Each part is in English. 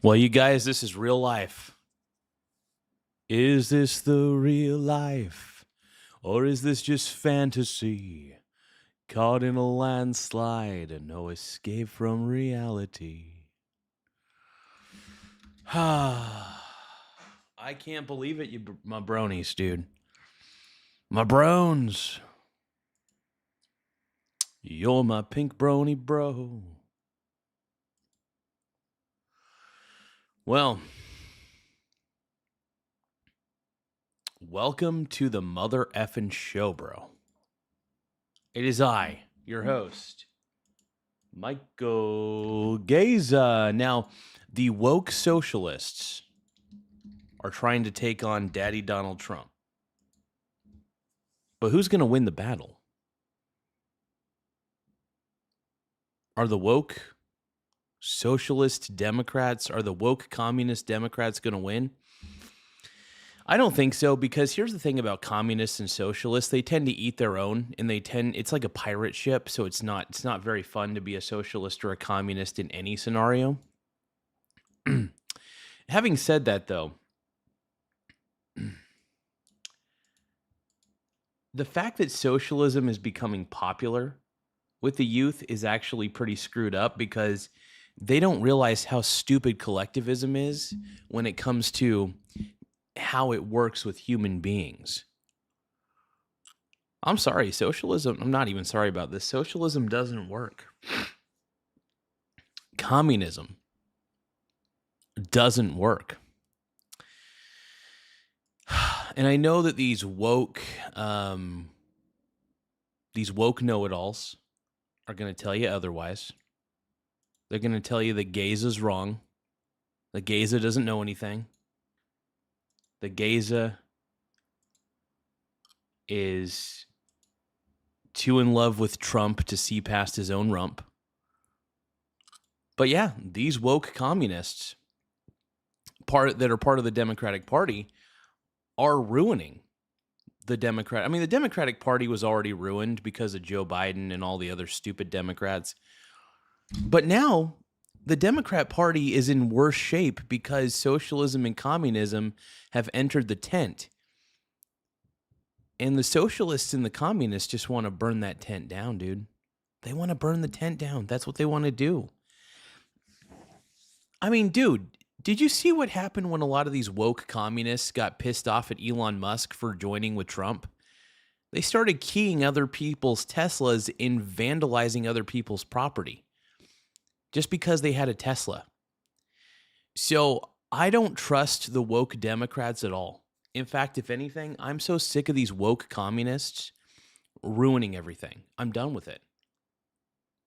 Well, you guys, this is real life. Is this the real life? Or is this just fantasy? Caught in a landslide and no escape from reality. I can't believe it, my bronies, dude. My brones. You're my pink brony bro. Well, welcome to the mother effing show, bro. It is I, your host, Michael Garza. Now, the woke socialists are trying to take on Daddy Donald Trump. But who's going to win the battle? Are the woke socialist Democrats, are the woke communist Democrats going to win? I don't think so, because here's the thing about communists and socialists. They tend to eat their own, and it's like a pirate ship, so it's not very fun to be a socialist or a communist in any scenario. Having said that, though, the fact that socialism is becoming popular with the youth is actually pretty screwed up, because they don't realize how stupid collectivism is when it comes to how it works with human beings. I'm sorry, socialism, I'm not even sorry about this. Socialism doesn't work. Communism doesn't work. And I know that these woke know-it-alls are going to tell you otherwise. They're going to tell you that Garza's wrong. That Garza doesn't know anything. That Garza is too in love with Trump to see past his own rump. But yeah, these woke communists that are part of the Democratic Party are ruining the Democrat. I mean, the Democratic Party was already ruined because of Joe Biden and all the other stupid Democrats. But now the Democrat Party is in worse shape because socialism and communism have entered the tent. And the socialists and the communists just want to burn that tent down, dude. They want to burn the tent down. That's what they want to do. I mean, dude, did you see what happened when a lot of these woke communists got pissed off at Elon Musk for joining with Trump? They started keying other people's Teslas and vandalizing other people's property just because they had a Tesla. So I don't trust the woke Democrats at all. In fact, if anything, I'm so sick of these woke communists ruining everything. I'm done with it.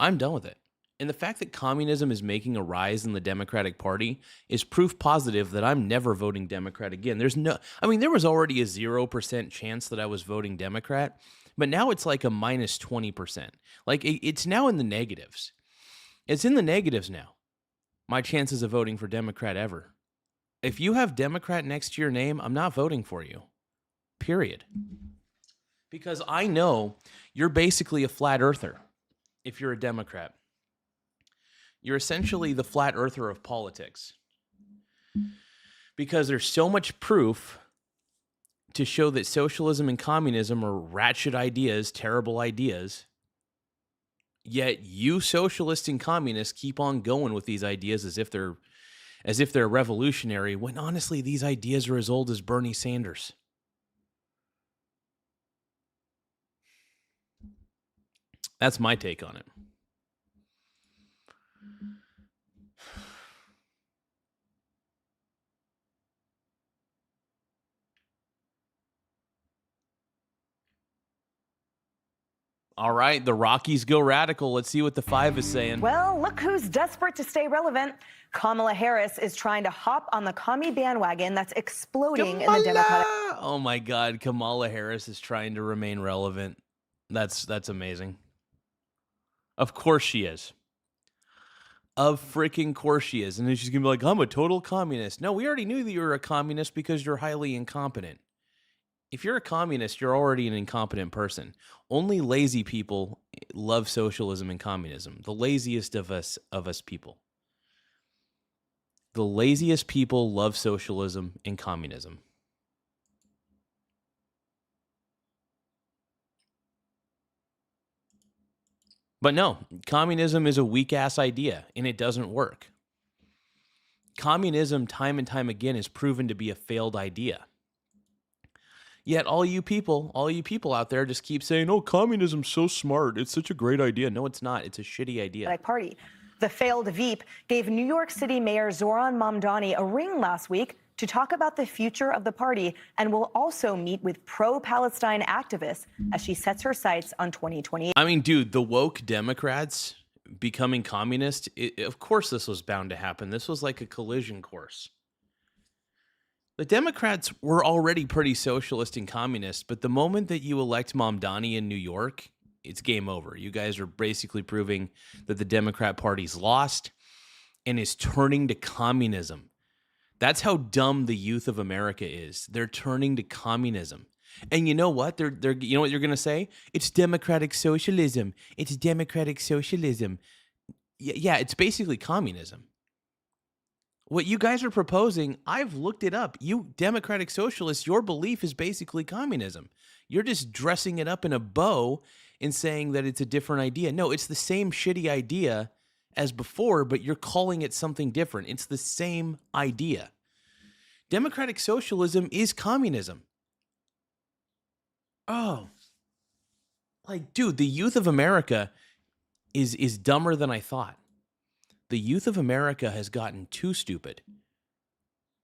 I'm done with it. And the fact that communism is making a rise in the Democratic Party is proof positive that I'm never voting Democrat again. There was already a 0% chance that I was voting Democrat, but now it's like a minus 20%. Like it's now in the negatives. It's in the negatives now. My chances of voting for Democrat ever. If you have Democrat next to your name, I'm not voting for you. Period. Because I know you're basically a flat earther if you're a Democrat. You're essentially the flat earther of politics. Because there's so much proof to show that socialism and communism are ratchet ideas, terrible ideas. Yet you socialists and communists keep on going with these ideas as if they're revolutionary, when honestly these ideas are as old as Bernie Sanders. That's my take on it. All right, the Rockies go radical. Let's see what the 5 is saying. Well, look who's desperate to stay relevant. Kamala Harris is trying to hop on the commie bandwagon that's exploding in the Democratic. Oh my God, Kamala Harris is trying to remain relevant. That's amazing. Of course she is. Of freaking course she is. And then she's going to be like, I'm a total communist. No, we already knew that you were a communist because you're highly incompetent. If you're a communist, you're already an incompetent person. Only lazy people love socialism and communism. The laziest of us people. The laziest people love socialism and communism. But no, communism is a weak-ass idea, and it doesn't work. Communism, time and time again, is proven to be a failed idea. Yet all you people out there just keep saying, oh, communism's so smart. It's such a great idea. No, it's not. It's a shitty idea. Party. The failed Veep gave New York City Mayor Zoran Mamdani a ring last week to talk about the future of the party, and will also meet with pro-Palestine activists as she sets her sights on 2028. I mean, dude, the woke Democrats becoming communist, of course this was bound to happen. This was like a collision course. The Democrats were already pretty socialist and communist, but the moment that you elect Mamdani in New York, it's game over. You guys are basically proving that the Democrat Party's lost and is turning to communism. That's how dumb the youth of America is. They're turning to communism. And you know what? They're you know what you're going to say? It's democratic socialism. It's democratic socialism. Yeah, it's basically communism. What you guys are proposing, I've looked it up. You democratic socialists, your belief is basically communism. You're just dressing it up in a bow and saying that it's a different idea. No, it's the same shitty idea as before, but you're calling it something different. It's the same idea. Democratic socialism is communism. Oh. Like, dude, the youth of America is dumber than I thought. The youth of America has gotten too stupid.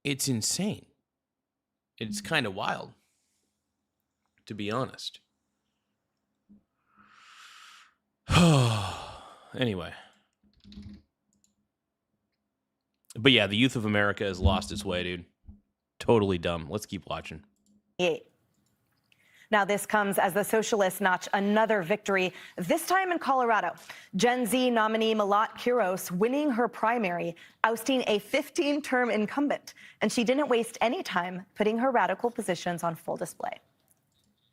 It's insane. It's kind of wild, to be honest. Anyway. But yeah, the youth of America has lost its way, dude. Totally dumb. Let's keep watching. Now, this comes as the Socialists notch another victory, this time in Colorado. Gen Z nominee Malat Quiros winning her primary, ousting a 15-term incumbent. And she didn't waste any time putting her radical positions on full display.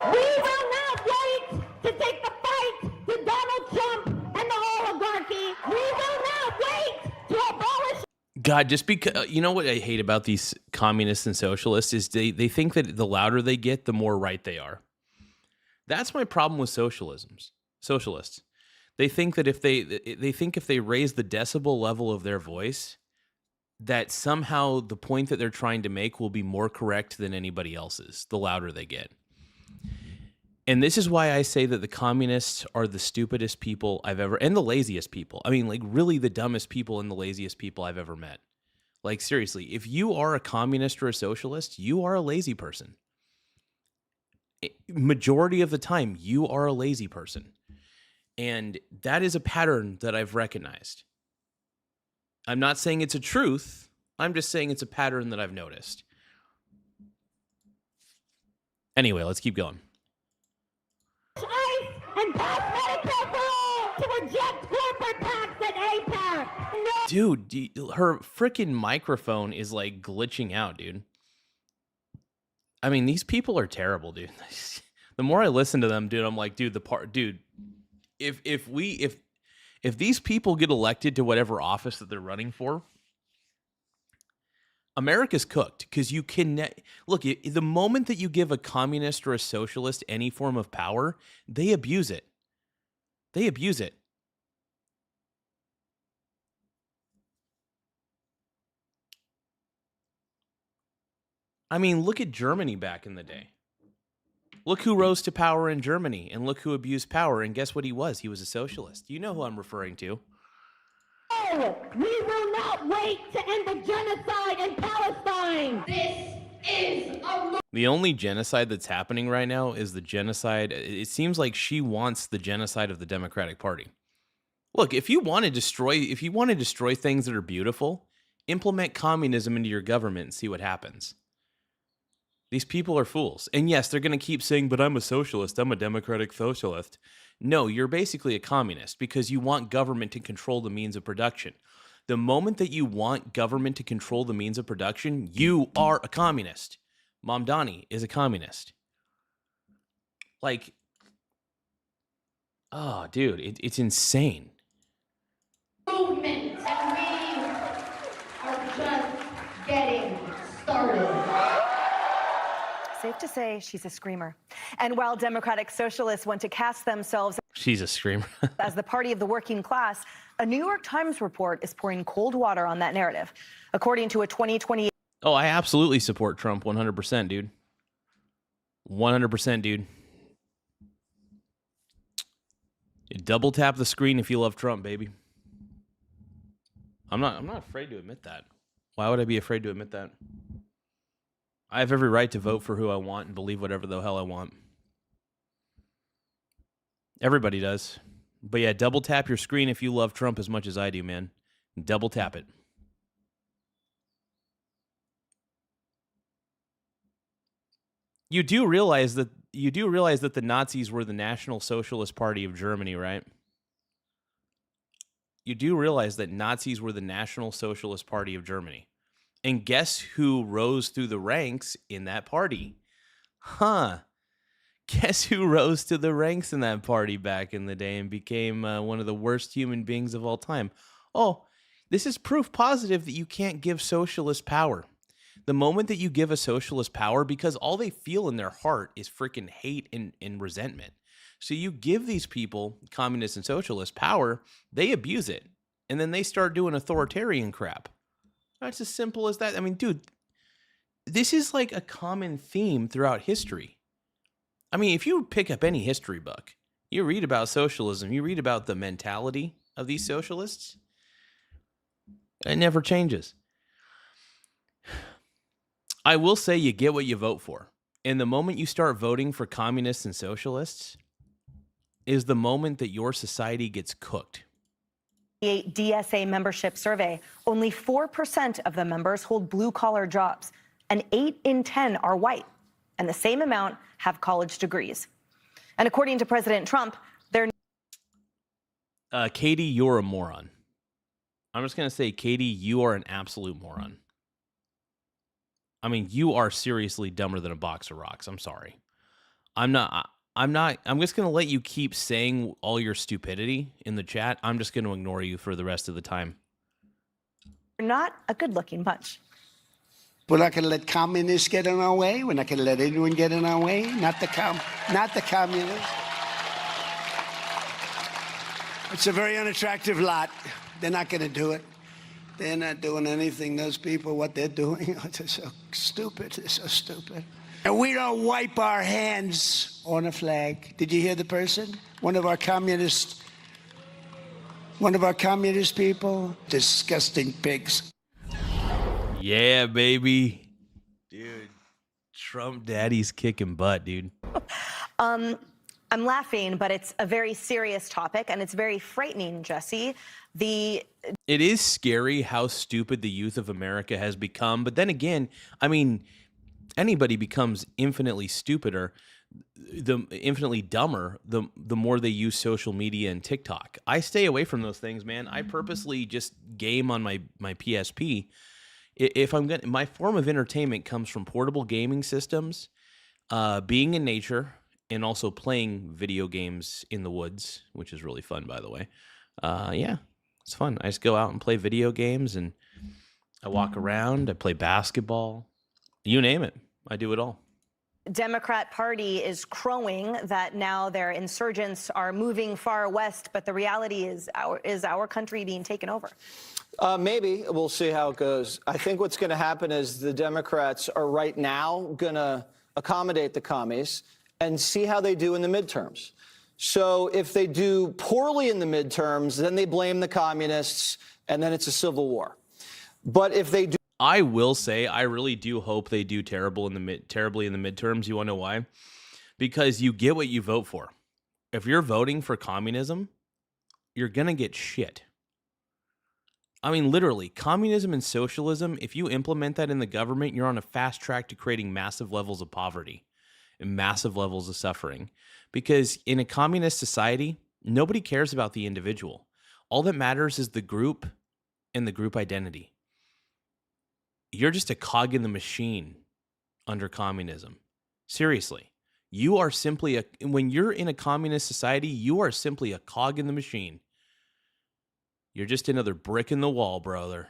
We will not wait to take the fight to Donald Trump and the oligarchy. We will not wait to abolish. God, just because, you know what I hate about these communists and socialists is they think that the louder they get, the more right they are. That's my problem with socialists. They think that if they raise the decibel level of their voice, that somehow the point that they're trying to make will be more correct than anybody else's, the louder they get. And this is why I say that the communists are the stupidest people I've ever, and the laziest people. I mean, like, really the dumbest people and the laziest people I've ever met. Like, seriously, if you are a communist or a socialist, you are a lazy person. Majority of the time, you are a lazy person. And that is a pattern that I've recognized. I'm not saying it's a truth. I'm just saying it's a pattern that I've noticed. Anyway, let's keep going. And pass Medicare for all to reject corporate tax at APAC. No. Dude, her freaking microphone is like glitching out, dude. I mean, these people are terrible, dude. The more I listen to them, dude, I'm like, dude, if these people get elected to whatever office that they're running for, America's cooked, because you can look, the moment that you give a communist or a socialist any form of power, they abuse it. They abuse it. I mean, look at Germany back in the day. Look who rose to power in Germany, and look who abused power, and guess what he was? He was a socialist. You know who I'm referring to. We will not wait to end the genocide in Palestine. This is the only genocide that's happening right now is the genocide. It seems like she wants the genocide of the Democratic Party. Look, if you want to destroy things that are beautiful, implement communism into your government and see what happens. These people are fools. And yes, they're going to keep saying, but I'm a socialist. I'm a democratic socialist. No, you're basically a communist because you want government to control the means of production. The moment that you want government to control the means of production, you are a communist. Mamdani is a communist. Like, oh, dude, it's insane. movement, and we are just safe to say she's a screamer. And while Democratic Socialists want to cast themselves She's a screamer. as the party of the working class, a New York Times report is pouring cold water on that narrative. According to a 2020 Oh, I absolutely support Trump 100%, dude. 100%, dude. Double tap the screen if you love Trump, baby. I'm not afraid to admit that. Why would I be afraid to admit that? I have every right to vote for who I want and believe whatever the hell I want. Everybody does. But yeah, double tap your screen if you love Trump as much as I do, man. Double tap it. You do realize that the Nazis were the National Socialist Party of Germany, right? You do realize that Nazis were the National Socialist Party of Germany. And guess who rose through the ranks in that party? Guess who rose to the ranks in that party back in the day and became one of the worst human beings of all time? Oh, this is proof positive that you can't give socialists power. The moment that you give a socialist power, because all they feel in their heart is freaking hate and resentment. So you give these people, communists and socialists, power, they abuse it, and then they start doing authoritarian crap. It's as simple as that. I mean, dude, this is like a common theme throughout history. I mean, if you pick up any history book, you read about socialism, you read about the mentality of these socialists, it never changes. I will say you get what you vote for. And the moment you start voting for communists and socialists is the moment that your society gets cooked. The DSA membership survey, only 4% of the members hold blue-collar jobs, and 8 in 10 are white, and the same amount have college degrees. And according to President Trump, they're... Katie, you're a moron. I'm just going to say, Katie, you are an absolute moron. I mean, you are seriously dumber than a box of rocks. I'm sorry. I'm just going to let you keep saying all your stupidity in the chat. I'm just going to ignore you for the rest of the time. You're not a good-looking bunch. We're not going to let communists get in our way. We're not going to let anyone get in our way. Not the communists. It's a very unattractive lot. They're not going to do it. They're not doing anything, those people, what they're doing. They're so stupid. They're so stupid. And we don't wipe our hands on a flag. Did you hear the person? One of our communist people? Disgusting pigs. Yeah, baby. Dude, Trump daddy's kicking butt, dude. I'm laughing, but it's a very serious topic, and it's very frightening, Jesse. It is scary how stupid the youth of America has become. But then again, I mean, anybody becomes infinitely stupider, infinitely dumber, the more they use social media and TikTok. I stay away from those things, man. I purposely just game on my PSP. If I'm gonna, my form of entertainment comes from portable gaming systems, being in nature, and also playing video games in the woods, which is really fun, by the way. Yeah, it's fun. I just go out and play video games, and I walk around. I play basketball. You name it. I do it all. Democrat Party is crowing that now their insurgents are moving far west, but the reality is our country being taken over. Maybe. We'll see how it goes. I think what's going to happen is the Democrats are right now going to accommodate the commies and see how they do in the midterms. So if they do poorly in the midterms, then they blame the communists, and then it's a civil war. But if they do... I will say, I really do hope they do terribly in the midterms. You want to know why? Because you get what you vote for. If you're voting for communism, you're going to get shit. I mean, literally, communism and socialism, if you implement that in the government, you're on a fast track to creating massive levels of poverty and massive levels of suffering. Because in a communist society, nobody cares about the individual. All that matters is the group and the group identity. You're just a cog in the machine under communism. Seriously. You are simply when you're in a communist society, you are simply a cog in the machine. You're just another brick in the wall, brother.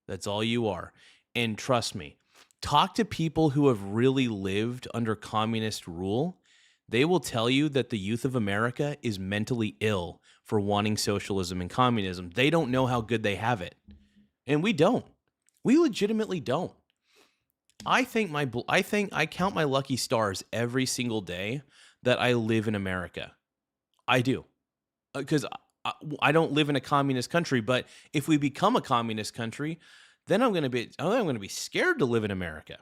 That's all you are. And trust me, Talk to people who have really lived under communist rule. They will tell you that the youth of America is mentally ill for wanting socialism and communism. They don't know how good they have it. And we don't. We legitimately don't. I think I count my lucky stars every single day that I live in America. I do. Because I don't live in a communist country, but if we become a communist country, then I'm going to be scared to live in America.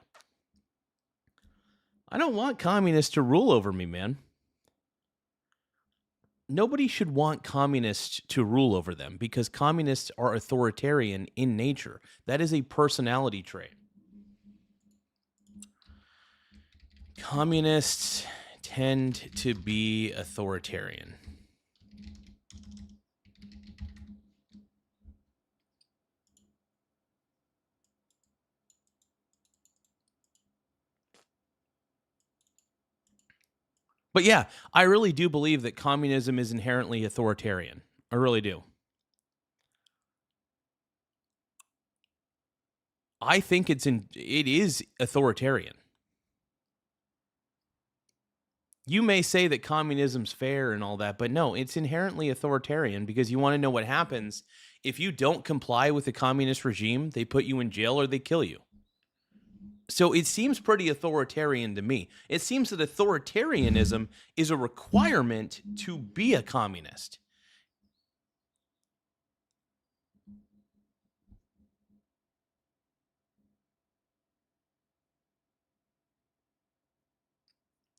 I don't want communists to rule over me, man. Nobody should want communists to rule over them because communists are authoritarian in nature. That is a personality trait. Communists tend to be authoritarian. But yeah, I really do believe that communism is inherently authoritarian. I really do. I think it is authoritarian. You may say that communism's fair and all that, but no, it's inherently authoritarian because you want to know what happens if you don't comply with the communist regime. They put you in jail or they kill you. So it seems pretty authoritarian to me. It seems that authoritarianism is a requirement to be a communist.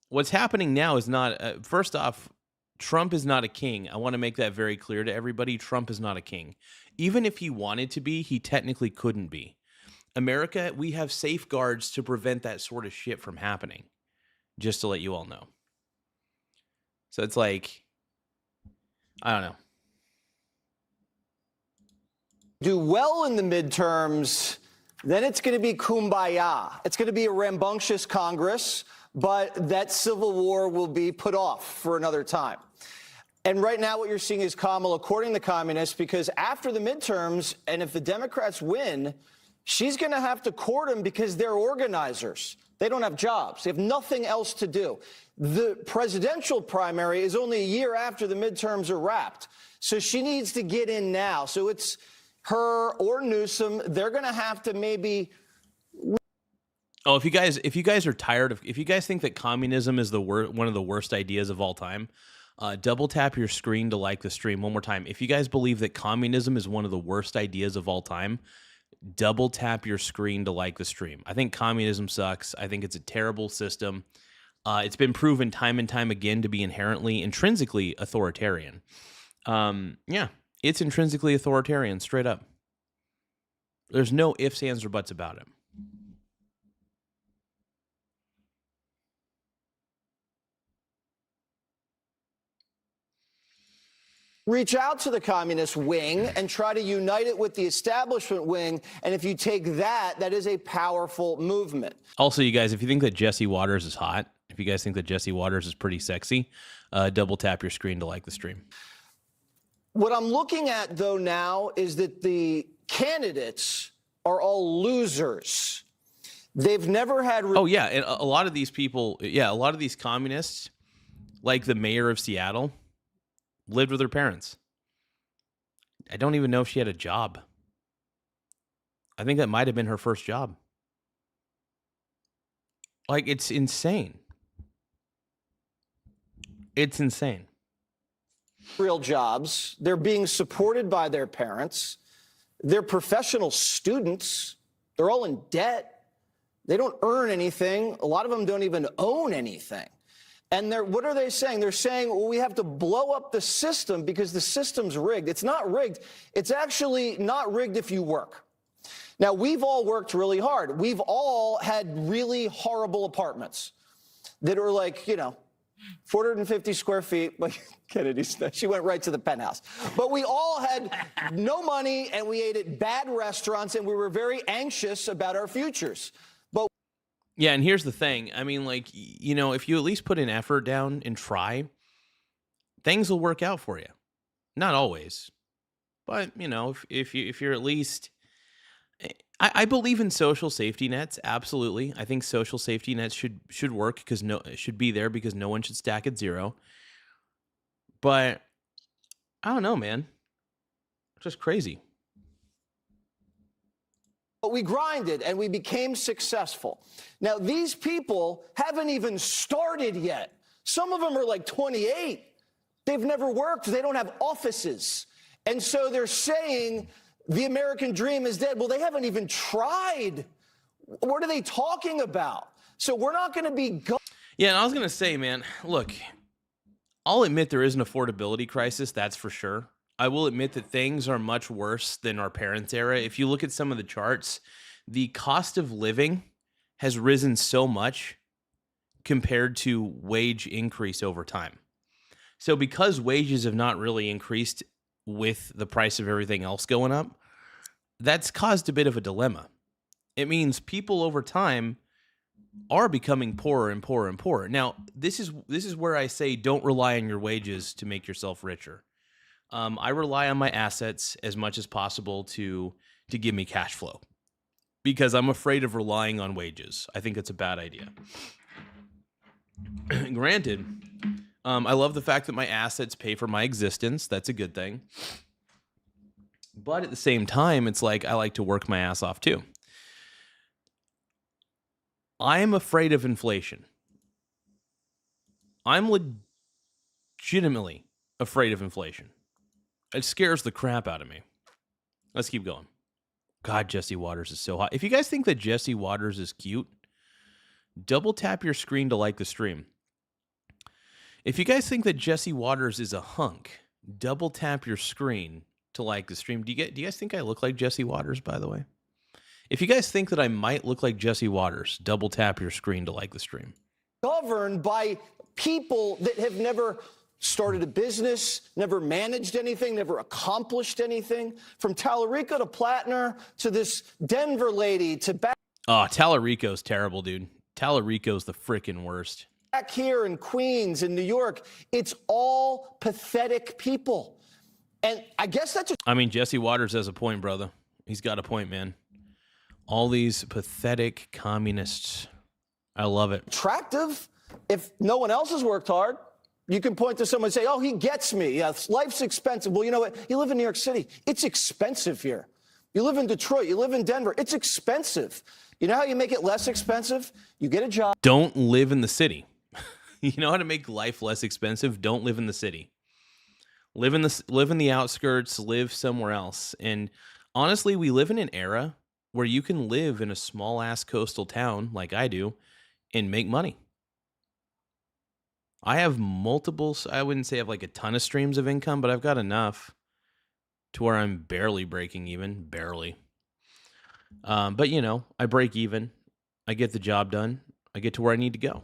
What's happening now is not, first off, Trump is not a king. I want to make that very clear to everybody. Trump is not a king. Even if he wanted to be, he technically couldn't be. America, we have safeguards to prevent that sort of shit from happening, just to let you all know. So it's like, I don't know. Do well in the midterms, then it's going to be kumbaya. It's going to be a rambunctious Congress, but that civil war will be put off for another time. And right now what you're seeing is Kamala courting the communists because after the midterms, and if the Democrats win, she's going to have to court them because they're organizers. They don't have jobs. They have nothing else to do. The presidential primary is only a year after the midterms are wrapped. So she needs to get in now. So it's her or Newsom. They're going to have to maybe... Oh, if you guys are tired of... If you guys think that communism is one of the worst ideas of all time, double tap your screen to like the stream one more time. If you guys believe that communism is one of the worst ideas of all time, double tap your screen to like the stream. I think communism sucks. I think it's a terrible system. It's been proven time and time again to be intrinsically authoritarian. Yeah, it's intrinsically authoritarian, straight up. There's no ifs, ands, or buts about it. Reach out to the communist wing and try to unite it with the establishment wing. And if you take that, that is a powerful movement. Also, you guys, if you think that Jesse Waters is hot, if you guys think that Jesse Waters is pretty sexy, double tap your screen to like the stream. What I'm looking at, though, now is that the candidates are all losers. They've never had... Oh, yeah. And a lot of these people, a lot of these communists, like the mayor of Seattle, lived with her parents. I don't even know if she had a job. I think that might have been her first job. Like, it's insane. It's insane. Real jobs. They're being supported by their parents. They're professional students. They're all in debt. They don't earn anything. A lot of them don't even own anything. And what are they saying? They're saying, well, we have to blow up the system because the system's rigged. It's not rigged. It's actually not rigged if you work. Now, we've all worked really hard. We've all had really horrible apartments that are like, 450 square feet. But Kennedy, she went right to the penthouse. But we all had no money, and we ate at bad restaurants, and we were very anxious about our futures. But yeah, and here's the thing. I mean, like, if you at least put an effort down and try, things will work out for you. Not always, but if you're at least, I believe in social safety nets. Absolutely. I think social safety nets should work because should be there because no one should stack at zero. But I don't know, man. It's just crazy. But we grinded and we became successful. Now, these people haven't even started yet. Some of them are like 28. They've never worked. They don't have offices. And so they're saying the American dream is dead. Well, they haven't even tried. What are they talking about? So we're not going to be... Yeah, and I was going to say, man, look, I'll admit there is an affordability crisis, that's for sure. I will admit that things are much worse than our parents' era. If you look at some of the charts, the cost of living has risen so much compared to wage increase over time. So because wages have not really increased with the price of everything else going up, that's caused a bit of a dilemma. It means people over time are becoming poorer and poorer and poorer. Now, this is where I say don't rely on your wages to make yourself richer. I rely on my assets as much as possible to give me cash flow because I'm afraid of relying on wages. I think it's a bad idea. Granted, I love the fact that my assets pay for my existence. That's a good thing. But at the same time, it's like I like to work my ass off too. I'm afraid of inflation. I'm legitimately afraid of inflation. It scares the crap out of me. Let's keep going. God, Jesse Waters is so hot. If you guys think that Jesse Waters is cute, double tap your screen to like the stream. If you guys think that Jesse Waters is a hunk, double tap your screen to like the stream. Do you guys think I look like Jesse Waters, by the way? If you guys think that I might look like Jesse Waters, double tap your screen to like the stream. Governed by people that have never started a business, never managed anything, never accomplished anything. From Tallarico to Platner to this Denver lady to back... Oh, Tallarico's terrible, dude. Tallarico's the freaking worst. Back here in Queens, in New York, it's all pathetic people. And I guess that's... I mean, Jesse Waters has a point, brother. He's got a point, man. All these pathetic communists. I love it. Attractive. If no one else has worked hard, you can point to someone and say, oh, he gets me. Yeah, life's expensive. Well, you know what? You live in New York City. It's expensive here. You live in Detroit. You live in Denver. It's expensive. You know how you make it less expensive? You get a job. Don't live in the city. You know how to make life less expensive? Don't live in the city. Live in the outskirts. Live somewhere else. And honestly, we live in an era where you can live in a small-ass coastal town like I do and make money. I have multiple, I wouldn't say I have like a ton of streams of income, but I've got enough to where I'm barely breaking even, barely. But, you know, I break even. I get the job done. I get to where I need to go.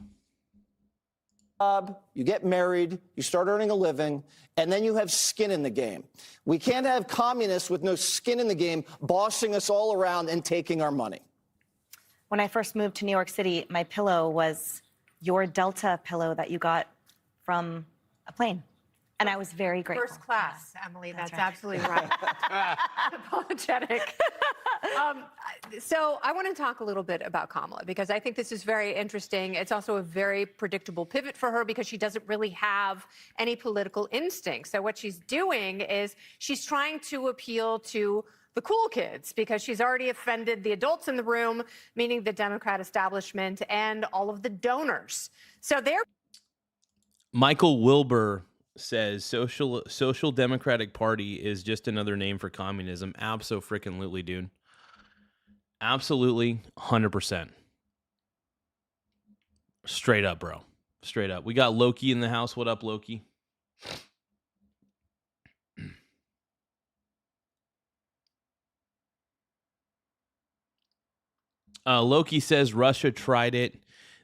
You get married, you start earning a living, and then you have skin in the game. We can't have communists with no skin in the game bossing us all around and taking our money. When I first moved to New York City, my pillow was your Delta pillow that you got from a plane. And I was very grateful. First class, Emily. That's right. absolutely right. Apologetic. So I want to talk a little bit about Kamala, because I think this is very interesting. It's also a very predictable pivot for her because she doesn't really have any political instinct. So what she's doing is she's trying to appeal to the cool kids because she's already offended the adults in the room, meaning the Democrat establishment and all of the donors. So they're... Michael Wilbur says Social Democratic Party is just another name for communism. Abso-freaking-lutely, dude. Absolutely, 100%. Straight up, bro. Straight up. We got Loki in the house. What up, Loki? Loki says Russia tried it.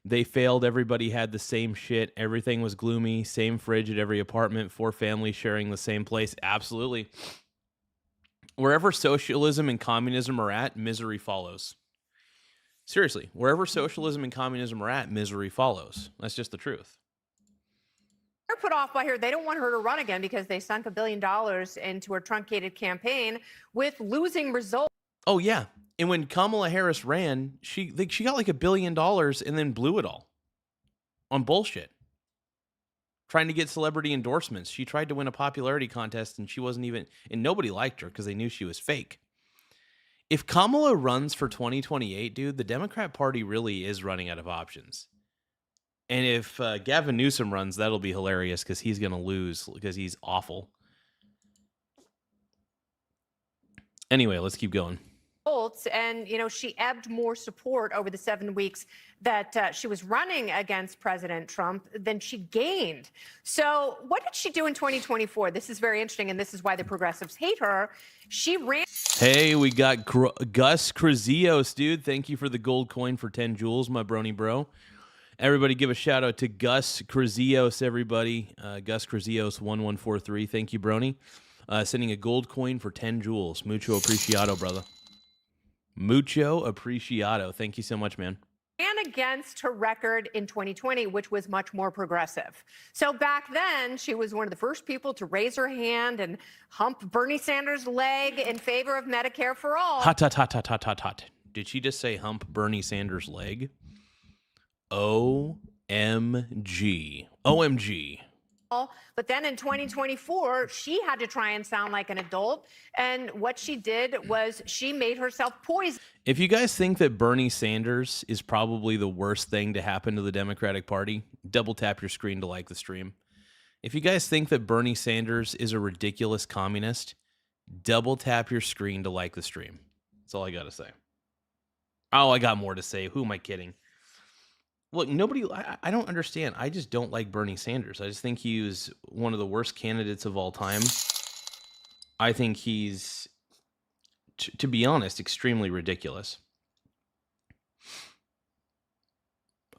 They failed. Everybody had the same shit. Everything was gloomy. Same fridge at every apartment. 4 families sharing the same place. Absolutely. Wherever socialism and communism are at, misery follows. Seriously, wherever socialism and communism are at, misery follows. That's just the truth. They're put off by her. They don't want her to run again because they sunk $1 billion into her truncated campaign with losing results. Oh, yeah. And when Kamala Harris ran, she got like $1 billion and then blew it all on bullshit. Trying to get celebrity endorsements. She tried to win a popularity contest and she wasn't even, and nobody liked her because they knew she was fake. If Kamala runs for 2028, dude, the Democrat Party really is running out of options. And if Gavin Newsom runs, that'll be hilarious because he's going to lose because he's awful. Anyway, let's keep going. And, she ebbed more support over the 7 weeks that she was running against President Trump than she gained. So what did she do in 2024? This is very interesting, and this is why the progressives hate her. She ran. Hey, we got Gus Krazios, dude. Thank you for the gold coin for 10 jewels, my brony bro. Everybody give a shout out to Gus Krazios, everybody. Gus Krazios 1143. Thank you, brony. Sending a gold coin for 10 jewels. Mucho apreciado, brother. Mucho apreciado. Thank you so much, man. Ran against her record in 2020, which was much more progressive. So back then, she was one of the first people to raise her hand and hump Bernie Sanders' leg in favor of Medicare for all. Hot, hot, hot, hot, hot, hot, hot. Did she just say hump Bernie Sanders' leg? OMG. OMG. But then in 2024, she had to try and sound like an adult. And what she did was she made herself poison. If you guys think that Bernie Sanders is probably the worst thing to happen to the Democratic Party, double tap your screen to like the stream. If you guys think that Bernie Sanders is a ridiculous communist, double tap your screen to like the stream. That's all I got to say. Oh, I got more to say. Who am I kidding? Look, I don't understand. I just don't like Bernie Sanders. I just think he was one of the worst candidates of all time. I think he's, to be honest, extremely ridiculous.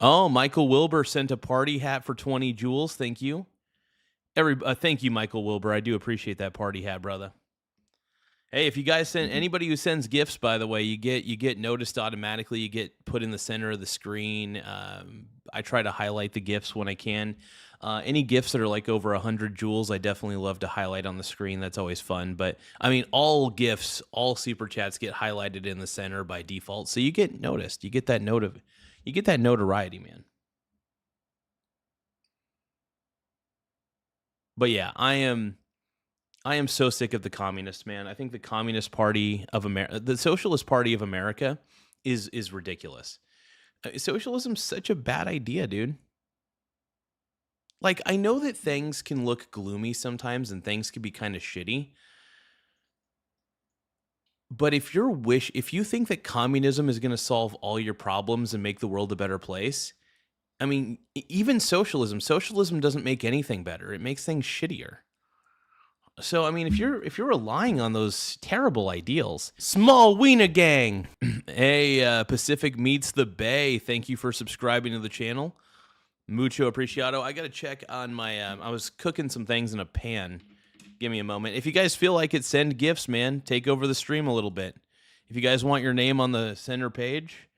Oh, Michael Wilbur sent a party hat for 20 jewels. Thank you. Thank you, Michael Wilbur. I do appreciate that party hat, brother. Hey, if you guys send anybody who sends gifts, by the way, you get noticed automatically. You get put in the center of the screen. I try to highlight the gifts when I can. Any gifts that are like over 100 jewels, I definitely love to highlight on the screen. That's always fun. But I mean, all gifts, all super chats get highlighted in the center by default, so you get noticed. You get that notoriety, man. But yeah, I am so sick of the communists, man. I think the Communist Party of America, the Socialist Party of America is ridiculous. Socialism's such a bad idea, dude. Like, I know that things can look gloomy sometimes and things can be kind of shitty. But if you think that communism is going to solve all your problems and make the world a better place, I mean, even socialism doesn't make anything better. It makes things shittier. So, I mean, if you're relying on those terrible ideals, small wiener gang. Hey, Pacific Meets the Bay. Thank you for subscribing to the channel. Mucho apreciado. I got to check on my, I was cooking some things in a pan. Give me a moment. If you guys feel like it, send gifts, man. Take over the stream a little bit. If you guys want your name on the center page,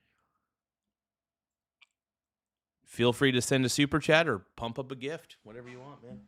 feel free to send a super chat or pump up a gift. Whatever you want, man.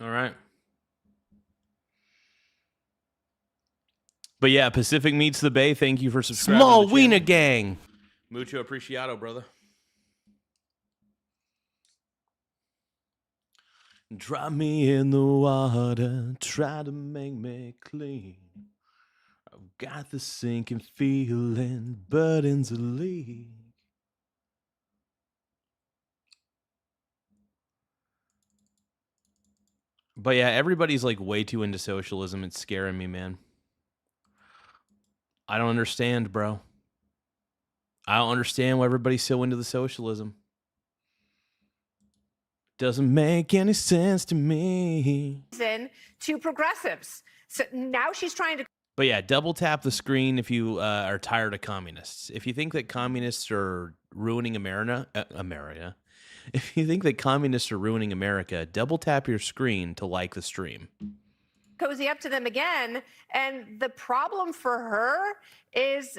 All right. But yeah, Pacific Meets the Bay. Thank you for subscribing. Small Wiener Gang. Mucho apreciado, brother. Drop me in the water, try to make me clean. I've got the sinking feeling, burdens a leak. But yeah, everybody's like way too into socialism. It's scaring me, man. I don't understand, bro. I don't understand why everybody's so into the socialism. Doesn't make any sense to me. To progressives. So now she's trying to. But yeah, double tap the screen if you are tired of communists. If you think that communists are ruining America, if you think that communists are ruining America, double tap your screen to like the stream. Cozy up to them again, and the problem for her is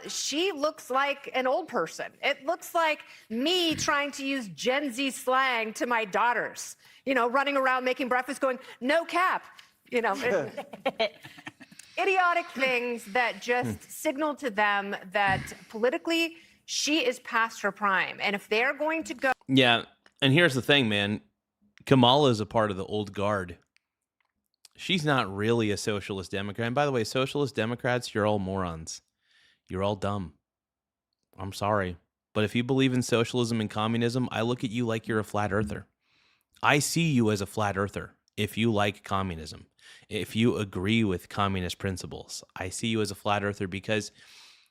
she looks like an old person. It looks like me trying to use Gen Z slang to my daughters, you know, running around making breakfast going, no cap, you know, idiotic things that just signal to them that politically she is past her prime. And if they're going to go. Yeah, and here's the thing, man. Kamala is a part of the old guard. She's not really a socialist Democrat. And by the way, socialist Democrats, you're all morons. You're all dumb. I'm sorry. But if you believe in socialism and communism, I look at you like you're a flat earther. I see you as a flat earther if you like communism. If you agree with communist principles, I see you as a flat earther because,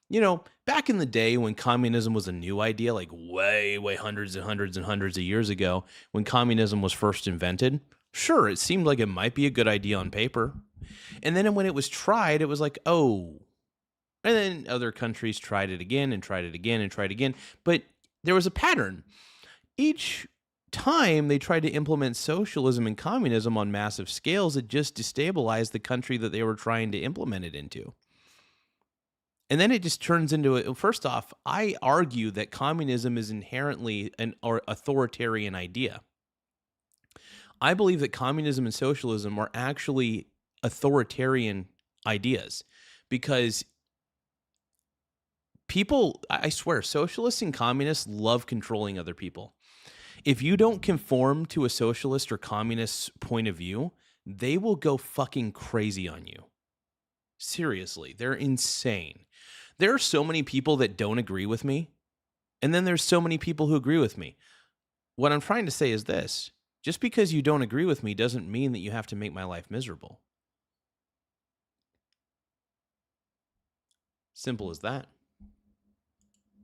you know, back in the day when communism was a new idea, like way hundreds and hundreds and hundreds of years ago, when communism was first invented, sure, it seemed like it might be a good idea on paper. And then when it was tried, it was like, oh. And then other countries tried it again and tried it again and tried again. But there was a pattern. Each time they tried to implement socialism and communism on massive scales, it just destabilized the country that they were trying to implement it into. And then it just turns into, first off, I argue that communism is inherently an authoritarian idea. I believe that communism and socialism are actually authoritarian ideas because people, I swear, socialists and communists love controlling other people. If you don't conform to a socialist or communist point of view, they will go fucking crazy on you. Seriously, they're insane. There are so many people that don't agree with me, and then there's so many people who agree with me. What I'm trying to say is this. Just because you don't agree with me doesn't mean that you have to make my life miserable. Simple as that.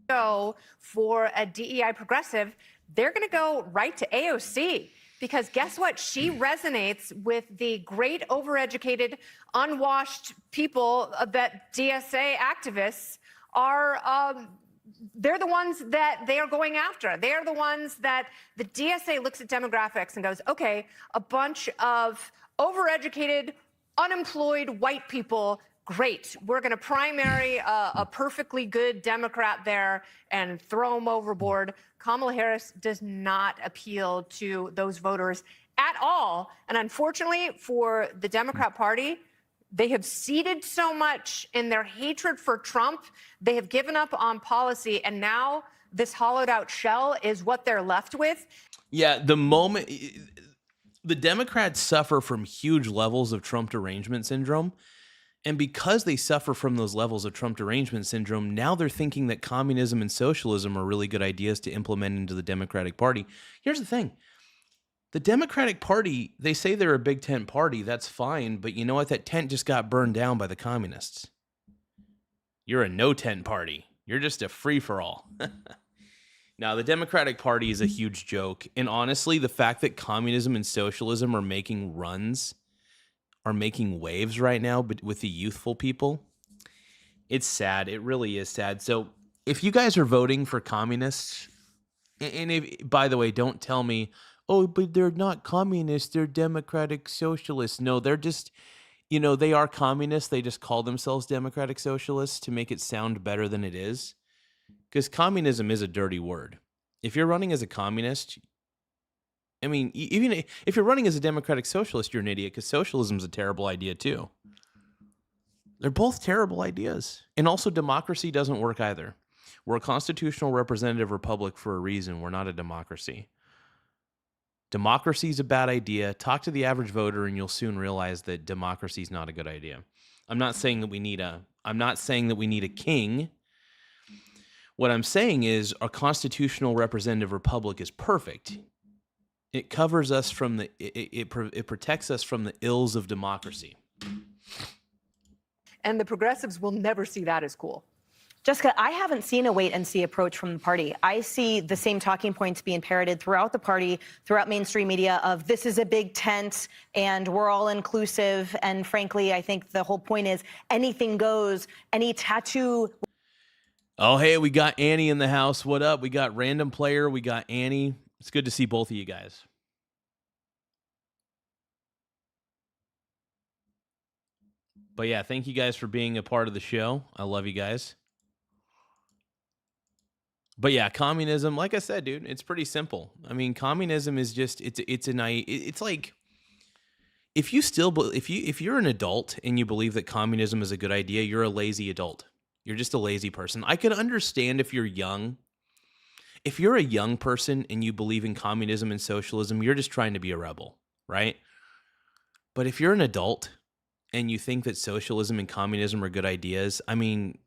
Go for a DEI progressive, they're going to go right to AOC because guess what? She resonates with the great overeducated, unwashed people that DSA activists are. They're the ones that they are going after. They are the ones that the DSA looks at demographics and goes, okay, a bunch of overeducated, unemployed white people, great. We're going to primary a perfectly good Democrat there and throw them overboard. Kamala Harris does not appeal to those voters at all. And unfortunately for the Democrat Party, they have ceded so much in their hatred for Trump. They have given up on policy, and now this hollowed out shell is what they're left with. Yeah, the moment the Democrats suffer from huge levels of Trump derangement syndrome, and because they suffer from those levels of Trump derangement syndrome, now they're thinking that communism and socialism are really good ideas to implement into the Democratic Party. Here's the thing. The Democratic Party, they say they're a big tent party. That's fine. But you know what? That tent just got burned down by the communists. You're a no-tent party. You're just a free-for-all. Now, the Democratic Party is a huge joke. And honestly, the fact that communism and socialism are making runs, are making waves right now but with the youthful people, it's sad. It really is sad. So if you guys are voting for communists, and if, by the way, don't tell me, oh, but they're not communists, they're democratic socialists. No, they're just, you know, they are communists. They just call themselves democratic socialists to make it sound better than it is. Because communism is a dirty word. If you're running as a communist, I mean, even if you're running as a democratic socialist, you're an idiot because socialism's a terrible idea too. They're both terrible ideas. And also democracy doesn't work either. We're a constitutional representative republic for a reason. We're not a democracy. Democracy is a bad idea. Talk to the average voter and you'll soon realize that democracy is not a good idea. I'm not saying that we need a king. What I'm saying is our constitutional representative republic is perfect. It covers us from it protects us from the ills of democracy. And the progressives will never see that as cool. Jessica, I haven't seen a wait and see approach from the party. I see the same talking points being parroted throughout the party, throughout mainstream media of this is a big tent and we're all inclusive. And frankly, I think the whole point is anything goes, any tattoo. Oh, hey, we got Annie in the house. What up? We got Random Player. We got Annie. It's good to see both of you guys. But yeah, thank you guys for being a part of the show. I love you guys. But yeah, communism, like I said, dude, it's pretty simple. I mean, communism is just it's like if you're an adult and you believe that communism is a good idea, you're a lazy adult. You're just a lazy person. I could understand if you're young. If you're a young person and you believe in communism and socialism, you're just trying to be a rebel, right? But if you're an adult and you think that socialism and communism are good ideas, I mean,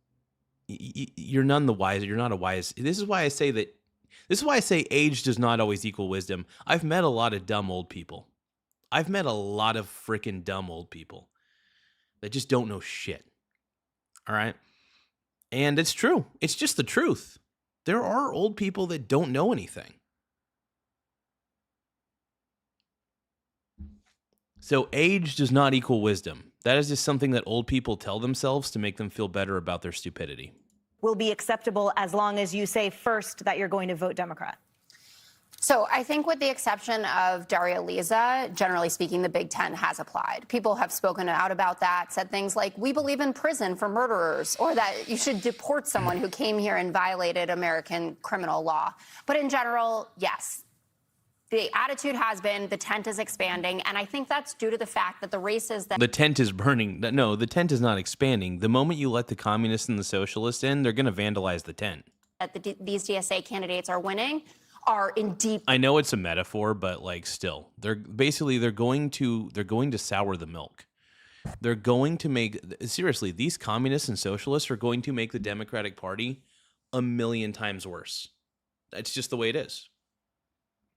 you're none the wiser. You're not a wise. This is why I say age does not always equal wisdom. I've met a lot of dumb old people. I've met a lot of freaking dumb old people that just don't know shit. All right? And it's true. It's just the truth. There are old people that don't know anything. So age does not equal wisdom. That is just something that old people tell themselves to make them feel better about their stupidity. Will be acceptable as long as you say first that you're going to vote Democrat. So I think with the exception of Daria Liza, generally speaking, the Big Ten has applied. People have spoken out about that, said things like, we believe in prison for murderers, or that you should deport someone who came here and violated American criminal law. But in general, yes. The attitude has been the tent is expanding, and I think that's due to the fact that the races that... The tent is burning. No, the tent is not expanding. The moment you let the communists and the socialists in, they're going to vandalize the tent. That these DSA candidates are winning are in deep... I know it's a metaphor, but like still, they're going to sour the milk. They're going to make... Seriously, these communists and socialists are going to make the Democratic Party a million times worse. That's just the way it is.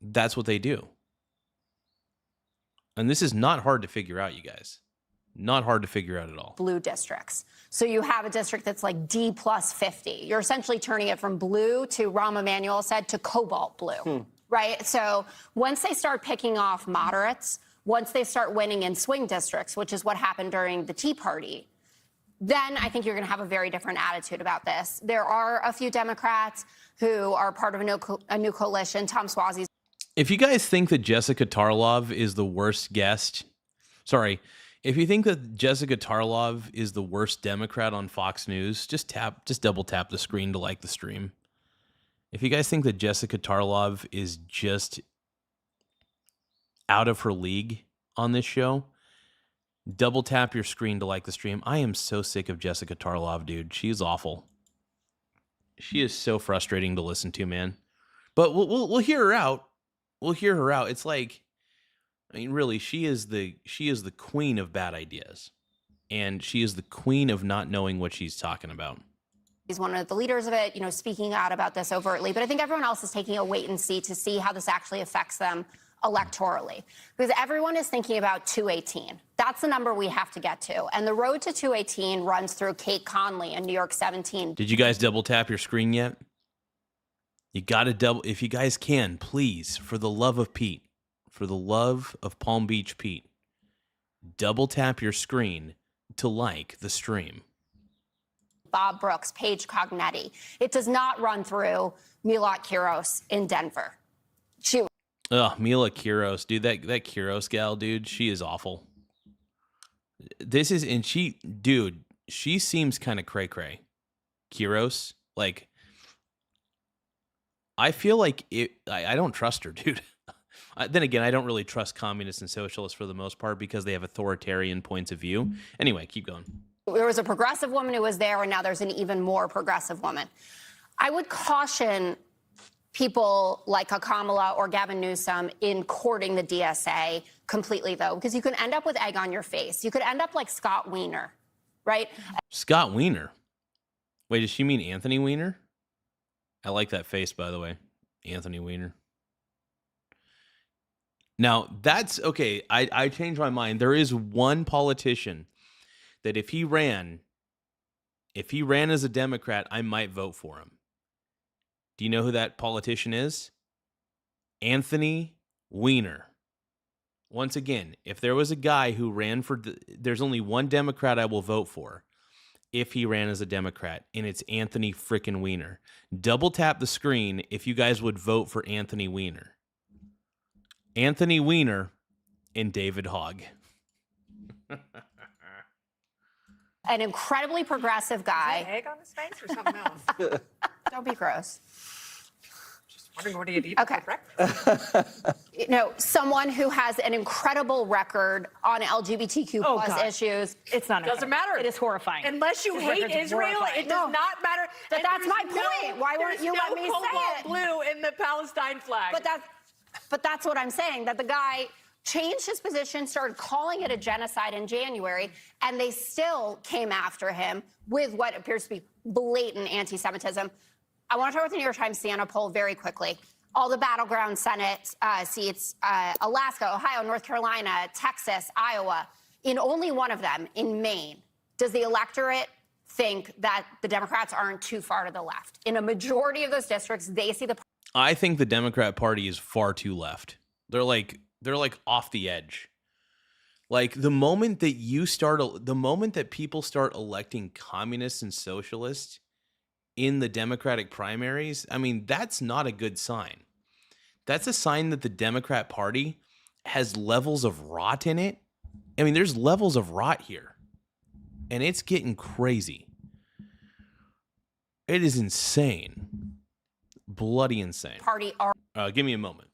That's what they do. And this is not hard to figure out, you guys. Not hard to figure out at all. Blue districts. So you have a district that's like D plus 50. You're essentially turning it from blue to, Rahm Emanuel said, to cobalt blue, right? So once they start picking off moderates, once they start winning in swing districts, which is what happened during the Tea Party, then I think you're going to have a very different attitude about this. There are a few Democrats who are part of a new coalition. Tom Suozzi's... If you guys think that Jessica Tarlov is the worst guest, if you think that Jessica Tarlov is the worst Democrat on Fox News, just double tap the screen to like the stream. If you guys think that Jessica Tarlov is just out of her league on this show, double tap your screen to like the stream. I am so sick of Jessica Tarlov, dude. She's awful. She is so frustrating to listen to, man. But we'll hear her out. We'll hear her out. It's like, I mean, really, she is the queen of bad ideas, and she is the queen of not knowing what she's talking about. He's one of the leaders of it, speaking out about this overtly. But I think everyone else is taking a wait and see to see how this actually affects them electorally, because everyone is thinking about 218. That's the number we have to get to. And the road to 218 runs through Kate Conley in New York 17. Did you guys double tap your screen yet? You got to double, if you guys can, please, for the love of Pete, for the love of Palm Beach Pete, double tap your screen to like the stream. Bob Brooks, Paige Cognetti. It does not run through Milot Kiros in Denver. Mila Kiros, dude, that Kiros gal, dude, she is awful. She seems kind of cray-cray. Kiros, like, I feel like I don't trust her, dude. Then again, I don't really trust communists and socialists for the most part because they have authoritarian points of view. Anyway, keep going. There was a progressive woman who was there, and now there's an even more progressive woman. I would caution people like a Kamala or Gavin Newsom in courting the DSA completely, though, because you can end up with egg on your face. You could end up like Scott Wiener, right? Scott Wiener. Wait, does she mean Anthony Weiner? I like that face, by the way. Anthony Weiner. Now, that's okay. I changed my mind. There is one politician that if he ran as a Democrat, I might vote for him. Do you know who that politician is? Anthony Weiner. Once again, if there was a guy who ran for, there's only one Democrat I will vote for if he ran as a Democrat, and it's Anthony frickin' Weiner. Double tap the screen if you guys would vote for Anthony Weiner. Anthony Weiner and David Hogg. An incredibly progressive guy. Is that egg on his face or something else? Don't be gross. Just wondering, what do you eat Okay. for breakfast? You know, someone who has an incredible record on LGBTQ Oh, plus God. issues. It's not Doesn't matter. It is horrifying. Unless you His hate record's Israel, horrifying. it does not matter. But And that's there's my point. Why won't there's you let me say cobalt it? blue in the Palestine flag. But that's what I'm saying, that the guy changed his position, started calling it a genocide in January, and they still came after him with what appears to be blatant anti-Semitism. I want to talk about the New York Times Siena poll very quickly. All the battleground Senate seats, Alaska, Ohio, North Carolina, Texas, Iowa, in only one of them, in Maine, does the electorate think that the Democrats aren't too far to the left? In a majority of those districts, they see the I think the Democrat Party is far too left. They're like off the edge. Like the moment that people start electing communists and socialists in the Democratic primaries, I mean, that's not a good sign. That's a sign that the Democrat Party has levels of rot in it. I mean, there's levels of rot here, and it's getting crazy. It is insane. Bloody insane. party are Give me a moment.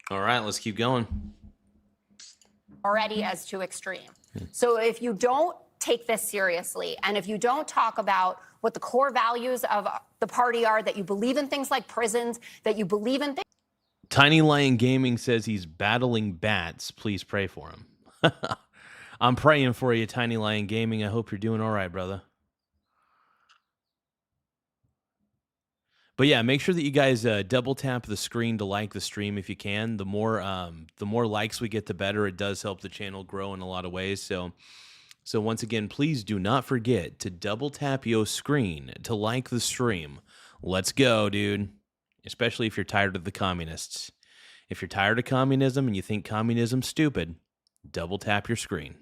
All right, let's keep going. already as too extreme. So if you don't take this seriously, and if you don't talk about what the core values of the party are, that you believe in things like prisons, that you believe in things. Tiny Lion Gaming says he's battling bats. Please pray for him. I'm praying for you, Tiny Lion Gaming. I hope you're doing all right, brother. But yeah, make sure that you guys double tap the screen to like the stream if you can. The more likes we get, the better. It does help the channel grow in a lot of ways. So once again, please do not forget to double tap your screen to like the stream. Let's go, dude. Especially if you're tired of the communists. If you're tired of communism and you think communism's stupid, double tap your screen.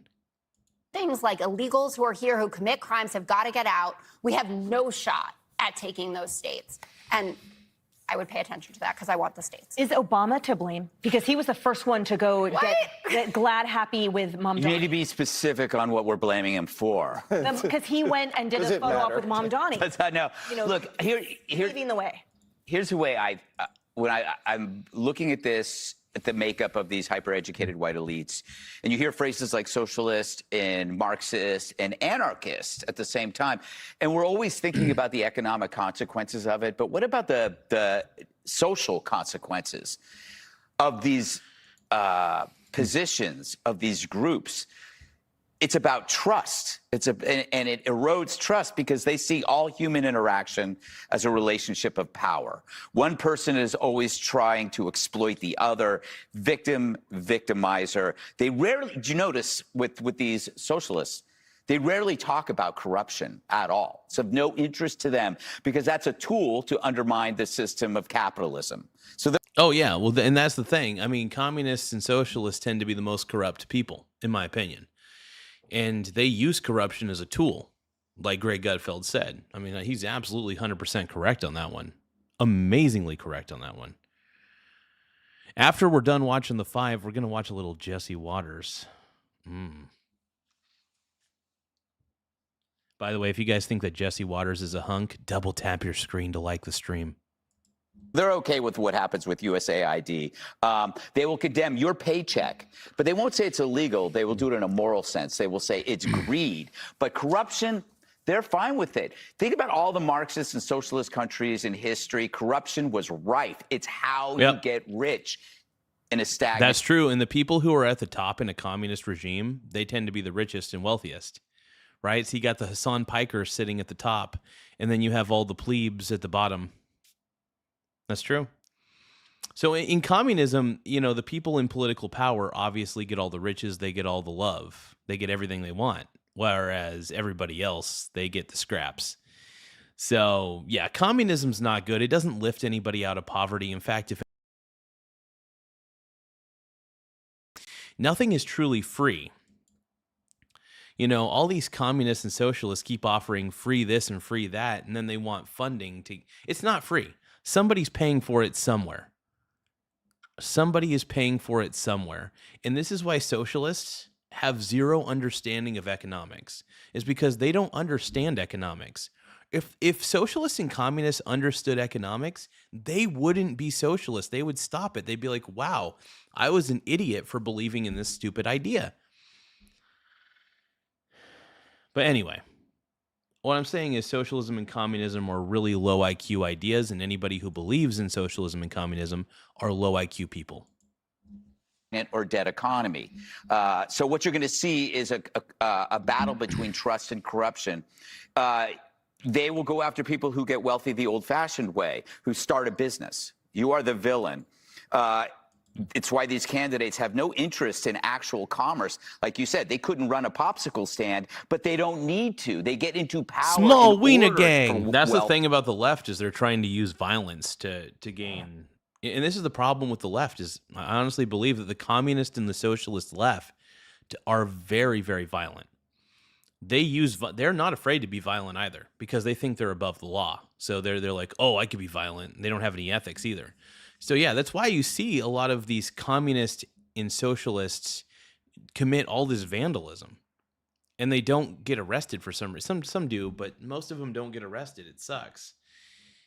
Things like illegals who are here who commit crimes have got to get out. We have no shot at taking those states. And I would pay attention to that because I want the states. Is Obama to blame? Because he was the first one to go get glad happy with Mamdani. You need to be specific on what we're blaming him for. Because he went and did a photo op with Mamdani. No, You know, look, leading the way. here's the way I'm looking at this, at the makeup of these hyper-educated white elites, and you hear phrases like socialist and Marxist and anarchist at the same time, and we're always thinking about the economic consequences of it, but what about the social consequences of these positions, of these groups? It's about trust. And it erodes trust because they see all human interaction as a relationship of power. One person is always trying to exploit the other, victim, victimizer. They rarely, do you notice with these socialists, they rarely talk about corruption at all. It's of no interest to them because that's a tool to undermine the system of capitalism. So Oh, yeah. Well, and that's the thing. I mean, communists and socialists tend to be the most corrupt people, in my opinion. And they use corruption as a tool, like Greg Gutfeld said. I mean, he's absolutely 100% correct on that one. Amazingly correct on that one. After we're done watching the 5, we're going to watch a little Jesse Waters. By the way, if you guys think that Jesse Waters is a hunk, double tap your screen to like the stream. they're okay with what happens with USAID. They will condemn your paycheck, but they won't say it's illegal. They will do it in a moral sense. They will say it's greed. But corruption, they're fine with it. Think about all the Marxist and socialist countries in history. Corruption was rife. It's how you get rich in a stagnant. That's true. And the people who are at the top in a communist regime, they tend to be the richest and wealthiest, right? So you got the Hassan Piker sitting at the top, and then you have all the plebes at the bottom. That's true. So in communism, you know, the people in political power obviously get all the riches, they get all the love, they get everything they want, whereas everybody else, they get the scraps. So yeah, communism's not good. It doesn't lift anybody out of poverty. In fact, if nothing is truly free. You know, all these communists and socialists keep offering free this and free that, and then they want funding to... It's not free. Somebody's paying for it somewhere. Somebody is paying for it somewhere. And this is why socialists have zero understanding of economics, is because they don't understand economics. If socialists and communists understood economics, they wouldn't be socialists. They would stop it. They'd be like, wow, I was an idiot for believing in this stupid idea. But anyway, what I'm saying is socialism and communism are really low IQ ideas, and anybody who believes in socialism and communism are low IQ people. Or dead economy. So what you're going to see is a battle between trust and corruption. They will go after people who get wealthy the old-fashioned way, who start a business. You are the villain. It's why these candidates have no interest in actual commerce. Like you said, they couldn't run a popsicle stand, but they don't need to. They get into power. Small wiener gang. That's the thing about the left, is they're trying to use violence to gain. And this is the problem with the left, is I honestly believe that the communist and the socialist left are very, very violent. They're not afraid to be violent either, because they think they're above the law. So they're like, oh, I could be violent. They don't have any ethics either. So yeah, that's why you see a lot of these communists and socialists commit all this vandalism, and they don't get arrested for some reason. Some do, but most of them don't get arrested. It sucks.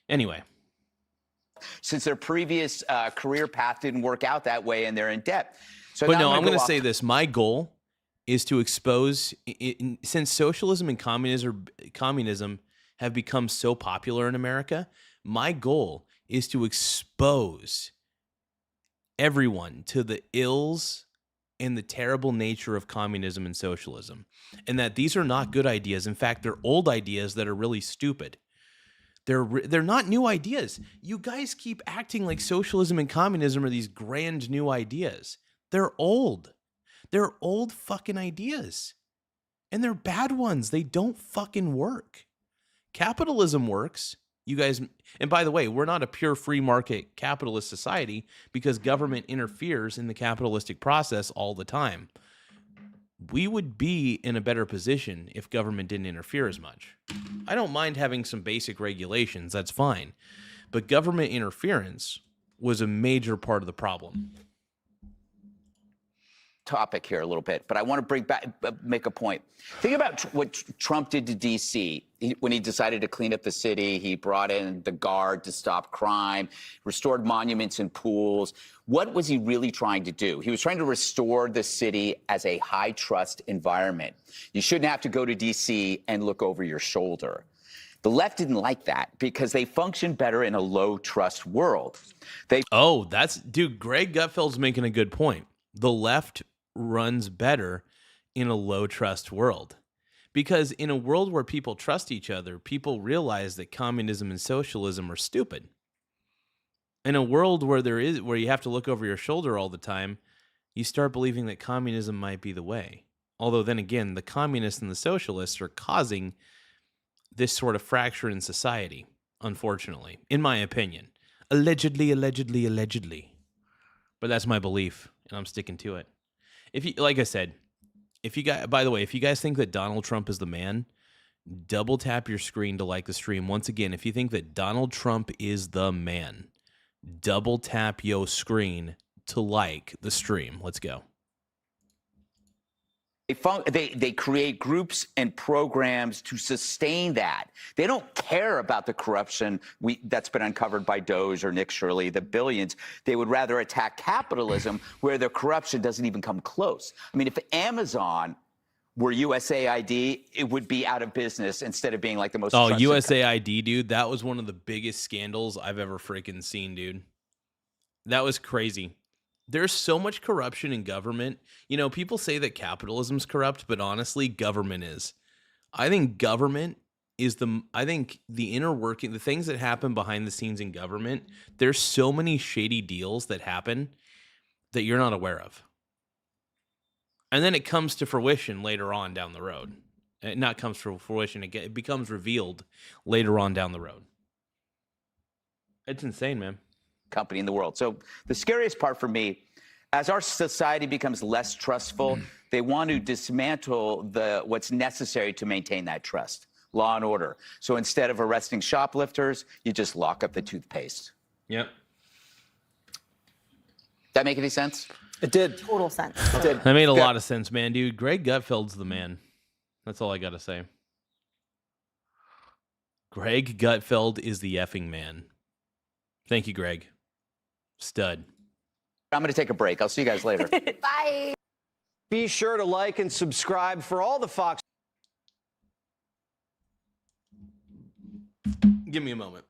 Anyway. Since their previous career path didn't work out that way, and they're in debt. So but no, I'm going to say this. My goal is to expose, since socialism and communism have become so popular in America, my goal is to expose everyone to the ills and the terrible nature of communism and socialism, and that these are not good ideas. In fact, they're old ideas that are really stupid. They're not new ideas. You guys keep acting like socialism and communism are these grand new ideas. They're old. They're old fucking ideas. And they're bad ones. They don't fucking work. Capitalism works. You guys, and by the way, we're not a pure free market capitalist society, because government interferes in the capitalistic process all the time. we would be in a better position if government didn't interfere as much. I don't mind having some basic regulations, that's fine. But government interference was a major part of the problem. Topic here a little bit, but I want to make a point. Think about what Trump did to D.C. When he decided to clean up the city. He brought in the Guard to stop crime, restored monuments and pools. What was he really trying to do? He was trying to restore the city as a high-trust environment. You shouldn't have to go to D.C. and look over your shoulder. The left didn't like that because they function better in a low-trust world. Dude, Greg Gutfeld's making a good point. The left runs better in a low trust world, because in a world where people trust each other, people realize that communism and socialism are stupid. In a world where where you have to look over your shoulder all the time, you start believing that communism might be the way. Although then again, the communists and the socialists are causing this sort of fracture in society, unfortunately, in my opinion. Allegedly. But that's my belief, and I'm sticking to it. If you, like I said, by the way, if you guys think that Donald Trump is the man, double tap your screen to like the stream. Once again, if you think that Donald Trump is the man, double tap your screen to like the stream. Let's go. They create groups and programs to sustain that. They don't care about the corruption that's been uncovered by Doge or Nick Shirley, the billions. They would rather attack capitalism where the corruption doesn't even come close. I mean, if Amazon were USAID, it would be out of business instead of being like the most trusted USAID, dude, that was one of the biggest scandals I've ever freaking seen, dude. That was crazy. There's so much corruption in government. You know, people say that capitalism's corrupt, but honestly, government is. I think government is the inner working, the things that happen behind the scenes in government, there's so many shady deals that happen that you're not aware of. And then it comes to fruition later on down the road. It not comes to fruition, it becomes revealed later on down the road. It's insane, man. company in the world. So the scariest part for me, as our society becomes less trustful, they want to dismantle what's necessary to maintain that trust, law and order. So instead of arresting shoplifters, you just lock up the toothpaste. Yep. That make any sense? It did. Total sense. It did. That made a lot of sense, man, dude. Greg Gutfeld's the man. That's all I got to say. Greg Gutfeld is the effing man. Thank you, Greg. Stud. I'm going to take a break. I'll see you guys later. Bye. Be sure to like and subscribe for all the Fox. Give me a moment.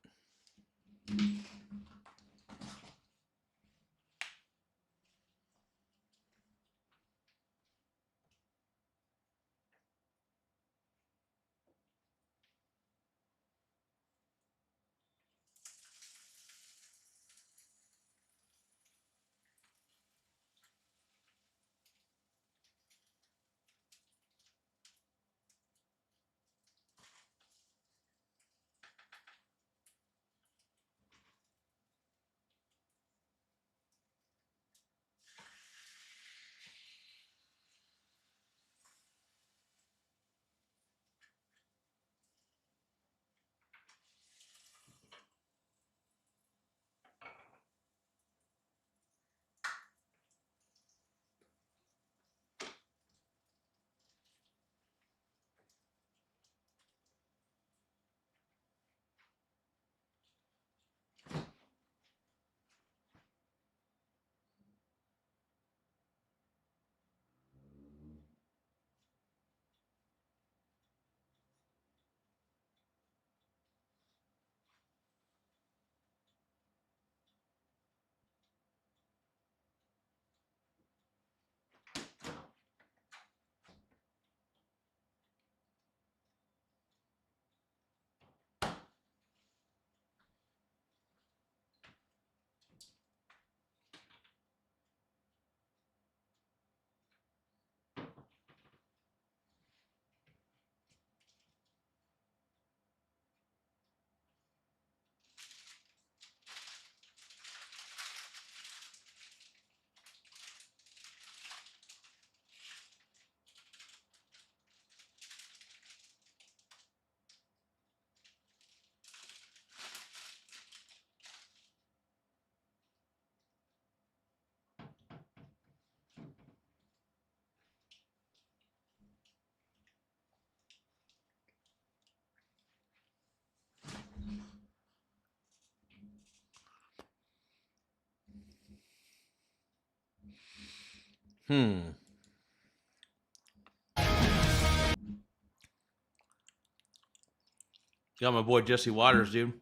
Got my boy Jesse Waters, dude.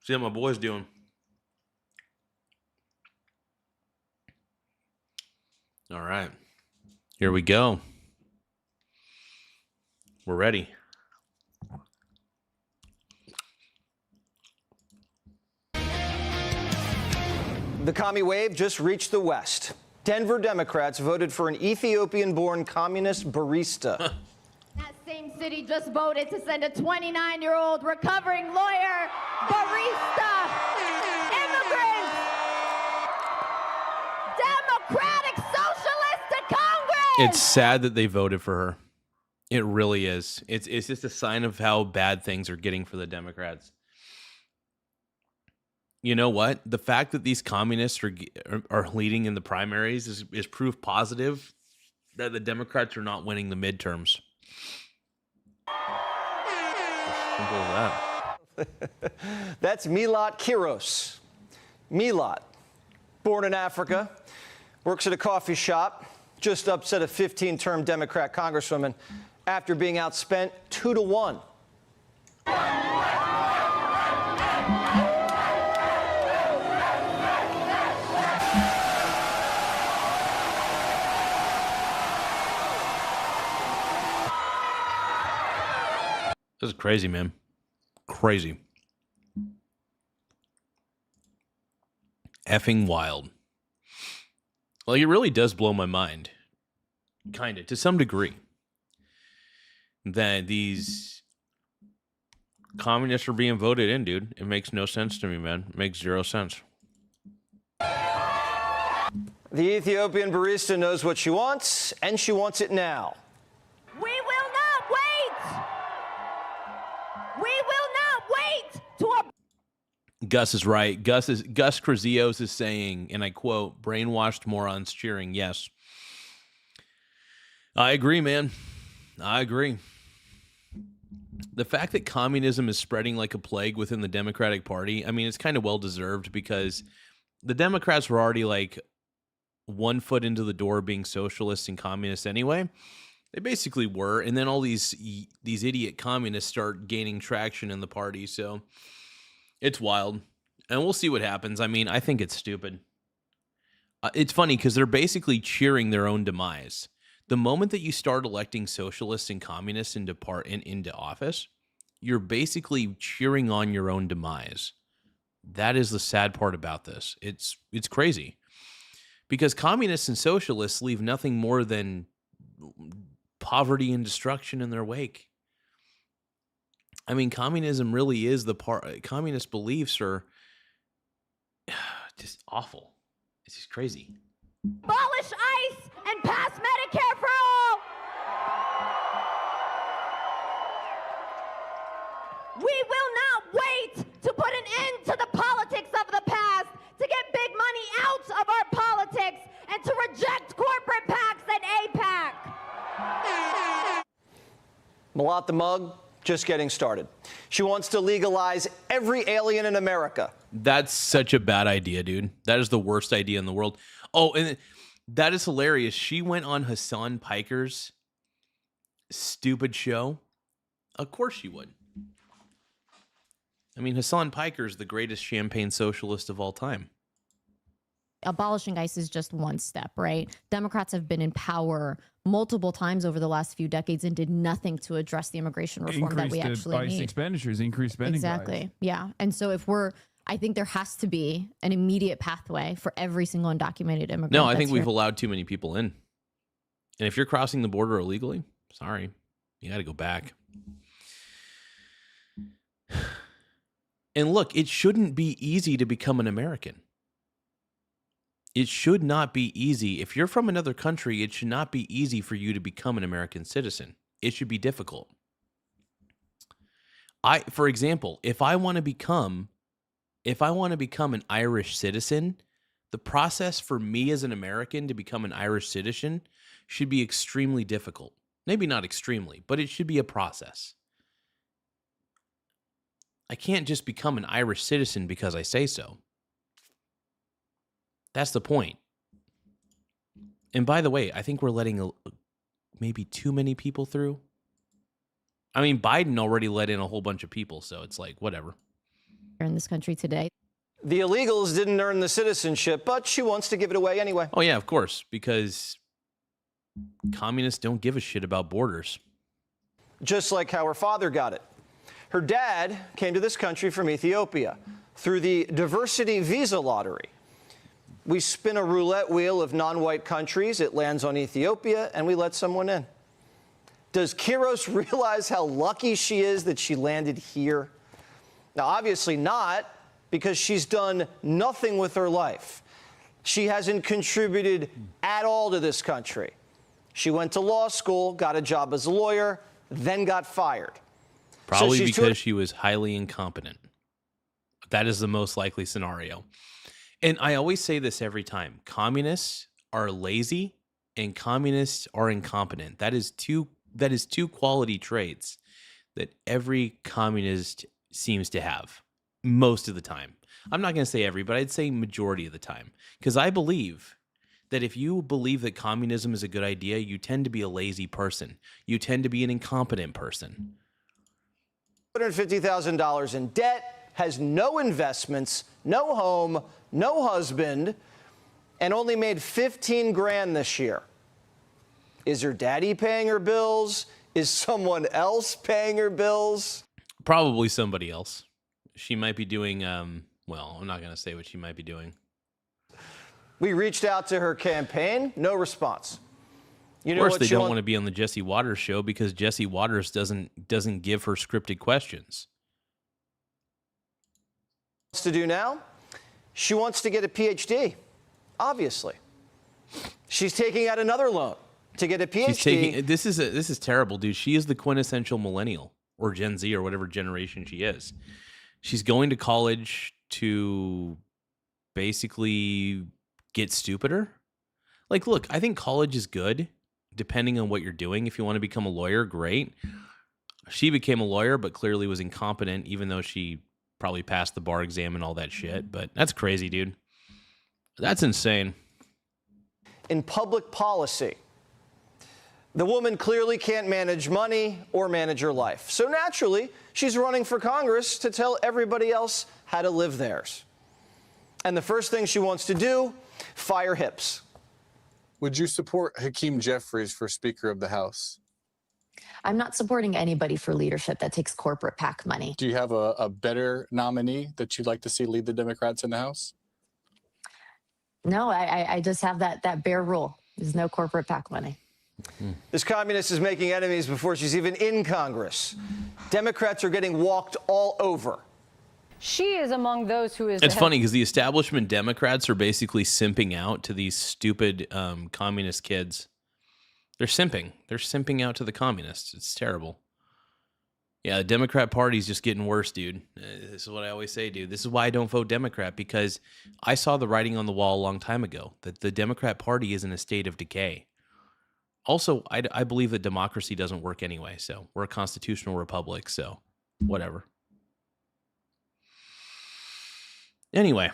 See what my boy's doing. All right. Here we go. We're ready. The commie wave just reached the West. Denver Democrats voted for an Ethiopian-born communist barista. That same city just voted to send a 29-year-old recovering lawyer, barista, immigrant, Democratic Socialist to Congress. It's sad that they voted for her. It really is. It's just a sign of how bad things are getting for the Democrats. You know what? The fact that these communists are leading in the primaries is proof positive that the Democrats are not winning the midterms. Simple as that. That's Milot Kiros. Milot, born in Africa, works at a coffee shop, just upset a 15-term Democrat congresswoman after being outspent 2-1. This is crazy, man. Crazy. Effing wild. Like, it really does blow my mind. Kind of, to some degree. That these communists are being voted in, dude. It makes no sense to me, man. It makes zero sense. The Ethiopian barista knows what she wants, and she wants it now. We will not wait. We will not wait to Gus is right. Gus Krazios is saying, and I quote, brainwashed morons cheering. Yes. I agree, man. I agree. The fact that communism is spreading like a plague within the Democratic Party, I mean, it's kind of well-deserved because the Democrats were already like 1 foot into the door being socialists and communists anyway. They basically were. And then all these idiot communists start gaining traction in the party. So it's wild. And we'll see what happens. I mean, I think it's stupid. It's funny because they're basically cheering their own demise. The moment that you start electing socialists and communists into office, you're basically cheering on your own demise. That is the sad part about this. It's crazy. Because communists and socialists leave nothing more than poverty and destruction in their wake. I mean, communism really is communist beliefs are just awful. It's just crazy. abolish ICE and pass Medicare for all. We will not wait to put an end to the politics of the past, to get big money out of our politics, and to reject corporate PACs and APAC. Malat the Mug, just getting started. She wants to legalize every alien in America. That's such a bad idea, dude. That is the worst idea in the world. Oh, and that is hilarious. She went on Hassan Piker's stupid show. Of course she would. I mean, Hassan Piker is the greatest champagne socialist of all time. Abolishing ICE is just one step, right? Democrats have been in power multiple times over the last few decades and did nothing to address the immigration reform that we actually need. Expenditures, increased spending. Exactly. Yeah. And so I think there has to be an immediate pathway for every single undocumented immigrant. No, I think we've allowed too many people in. And if you're crossing the border illegally, sorry, you got to go back. And look, it shouldn't be easy to become an American. It should not be easy. If you're from another country, it should not be easy for you to become an American citizen. It should be difficult. For example, if I want to become an Irish citizen, the process for me as an American to become an Irish citizen should be extremely difficult. Maybe not extremely, but it should be a process. I can't just become an Irish citizen because I say so. That's the point. And by the way, I think we're letting maybe too many people through. I mean, Biden already let in a whole bunch of people, so it's like, whatever. In this country today. The illegals didn't earn the citizenship, but she wants to give it away anyway. Oh, yeah, of course, because communists don't give a shit about borders. Just like how her father got it. Her dad came to this country from Ethiopia through the diversity visa lottery. We spin a roulette wheel of non-white countries, it lands on Ethiopia, and we let someone in. Does Kiros realize how lucky she is that she landed here? Now, obviously not, because she's done nothing with her life. She hasn't contributed at all to this country. She went to law school, got a job as a lawyer, then got fired. Probably so because she was highly incompetent. That is the most likely scenario. And I always say this every time. Communists are lazy and communists are incompetent. That is two quality traits that every communist seems to have most of the time. I'm not going to say every, but I'd say majority of the time. Because I believe that if you believe that communism is a good idea, you tend to be a lazy person. You tend to be an incompetent person. $250,000 in debt, has no investments, no home, no husband, and only made 15 grand this year. Is her daddy paying her bills? Is someone else paying her bills? Probably somebody else. She might be doing, well, I'm not going to say what she might be doing. We reached out to her campaign, no response. You know of course, they don't want to be on the Jesse Waters show because Jesse Waters doesn't give her scripted questions. To do now? She wants to get a PhD, obviously. She's taking out another loan to get a PhD. This is terrible, dude. She is the quintessential millennial or Gen Z or whatever generation she is. She's going to college to basically get stupider. Like, look, I think college is good depending on what you're doing. If you want to become a lawyer, great. She became a lawyer, but clearly was incompetent, even though she probably passed the bar exam and all that shit. But that's crazy, dude. That's insane. In public policy, the woman clearly can't manage money or manage her life. So naturally, she's running for Congress to tell everybody else how to live theirs. And the first thing she wants to do, fire hips. Would you support Hakeem Jeffries for Speaker of the House? I'm not supporting anybody for leadership that takes corporate PAC money. Do you have a better nominee that you'd like to see lead the Democrats in the House? No, I just have that bare rule. There's no corporate PAC money. This communist is making enemies before she's even in Congress. Democrats are getting walked all over. She is among those who is... It's funny because the establishment Democrats are basically simping out to these stupid communist kids. They're simping. They're simping out to the communists. It's terrible. Yeah, the Democrat Party's just getting worse, dude. This is what I always say, dude. This is why I don't vote Democrat, because I saw the writing on the wall a long time ago that the Democrat Party is in a state of decay. Also, I believe that democracy doesn't work anyway, so we're a constitutional republic, so whatever. Anyway.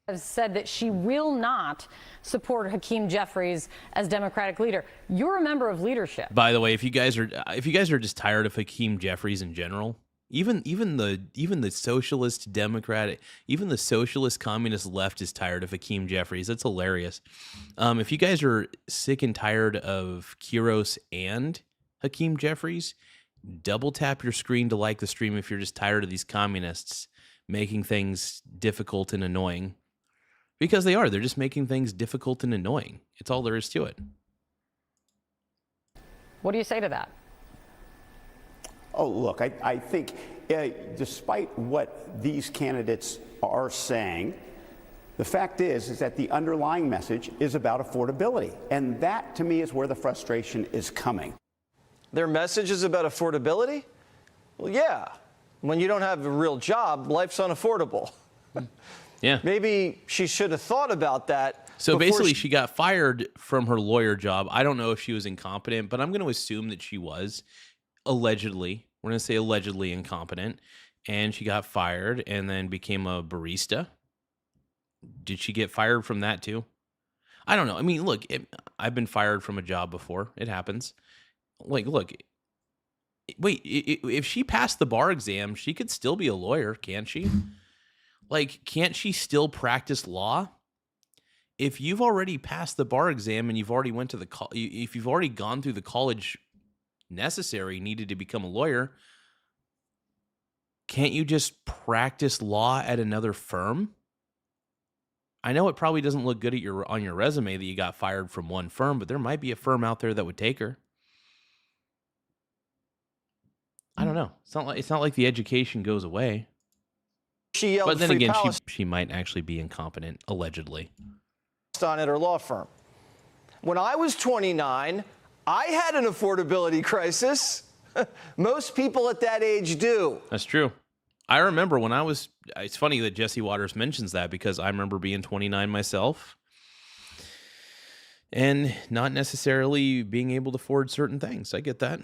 Has said that she will not support Hakeem Jeffries as Democratic leader. You're a member of leadership. By the way, if you guys are just tired of Hakeem Jeffries in general, even the socialist Democratic, even the socialist communist left is tired of Hakeem Jeffries. That's hilarious. If you guys are sick and tired of Kiros and Hakeem Jeffries, double tap your screen to like the stream if you're just tired of these communists making things difficult and annoying. Because they are. They're just making things difficult and annoying. It's all there is to it. What do you say to that? Oh, look, I think despite what these candidates are saying, the fact is that the underlying message is about affordability. And that, to me, is where the frustration is coming. Their message is about affordability? Well, yeah. When you don't have a real job, life's unaffordable. Yeah. Maybe she should have thought about that. So basically, she got fired from her lawyer job. I don't know if she was incompetent, but I'm going to assume that she was allegedly. We're going to say allegedly incompetent. And she got fired and then became a barista. Did she get fired from that too? I don't know. I mean, look, I've been fired from a job before. It happens. Like, look, wait, if she passed the bar exam, she could still be a lawyer, can't she? Like, can't she still practice law? If you've already passed the bar exam and you've already went to if you've already gone through the college necessary needed to become a lawyer, can't you just practice law at another firm? I know it probably doesn't look good on your resume that you got fired from one firm, but there might be a firm out there that would take her. I don't know. It's not like the education goes away. She yelled, but then "Free again, Palestine," she might actually be incompetent, allegedly. at her law firm. When I was 29, I had an affordability crisis. Most people at that age do. That's true. I remember when I was, it's funny that Jesse Waters mentions that because I remember being 29 myself and not necessarily being able to afford certain things. I get that.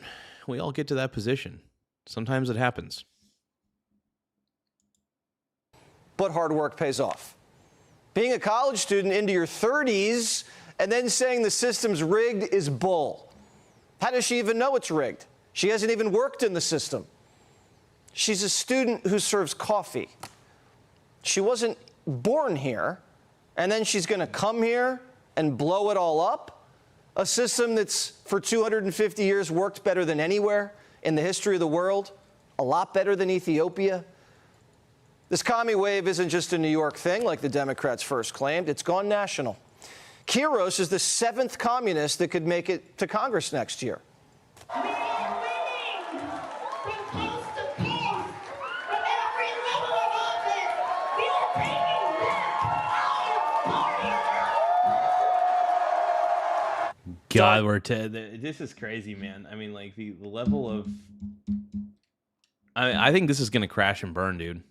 We all get to that position. Sometimes it happens. But hard work pays off. Being a college student into your 30s and then saying the system's rigged is bull. How does she even know it's rigged? She hasn't even worked in the system. She's a student who serves coffee. She wasn't born here, and then she's going to come here and blow it all up? A system that's for 250 years worked better than anywhere in the history of the world, a lot better than Ethiopia. This commie wave isn't just a New York thing like the Democrats first claimed. It's gone national. Kiros is the 7th communist that could make it to Congress next year. God, this is crazy, man. I mean, like the level of, I think this is going to crash and burn, dude.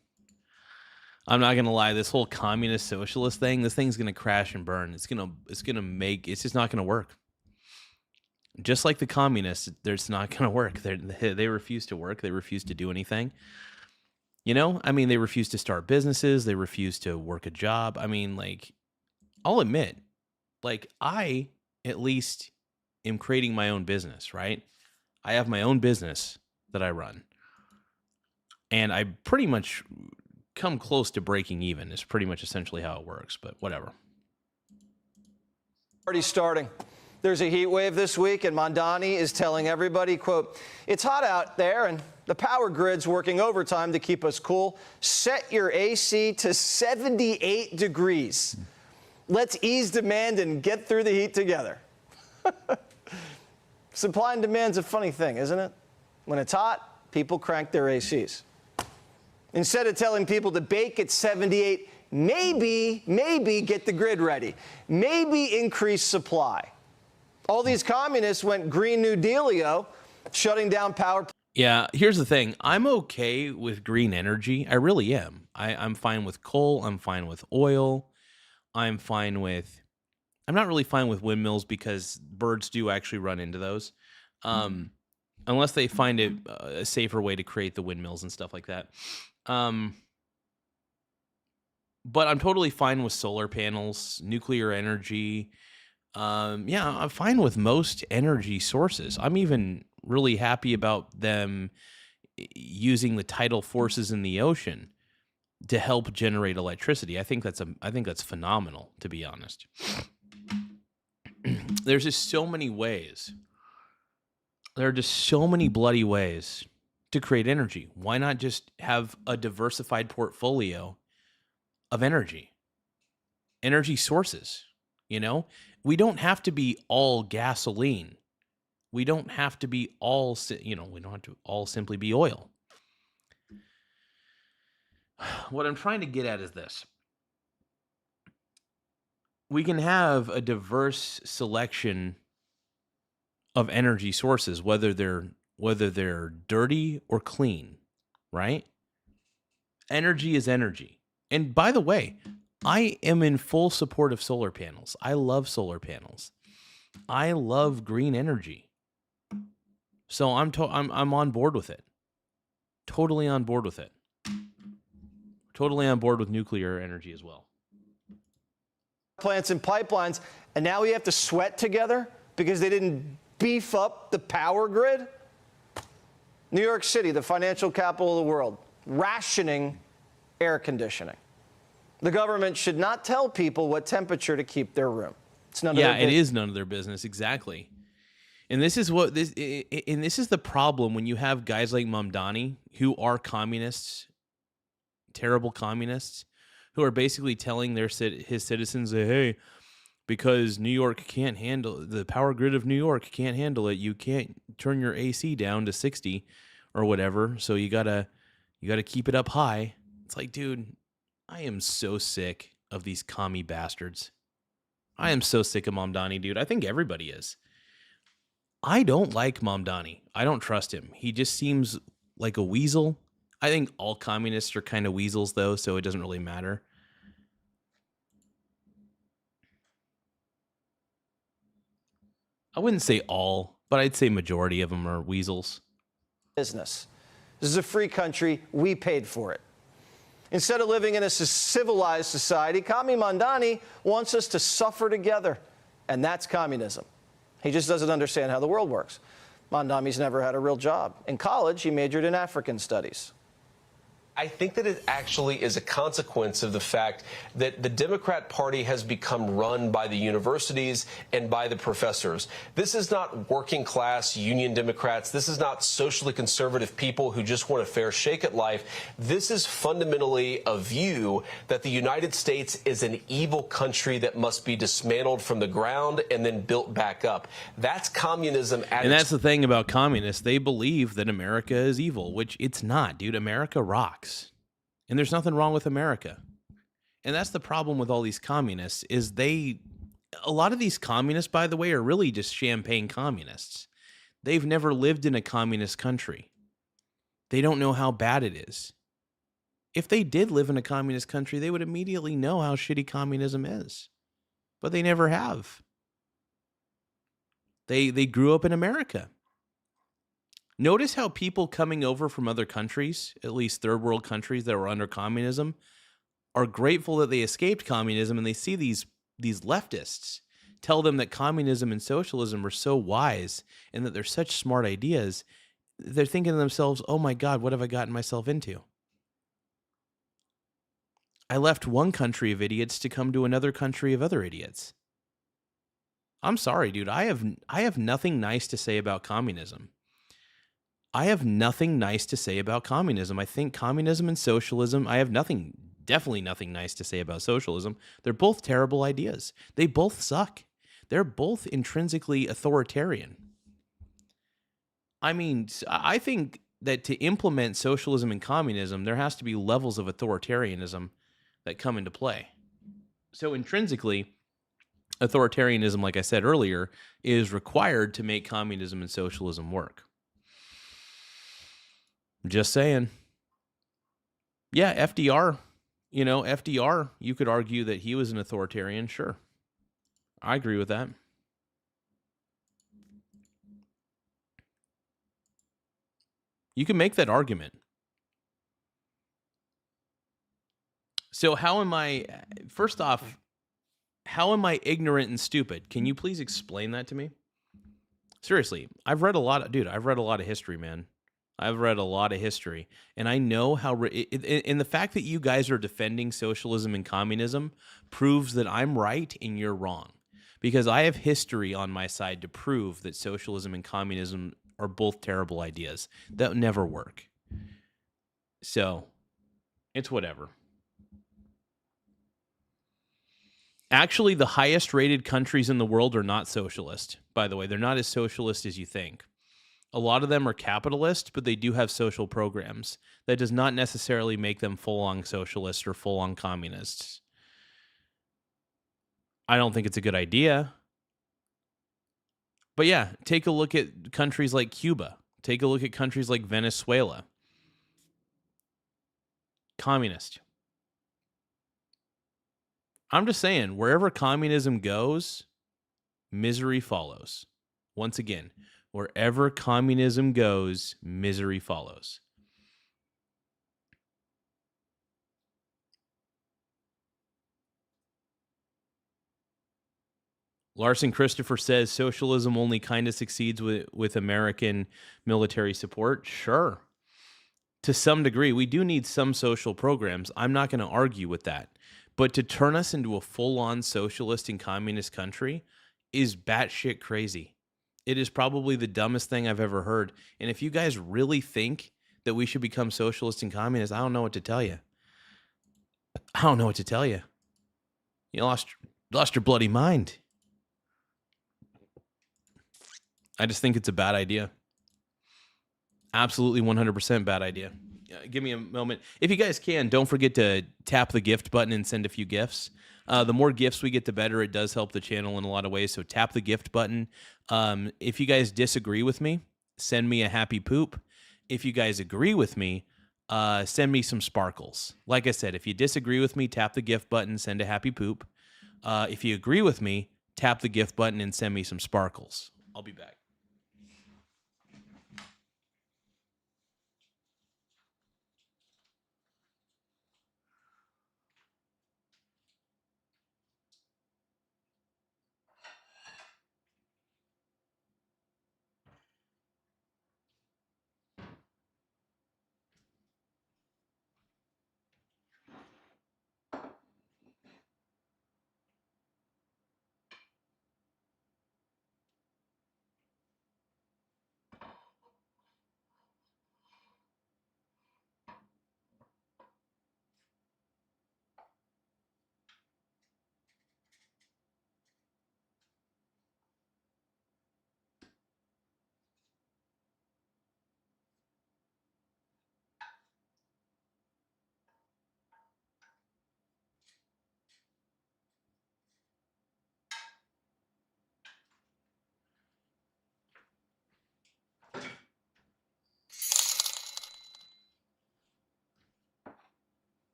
I'm not going to lie. This whole communist socialist thing, this thing's going to crash and burn. It's just not going to work. Just like the communists, it's not going to work. They refuse to work. They refuse to do anything. You know, I mean, they refuse to start businesses. They refuse to work a job. I mean, like, I'll admit, like, I at least am creating my own business, right? I have my own business that I run. And I pretty much come close to breaking even is pretty much essentially how it works, but whatever. Already starting. There's a heat wave this week, and Mamdani is telling everybody, quote, "It's hot out there, and the power grid's working overtime to keep us cool. Set your AC to 78 degrees. Let's ease demand and get through the heat together." Supply and demand's a funny thing, isn't it? When it's hot, people crank their ACs. Instead of telling people to bake at 78, maybe get the grid ready. Maybe increase supply. All these communists went Green New Dealio, shutting down power. Yeah, here's the thing. I'm okay with green energy. I really am. I'm fine with coal. I'm fine with oil. I'm not really fine with windmills because birds do actually run into those. Unless they find a safer way to create the windmills and stuff like that. But I'm totally fine with solar panels, nuclear energy. Yeah, I'm fine with most energy sources. I'm even really happy about them using the tidal forces in the ocean to help generate electricity. I think that's phenomenal, to be honest. There's just so many ways. There are just so many bloody ways to create energy. Why not just have a diversified portfolio of energy sources? You know, we don't have to be all gasoline. We don't have to be all, we don't have to all simply be oil. What I'm trying to get at is this. We can have a diverse selection of energy sources, whether they're dirty or clean, right? Energy is energy. And by the way, I am in full support of solar panels. I love solar panels. I love green energy. So I'm on board with it. Totally on board with it. Totally on board with nuclear energy as well. plants and pipelines, and now we have to sweat together because they didn't beef up the power grid? New York City, the financial capital of the world, rationing air conditioning. The government should not tell people what temperature to keep their room. It's none of their business. It is none of their business, exactly. And this is the problem when you have guys like Mamdani who are communists, terrible communists, who are basically telling his citizens that, hey, because New York can't handle the power grid of New York can't handle it, you can't turn your AC down to 60 or whatever, so you gotta keep it up high. It's like, dude, I am so sick of these commie bastards. I am so sick of Mamdani, dude. I think everybody is. I don't like Mamdani. I don't trust him. He just seems like a weasel. I think all communists are kind of weasels, though, so it doesn't really matter. I wouldn't say all, but I'd say majority of them are weasels. Business. This is a free country. We paid for it. Instead of living in a civilized society, Mamdani wants us to suffer together, and that's communism. He just doesn't understand how the world works. Mamdani's never had a real job. In college, he majored in African studies. I think that it actually is a consequence of the fact that the Democrat Party has become run by the universities and by the professors. This is not working class union Democrats. This is not socially conservative people who just want a fair shake at life. This is fundamentally a view that the United States is an evil country that must be dismantled from the ground and then built back up. That's communism. And that's the thing about communists. They believe that America is evil, which it's not, dude. America rocks. And there's nothing wrong with America. And that's the problem with all these communists is a lot of these communists, by the way, are really just champagne communists. They've never lived in a communist country. They don't know how bad it is. If they did live in a communist country, they would immediately know how shitty communism is. But they never have. They grew up in America. Notice how people coming over from other countries, at least third world countries that were under communism, are grateful that they escaped communism, and they see these leftists tell them that communism and socialism are so wise and that they're such smart ideas. They're thinking to themselves, oh my God, what have I gotten myself into? I left one country of idiots to come to another country of other idiots. I'm sorry, dude. I have nothing nice to say about communism. I have nothing nice to say about communism. I think communism and socialism, I have definitely nothing nice to say about socialism. They're both terrible ideas. They both suck. They're both intrinsically authoritarian. I mean, I think that to implement socialism and communism, there has to be levels of authoritarianism that come into play. So intrinsically, authoritarianism, like I said earlier, is required to make communism and socialism work. Just saying. Yeah, FDR, you could argue that he was an authoritarian, sure. I agree with that. You can make that argument. So first off, how am I ignorant and stupid? Can you please explain that to me? Seriously, I've read a lot of history, man. I've read a lot of history, and I know how. And the fact that you guys are defending socialism and communism proves that I'm right and you're wrong, because I have history on my side to prove that socialism and communism are both terrible ideas that never work. So, it's whatever. Actually, the highest rated countries in the world are not socialist. By the way, they're not as socialist as you think. A lot of them are capitalist, but they do have social programs. That does not necessarily make them full-on socialists or full-on communists. I don't think it's a good idea. But yeah, take a look at countries like Cuba. Take a look at countries like Venezuela. Communist. I'm just saying, wherever communism goes, misery follows. Once again, wherever communism goes, misery follows. Larson Christopher says socialism only kind of succeeds with American military support. Sure. To some degree, we do need some social programs. I'm not going to argue with that. But to turn us into a full-on socialist and communist country is batshit crazy. It is probably the dumbest thing I've ever heard. And if you guys really think that we should become socialist and communist, I don't know what to tell you. I don't know what to tell you. You lost your bloody mind. I just think it's a bad idea. Absolutely 100% bad idea. Give me a moment. If you guys can, don't forget to tap the gift button and send a few gifts. The more gifts we get, the better. It does help the channel in a lot of ways. So tap the gift button. If you guys disagree with me, send me a happy poop. If you guys agree with me, send me some sparkles. Like I said, if you disagree with me, tap the gift button, send a happy poop. If you agree with me, tap the gift button and send me some sparkles. I'll be back.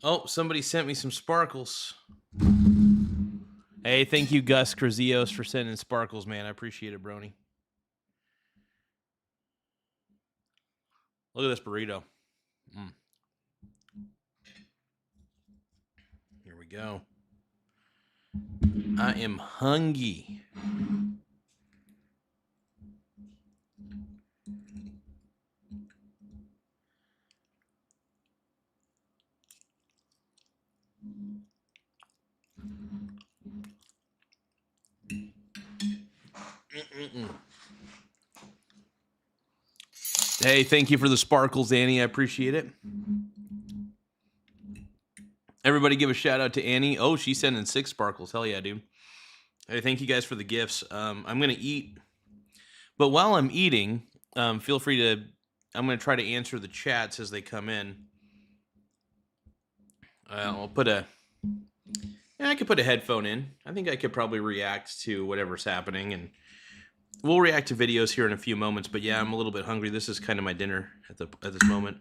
Oh, somebody sent me some sparkles. Hey, thank you, Gus Krazios, for sending sparkles, man. I appreciate it, Brony. Look at this burrito. Here we go. I am hungry. Hey, thank you for the sparkles, Annie. I appreciate it. Everybody give a shout out to Annie. Oh, she's sending 6 sparkles. Hell yeah, dude. Hey, thank you guys for the gifts. I'm going to eat. But while I'm eating, feel free to... I'm going to try to answer the chats as they come in. I'll put a... I could put a headphone in. I think I could probably react to whatever's happening, and we'll react to videos here in a few moments. But yeah, I'm a little bit hungry. This is kind of my dinner at this moment.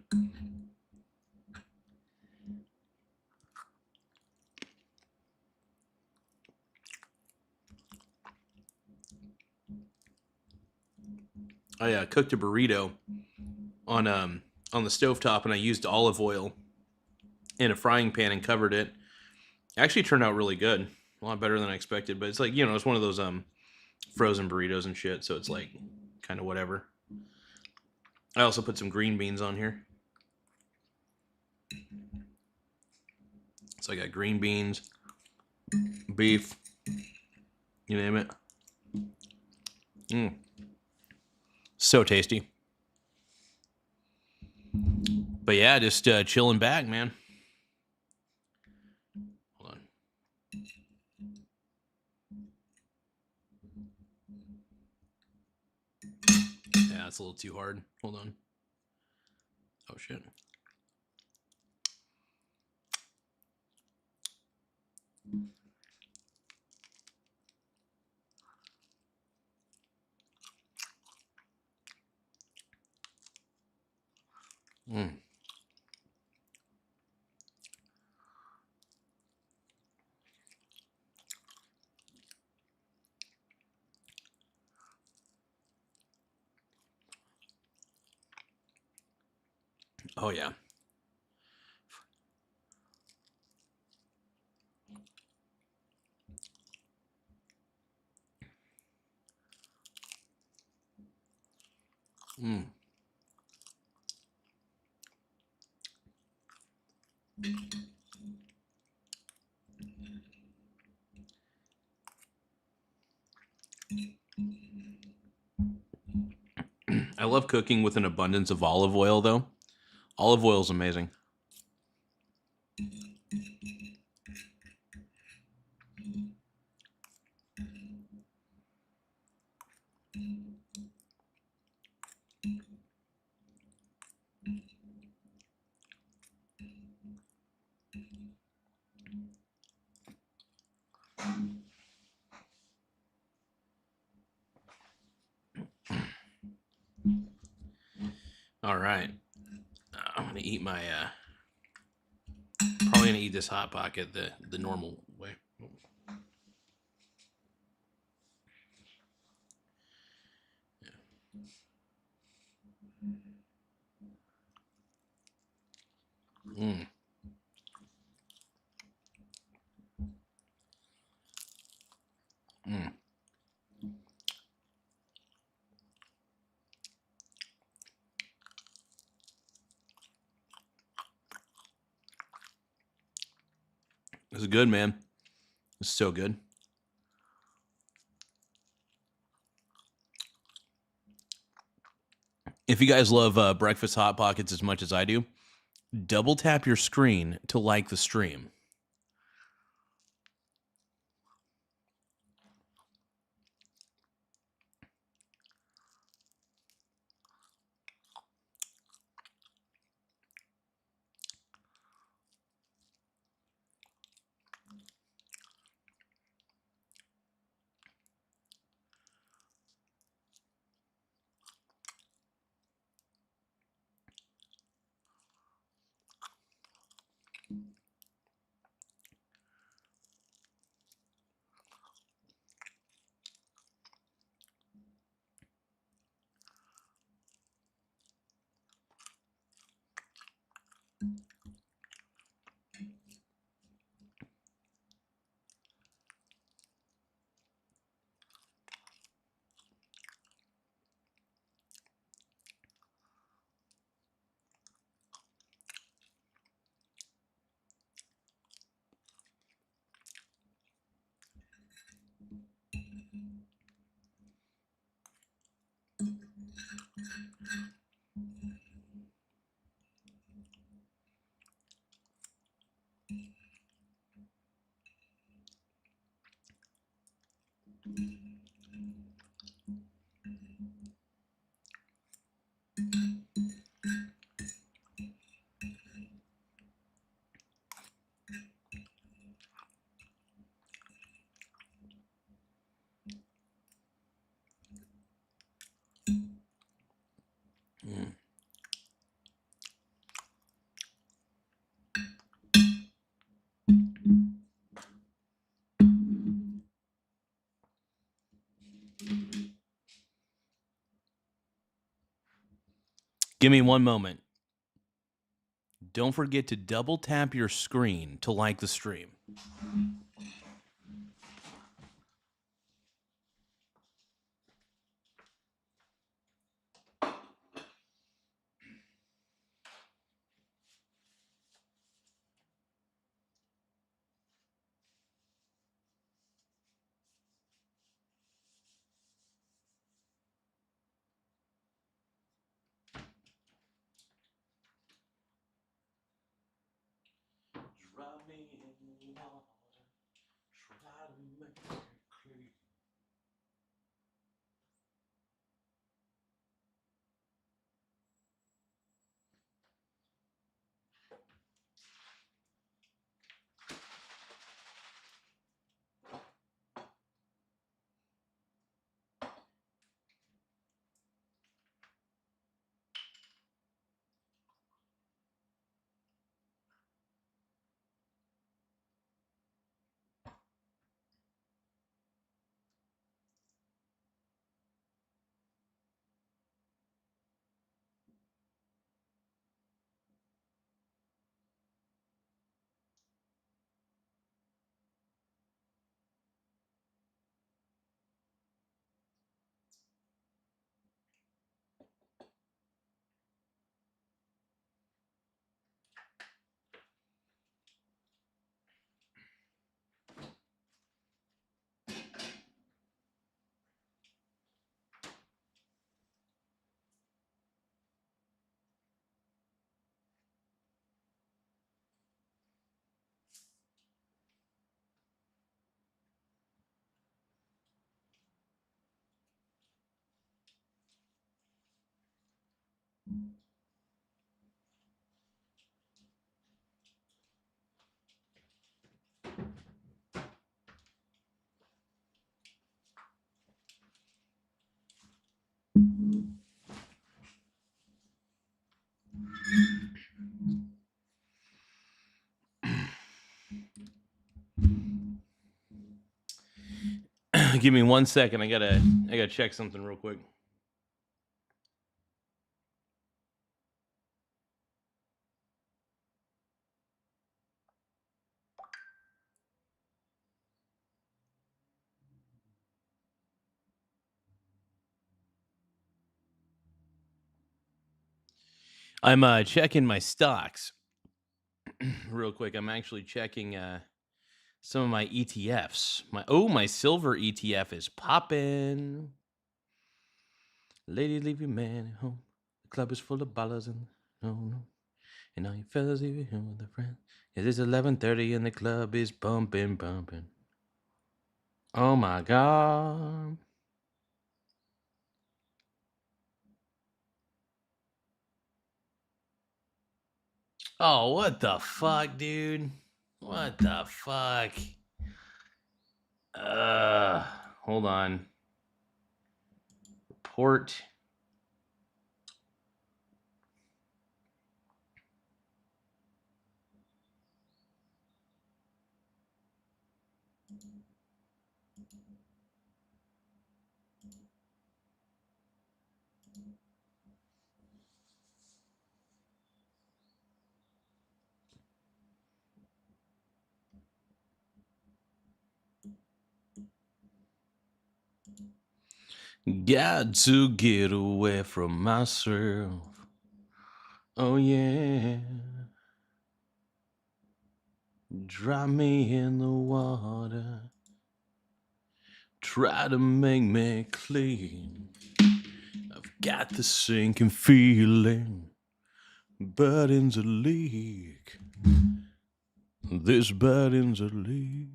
I cooked a burrito on the stovetop, and I used olive oil in a frying pan and covered it. Actually turned out really good. A lot better than I expected, but it's like, you know, it's one of those frozen burritos and shit, so it's like kind of whatever. I also put some green beans on here. So I got green beans, beef, you name it. So tasty. But yeah, just chilling back, man. Hold on. Yeah, it's a little too hard. Hold on. Oh, shit. Oh, yeah. Mm. I love cooking with an abundance of olive oil, though. Olive oil is amazing. All right. I'm going to eat my, probably going to eat this Hot Pocket the normal way. Mm. Mm. This is good, man. It's so good. If you guys love breakfast Hot Pockets as much as I do, double tap your screen to like the stream. Mm. Give me one moment. Don't forget to double tap your screen to like the stream. Drop me in the water, try to make it clear. Give me 1 second. I gotta check something real quick. I'm checking my stocks real quick. I'm actually checking some of my ETFs. My silver ETF is popping. Lady, leave your man at home. The club is full of ballers and no. And all you fellas leave it here with a friend. It is 11:30 and the club is bumping. Oh my God. Oh, what the fuck, dude? What the fuck? Hold on. Report. Got to get away from myself. Oh yeah. Drop me in the water. Try to make me clean. I've got the sinking feeling. Burden's a leak. This burden's a leak.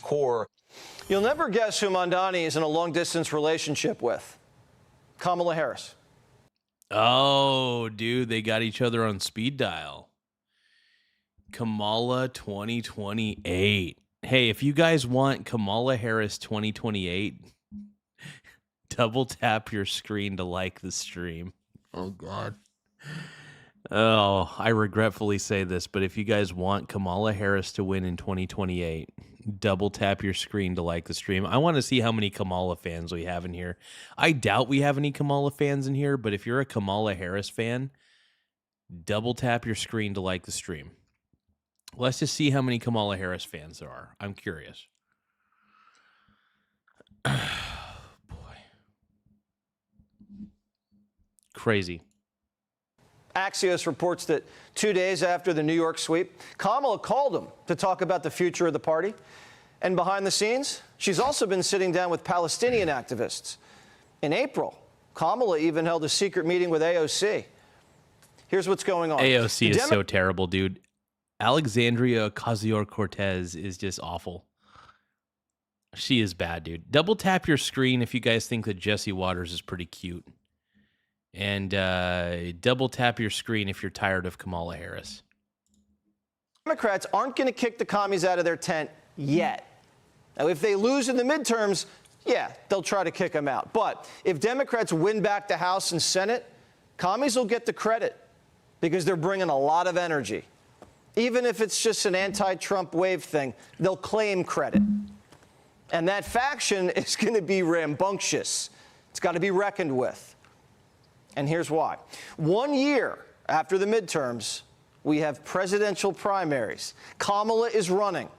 Core. You'll never guess who Mamdani is in a long-distance relationship with. Kamala Harris. Oh, dude, they got each other on speed dial. Kamala 2028. Hey, if you guys want Kamala Harris 2028, double tap your screen to like the stream. Oh, God. Oh, I regretfully say this, but if you guys want Kamala Harris to win in 2028, double tap your screen to like the stream. I want to see how many Kamala fans we have in here. I doubt we have any Kamala fans in here, but if you're a Kamala Harris fan, double tap your screen to like the stream. Let's just see how many Kamala Harris fans there are. I'm curious. Boy. Crazy. Axios reports that 2 days after the New York sweep, Kamala called him to talk about the future of the party. And behind the scenes, she's also been sitting down with Palestinian activists. In April, Kamala even held a secret meeting with AOC. Here's what's going on. AOC is so terrible, dude. Alexandria Ocasio-Cortez is just awful. She is bad, dude. Double tap your screen if you guys think that Jesse Waters is pretty cute. And double tap your screen if you're tired of Kamala Harris. Democrats aren't going to kick the commies out of their tent yet. Now, if they lose in the midterms, yeah, they'll try to kick them out. But if Democrats win back the House and Senate, commies will get the credit because they're bringing a lot of energy. Even if it's just an anti-Trump wave thing, they'll claim credit. And that faction is going to be rambunctious. It's got to be reckoned with. And here's why. 1 year after the midterms, we have presidential primaries. Kamala is running.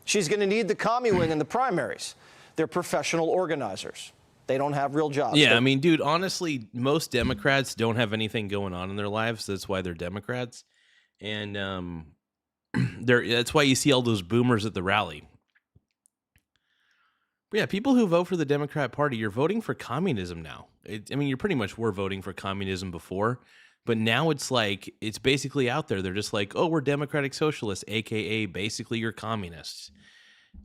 She's going to need the commie wing in the primaries. They're professional organizers. They don't have real jobs. Yeah, I mean, dude, honestly, most Democrats don't have anything going on in their lives. That's why they're Democrats. And that's why you see all those boomers at the rally. But yeah, people who vote for the Democrat Party, you're voting for communism now. I mean, you pretty much were voting for communism before, but now it's like, it's basically out there. They're just like, oh, we're democratic socialists, aka basically you're communists.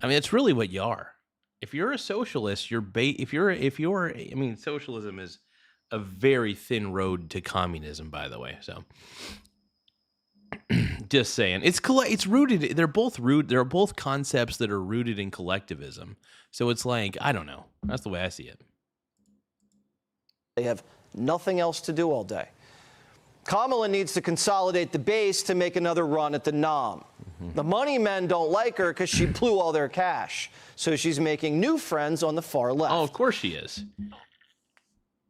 I mean, it's really what you are. If you're a socialist, I mean, socialism is a very thin road to communism, by the way. So just saying, it's rooted. They're both concepts that are rooted in collectivism. So it's like, I don't know. That's the way I see it. They have nothing else to do all day. Kamala needs to consolidate the base to make another run at the nom. The money men don't like her because she blew all their cash. So she's making new friends on the far left. Oh, of course she is.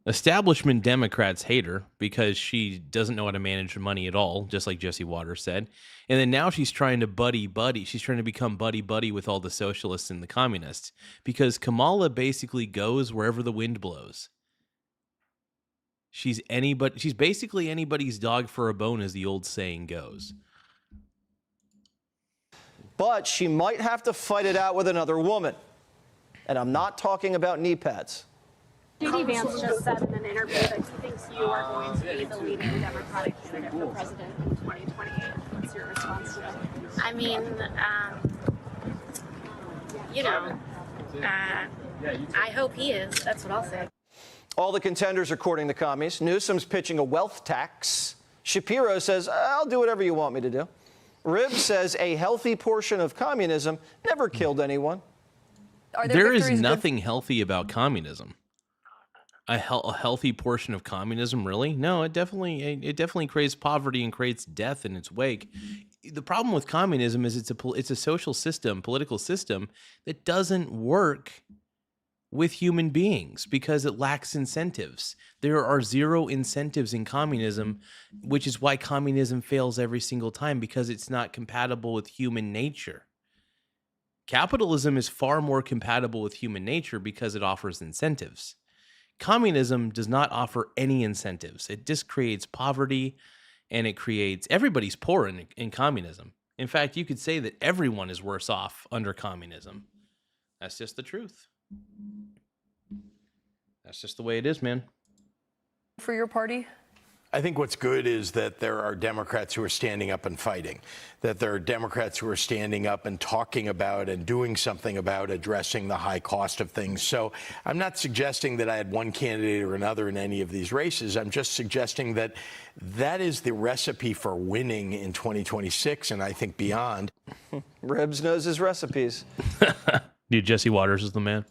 Establishment Democrats hate her because she doesn't know how to manage money at all, just like Jesse Waters said. And then now she's trying to buddy. She's trying to become buddy with all the socialists and the communists because Kamala basically goes wherever the wind blows. She's basically anybody's dog for a bone, as the old saying goes. But she might have to fight it out with another woman. And I'm not talking about knee pads. J.D. Vance just said in an interview that he thinks you are going to be the leading Democratic candidate for president in 2028. What's your response to that? I mean, I hope he is. That's what I'll say. All the contenders are courting the commies. Newsom's pitching a wealth tax. Shapiro says, I'll do whatever you want me to do. Ribbs says a healthy portion of communism never killed anyone. There is nothing healthy about communism. A healthy portion of communism, really? No, it definitely creates poverty and creates death in its wake. The problem with communism is it's a social system, political system that doesn't work with human beings because it lacks incentives. There are zero incentives in communism, which is why communism fails every single time, because it's not compatible with human nature. Capitalism is far more compatible with human nature because it offers incentives. Communism does not offer any incentives. It just creates poverty, and everybody's poor in communism. In fact, you could say that everyone is worse off under communism. That's just the truth. That's just the way it is, man. For your party? I think what's good is that there are Democrats who are standing up and fighting, that there are Democrats who are standing up and talking about and doing something about addressing the high cost of things. So I'm not suggesting that I had one candidate or another in any of these races. I'm just suggesting that that is the recipe for winning in 2026 and I think beyond. Ribbs knows his recipes. Dude, Jesse Waters is the man.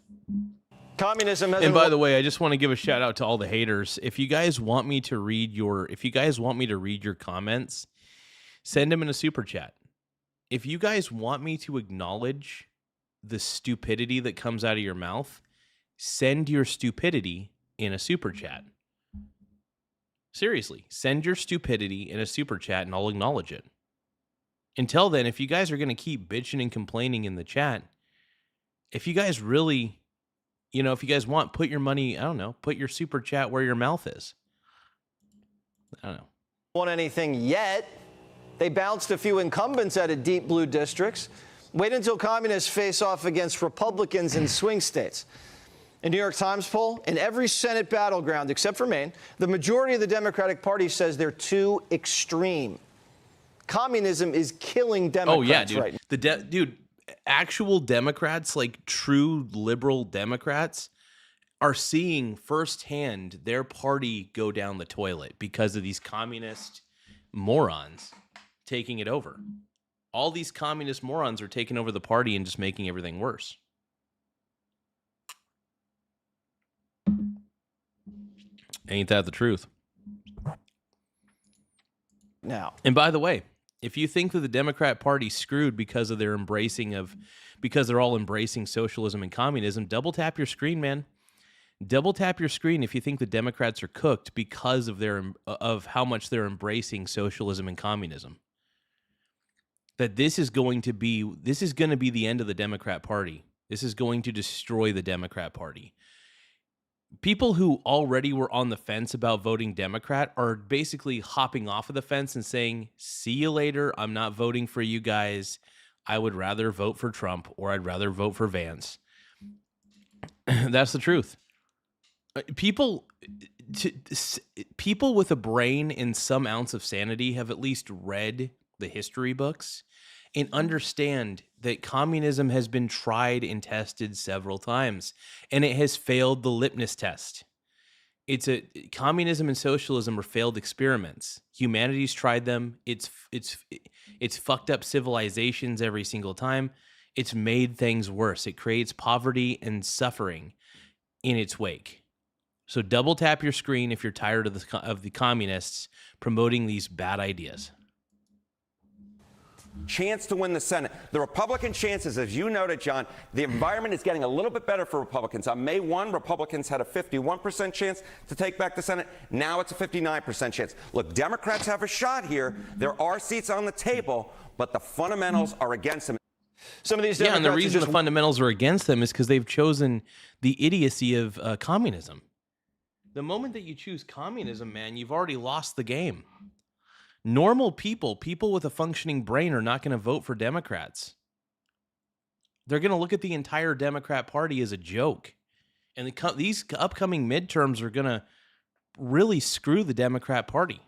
Communism and by the way, I just want to give a shout out to all the haters. If you guys want me to read your comments, send them in a super chat. If you guys want me to acknowledge the stupidity that comes out of your mouth, send your stupidity in a super chat. Seriously, send your stupidity in a super chat and I'll acknowledge it. Until then, if you guys are going to keep bitching and complaining in the chat, if you guys really, if you guys want, put your money, put your super chat where your mouth is. I don't know. Won anything yet. They bounced a few incumbents out of deep blue districts. Wait until communists face off against Republicans in swing states. A New York Times poll, in every Senate battleground except for Maine, the majority of the Democratic Party says they're too extreme. Communism is killing Democrats right now. Dude, actual Democrats, like true liberal Democrats, are seeing firsthand their party go down the toilet because of these communist morons taking it over. All these communist morons are taking over the party and just making everything worse. Ain't that the truth? Now. And by the way, if you think that the Democrat Party's screwed because they're all embracing socialism and communism, double tap your screen, man. Double tap your screen if you think the Democrats are cooked because of how much they're embracing socialism and communism. That this is going to be the end of the Democrat Party. This is going to destroy the Democrat Party. People who already were on the fence about voting Democrat are basically hopping off of the fence and saying, see you later, I'm not voting for you guys. I would rather vote for Trump or I'd rather vote for Vance. That's the truth. People with a brain and some ounce of sanity have at least read the history books and understand that communism has been tried and tested several times, and it has failed the litmus test. Communism and socialism are failed experiments. Humanity's tried them. It's fucked up civilizations every single time. It's made things worse. It creates poverty and suffering in its wake. So double tap your screen if you're tired of the communists promoting these bad ideas. Chance to win the Senate. The Republican chances, as you noted, John, the environment is getting a little bit better for Republicans. On May 1, Republicans had a 51% chance to take back the Senate. Now it's a 59% chance. Look, Democrats have a shot here. There are seats on the table, but the fundamentals are against them. Some of these Democrats and the reason the fundamentals are against them is because they've chosen the idiocy of communism. The moment that you choose communism, man, you've already lost the game. Normal people with a functioning brain are not going to vote for Democrats. They're going to look at the entire Democrat Party as a joke. And these upcoming midterms are going to really screw the Democrat Party.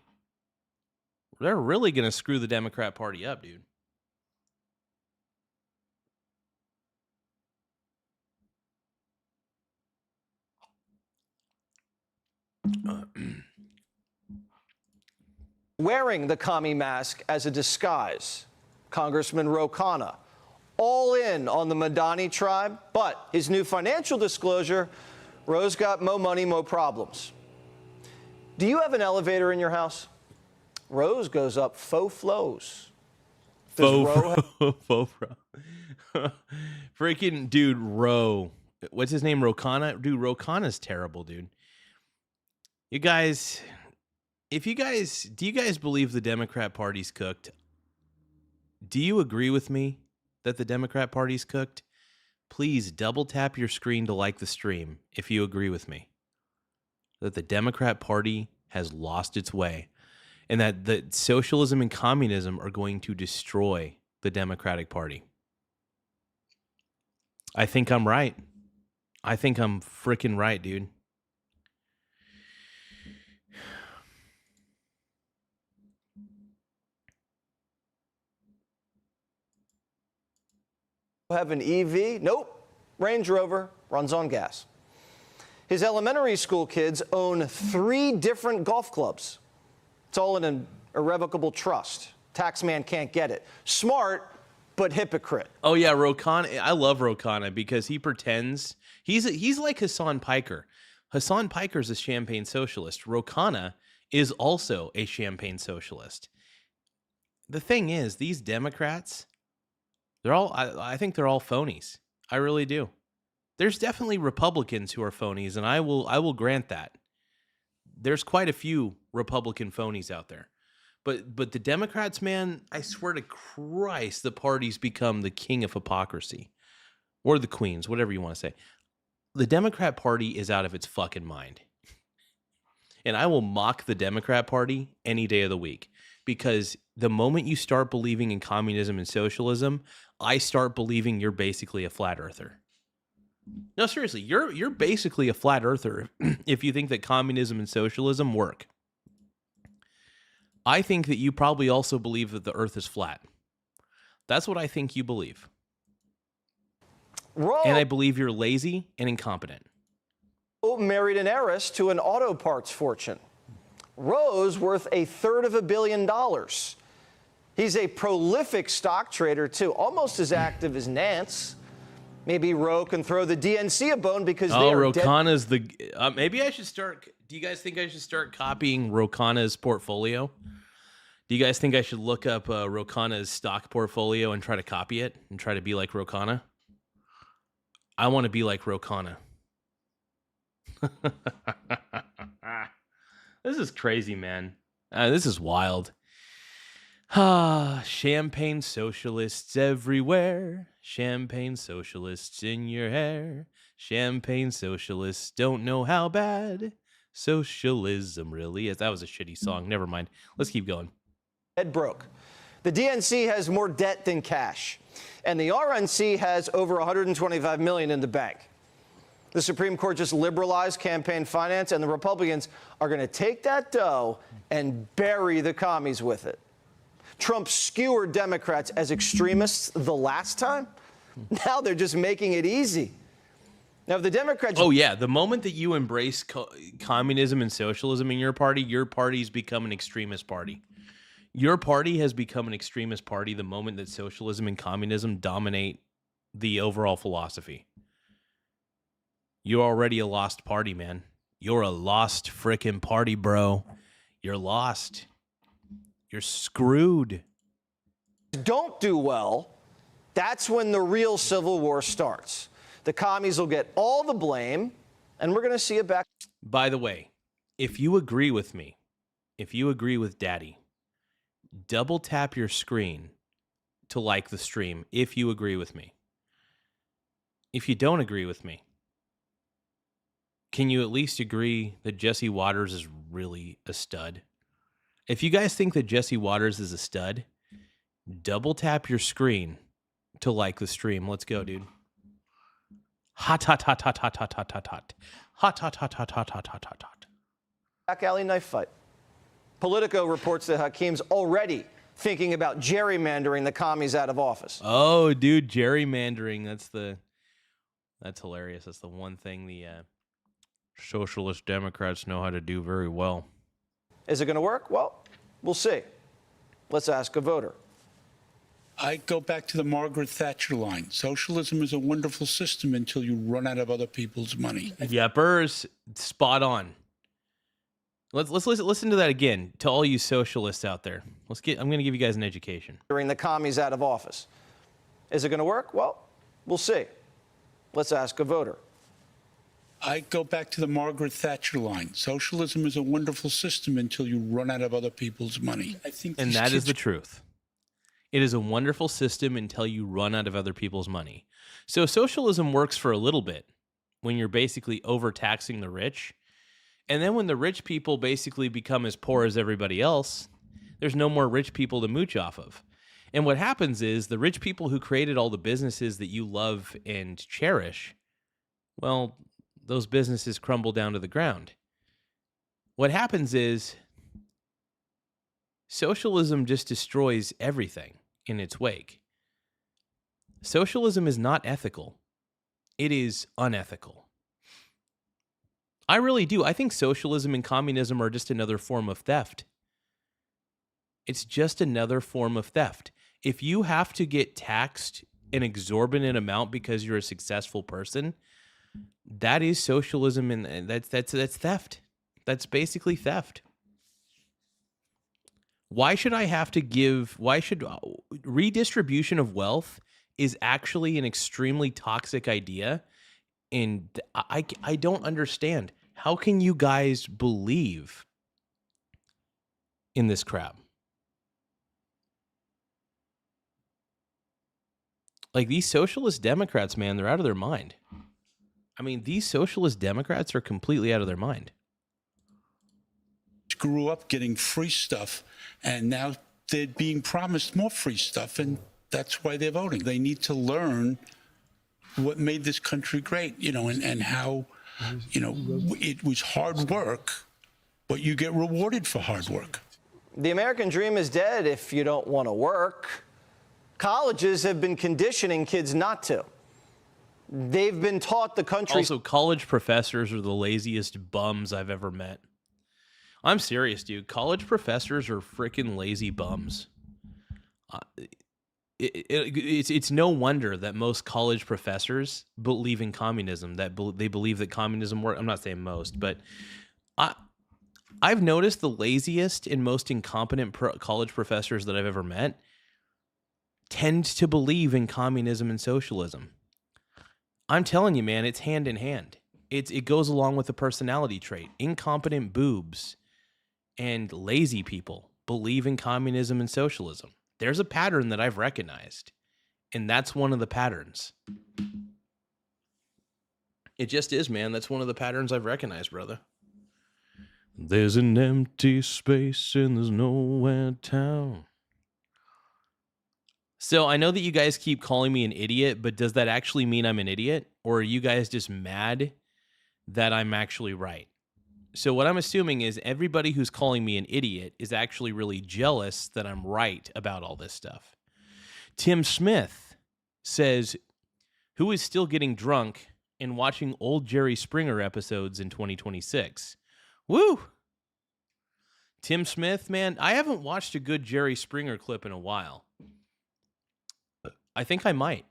They're really going to screw the Democrat Party up, dude. Wearing the commie mask as a disguise. Congressman Khanna, all in on the Mamdani tribe, but his new financial disclosure, Ro's got mo money, mo problems. Do you have an elevator in your house? Ro's goes up faux flows. Faux freaking dude, Ro. What's his name? Khanna? Dude, Khanna's terrible, dude. You guys, do you guys believe the Democrat Party's cooked? Do you agree with me that the Democrat Party's cooked? Please double tap your screen to like the stream if you agree with me that the Democrat Party has lost its way and that socialism and communism are going to destroy the Democratic Party. I think I'm right. I think I'm freaking right, dude. Have an EV? Nope. Range Rover, runs on gas. His elementary school kids own 3 different golf clubs. It's all in an irrevocable trust. Taxman can't get it. Smart, but hypocrite. Oh yeah, Khanna. I love Khanna because he pretends he's like Hassan Piker. Hassan Piker is a champagne socialist. Khanna is also a champagne socialist. The thing is, these Democrats, I think they're all phonies. I really do. There's definitely Republicans who are phonies, and I will grant that. There's quite a few Republican phonies out there. But the Democrats, man, I swear to Christ, the party's become the king of hypocrisy. Or the queens, whatever you want to say. The Democrat Party is out of its fucking mind. And I will mock the Democrat Party any day of the week. Because the moment you start believing in communism and socialism, I start believing you're basically a flat earther. No, seriously, you're basically a flat earther if you think that communism and socialism work. I think that you probably also believe that the earth is flat. That's what I think you believe. And I believe you're lazy and incompetent. Married an heiress to an auto parts fortune. Ro's worth $330 million. He's a prolific stock trader, too, almost as active as Nance. Maybe Ro can throw the DNC a bone because Khanna's the... maybe I should start... Do you guys think I should start copying Khanna's portfolio? Do you guys think I should look up Khanna's stock portfolio and try to copy it and try to be like Khanna? I want to be like Khanna. This is crazy, man. This is wild. Champagne socialists everywhere. Champagne socialists in your hair. Champagne socialists don't know how bad socialism really is. That was a shitty song. Never mind. Let's keep going. Head broke. The DNC has more debt than cash, and the RNC has over $125 million in the bank. The Supreme Court just liberalized campaign finance, and the Republicans are going to take that dough and bury the commies with it. Trump skewered Democrats as extremists the last time. Now they're just making it easy. Now, if the Democrats... Oh, yeah. The moment that you embrace communism and socialism in your party's become an extremist party. Your party has become an extremist party the moment that socialism and communism dominate the overall philosophy. You're already a lost party, man. You're a lost frickin' party, bro. You're lost. You're screwed. Don't do well, that's when the real civil war starts. The commies will get all the blame, and we're going to see it back. By the way, if you agree with me, if you agree with Daddy, double tap your screen to like the stream if you agree with me. If you don't agree with me, can you at least agree that Jesse Waters is really a stud? If you guys think that Jesse Waters is a stud, double tap your screen to like the stream. Let's go, dude. Hot, hot, hot, hot, hot, hot, hot, hot, hot. Hot, hot, hot, hot, hot, hot, hot, hot, hot. Back alley knife fight. Politico reports that Hakeem's already thinking about gerrymandering the commies out of office. Oh, dude, gerrymandering. That's hilarious. That's the one thing the socialist Democrats know how to do very well. Is it going to work? Well, we'll see. Let's ask a voter. I go back to the Margaret Thatcher line. Socialism is a wonderful system until you run out of other people's money. Yepers, spot on. Let's listen to that again to all you socialists out there. I'm going to give you guys an education. During the commies out of office. Is it going to work? Well, we'll see. Let's ask a voter. I go back to the Margaret Thatcher line. Socialism is a wonderful system until you run out of other people's money. I think and that is the truth. It is a wonderful system until you run out of other people's money. So socialism works for a little bit when you're basically overtaxing the rich. And then when the rich people basically become as poor as everybody else, there's no more rich people to mooch off of. And what happens is the rich people who created all the businesses that you love and cherish, well, those businesses crumble down to the ground. What happens is socialism just destroys everything in its wake. Socialism is not ethical. It is unethical. I really do. I think socialism and communism are just another form of theft. It's just another form of theft. If you have to get taxed an exorbitant amount because you're a successful person, that is socialism, and that's theft. That's basically theft. Why should redistribution of wealth is actually an extremely toxic idea, and I don't understand. How can you guys believe in this crap? Like, these socialist Democrats, man, they're out of their mind. I mean, these socialist Democrats are completely out of their mind. Grew up getting free stuff, and now they're being promised more free stuff, and that's why they're voting. They need to learn what made this country great, and how, it was hard work, but you get rewarded for hard work. The American dream is dead if you don't want to work. Colleges have been conditioning kids not to. They've been taught the country. Also, college professors are the laziest bums I've ever met. I'm serious, dude. College professors are freaking lazy bums. It's no wonder that most college professors believe in communism, that they believe that communism works. I'm not saying most, but I've noticed the laziest and most incompetent college professors that I've ever met tend to believe in communism and socialism. I'm telling you, man, it's hand in hand. It goes along with the personality trait. Incompetent boobs and lazy people believe in communism and socialism. There's a pattern that I've recognized, and that's one of the patterns. It just is, man. That's one of the patterns I've recognized, brother. There's an empty space and there's nowhere town. So I know that you guys keep calling me an idiot, but does that actually mean I'm an idiot? Or are you guys just mad that I'm actually right? So what I'm assuming is everybody who's calling me an idiot is actually really jealous that I'm right about all this stuff. Tim Smith says, who is still getting drunk and watching old Jerry Springer episodes in 2026. Woo! Tim Smith, man, I haven't watched a good Jerry Springer clip in a while. I think I might.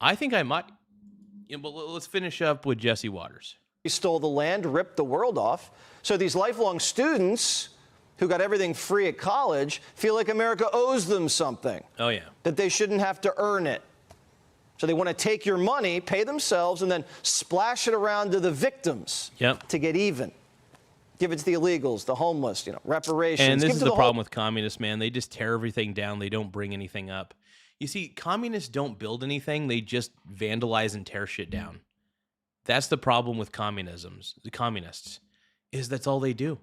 Yeah, but let's finish up with Jesse Waters. He stole the land, ripped the world off. So these lifelong students who got everything free at college feel like America owes them something. Oh, yeah. That they shouldn't have to earn it. So they want to take your money, pay themselves, and then splash it around to the victims to get even. Give it to the illegals, the homeless, reparations. And this Give it is to the whole- problem with communists, man. They just tear everything down. They don't bring anything up. You see, communists don't build anything. They just vandalize and tear shit down. That's the problem with the communists, is that's all they do.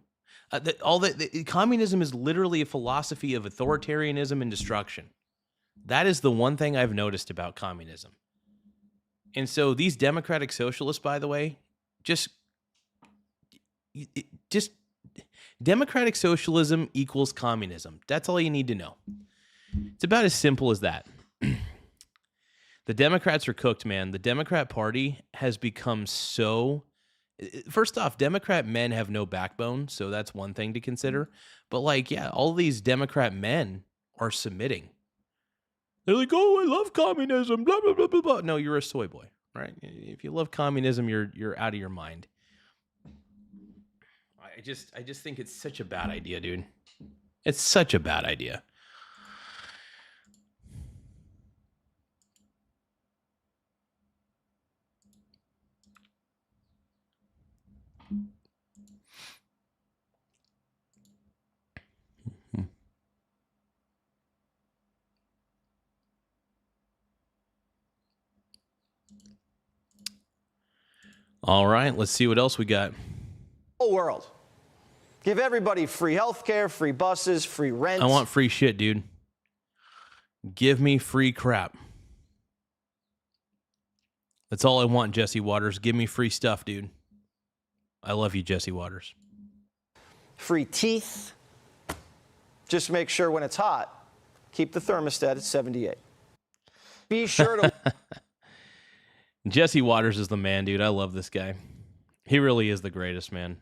Communism is literally a philosophy of authoritarianism and destruction. That is the one thing I've noticed about communism. And so these democratic socialists, by the way, just democratic socialism equals communism. That's all you need to know. It's about as simple as that. The Democrats are cooked, man. The Democrat Party has become so... First off, Democrat men have no backbone, so that's one thing to consider. But all these Democrat men are submitting. They're like, oh, I love communism, blah, blah, blah, blah, blah. No, you're a soy boy, right? If you love communism, you're out of your mind. I just think it's such a bad idea, dude. It's such a bad idea. All right, let's see what else we got. Whole world. Give everybody free healthcare, free buses, free rent. I want free shit, dude. Give me free crap. That's all I want, Jesse Waters. Give me free stuff, dude. I love you, Jesse Waters. Free teeth. Just make sure when it's hot, keep the thermostat at 78. Be sure to... Jesse Waters is the man, dude. I love this guy. He really is the greatest, man.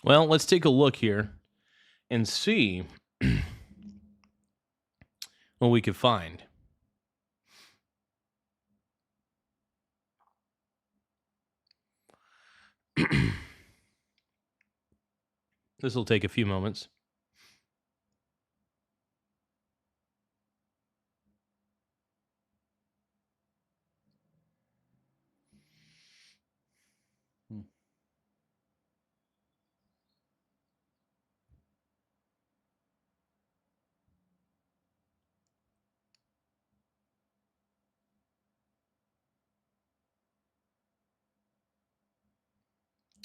Well, let's take a look here and see what we could find. This will take a few moments.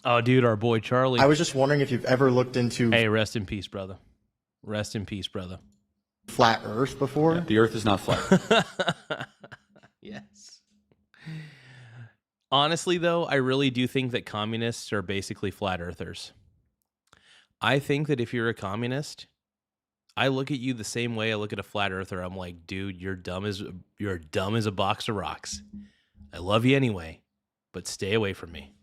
Oh, dude, our boy Charlie. I was just wondering if you've ever looked into Hey, rest in peace, brother. Rest in peace, brother. flat Earth before. The Earth is not flat. Yes. Honestly, though, I really do think that communists are basically flat earthers. I think that if you're a communist, I look at you the same way I look at a flat earther. I'm like, dude, you're dumb as a box of rocks. I love you anyway, but stay away from me.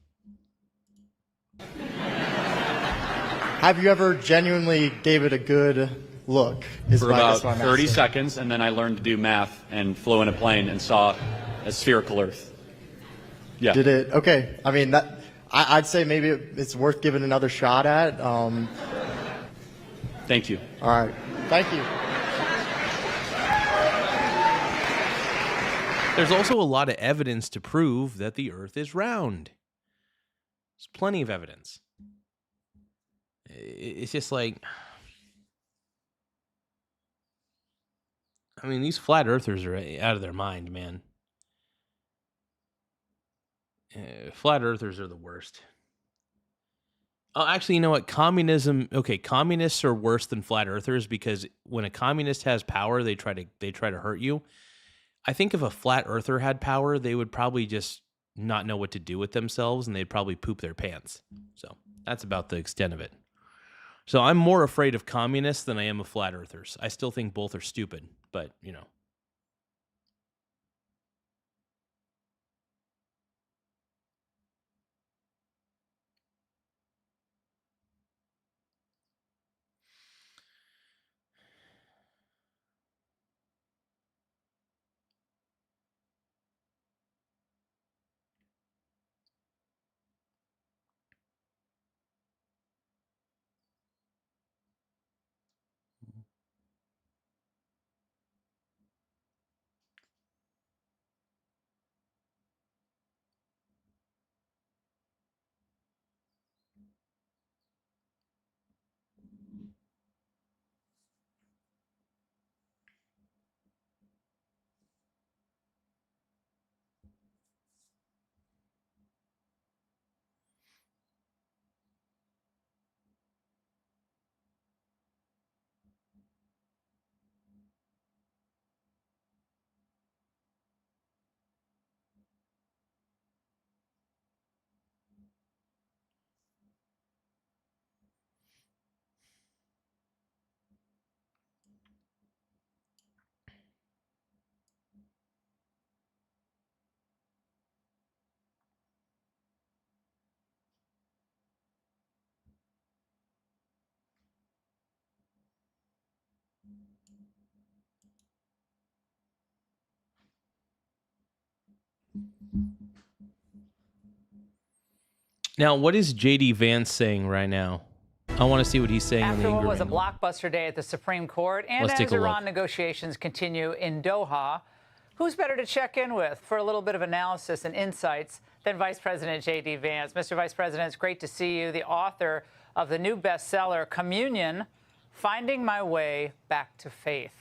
Have you ever genuinely gave it a good look? For about 30 seconds, and then I learned to do math and flew in a plane and saw a spherical Earth. Yeah. Did it? Okay. I mean, I'd say maybe it's worth giving another shot at. Thank you. All right. Thank you. There's also a lot of evidence to prove that the Earth is round. There's plenty of evidence. It's just like, I mean, these flat earthers are out of their mind, man. Flat earthers are the worst. Oh, actually, you know what? Communists are worse than flat earthers because when a communist has power, they try to hurt you. I think if a flat earther had power, they would probably just not know what to do with themselves and they'd probably poop their pants. So that's about the extent of it. So I'm more afraid of communists than I am of flat earthers. I still think both are stupid, but you know. Now, what is J.D. Vance saying right now? I want to see what he's saying. After what was a blockbuster day at the Supreme Court, and as Iran negotiations continue in Doha, who's better to check in with for a little bit of analysis and insights than Vice President J.D. Vance? Mr. Vice President, it's great to see you, the author of the new bestseller, Communion, Finding My Way Back to Faith.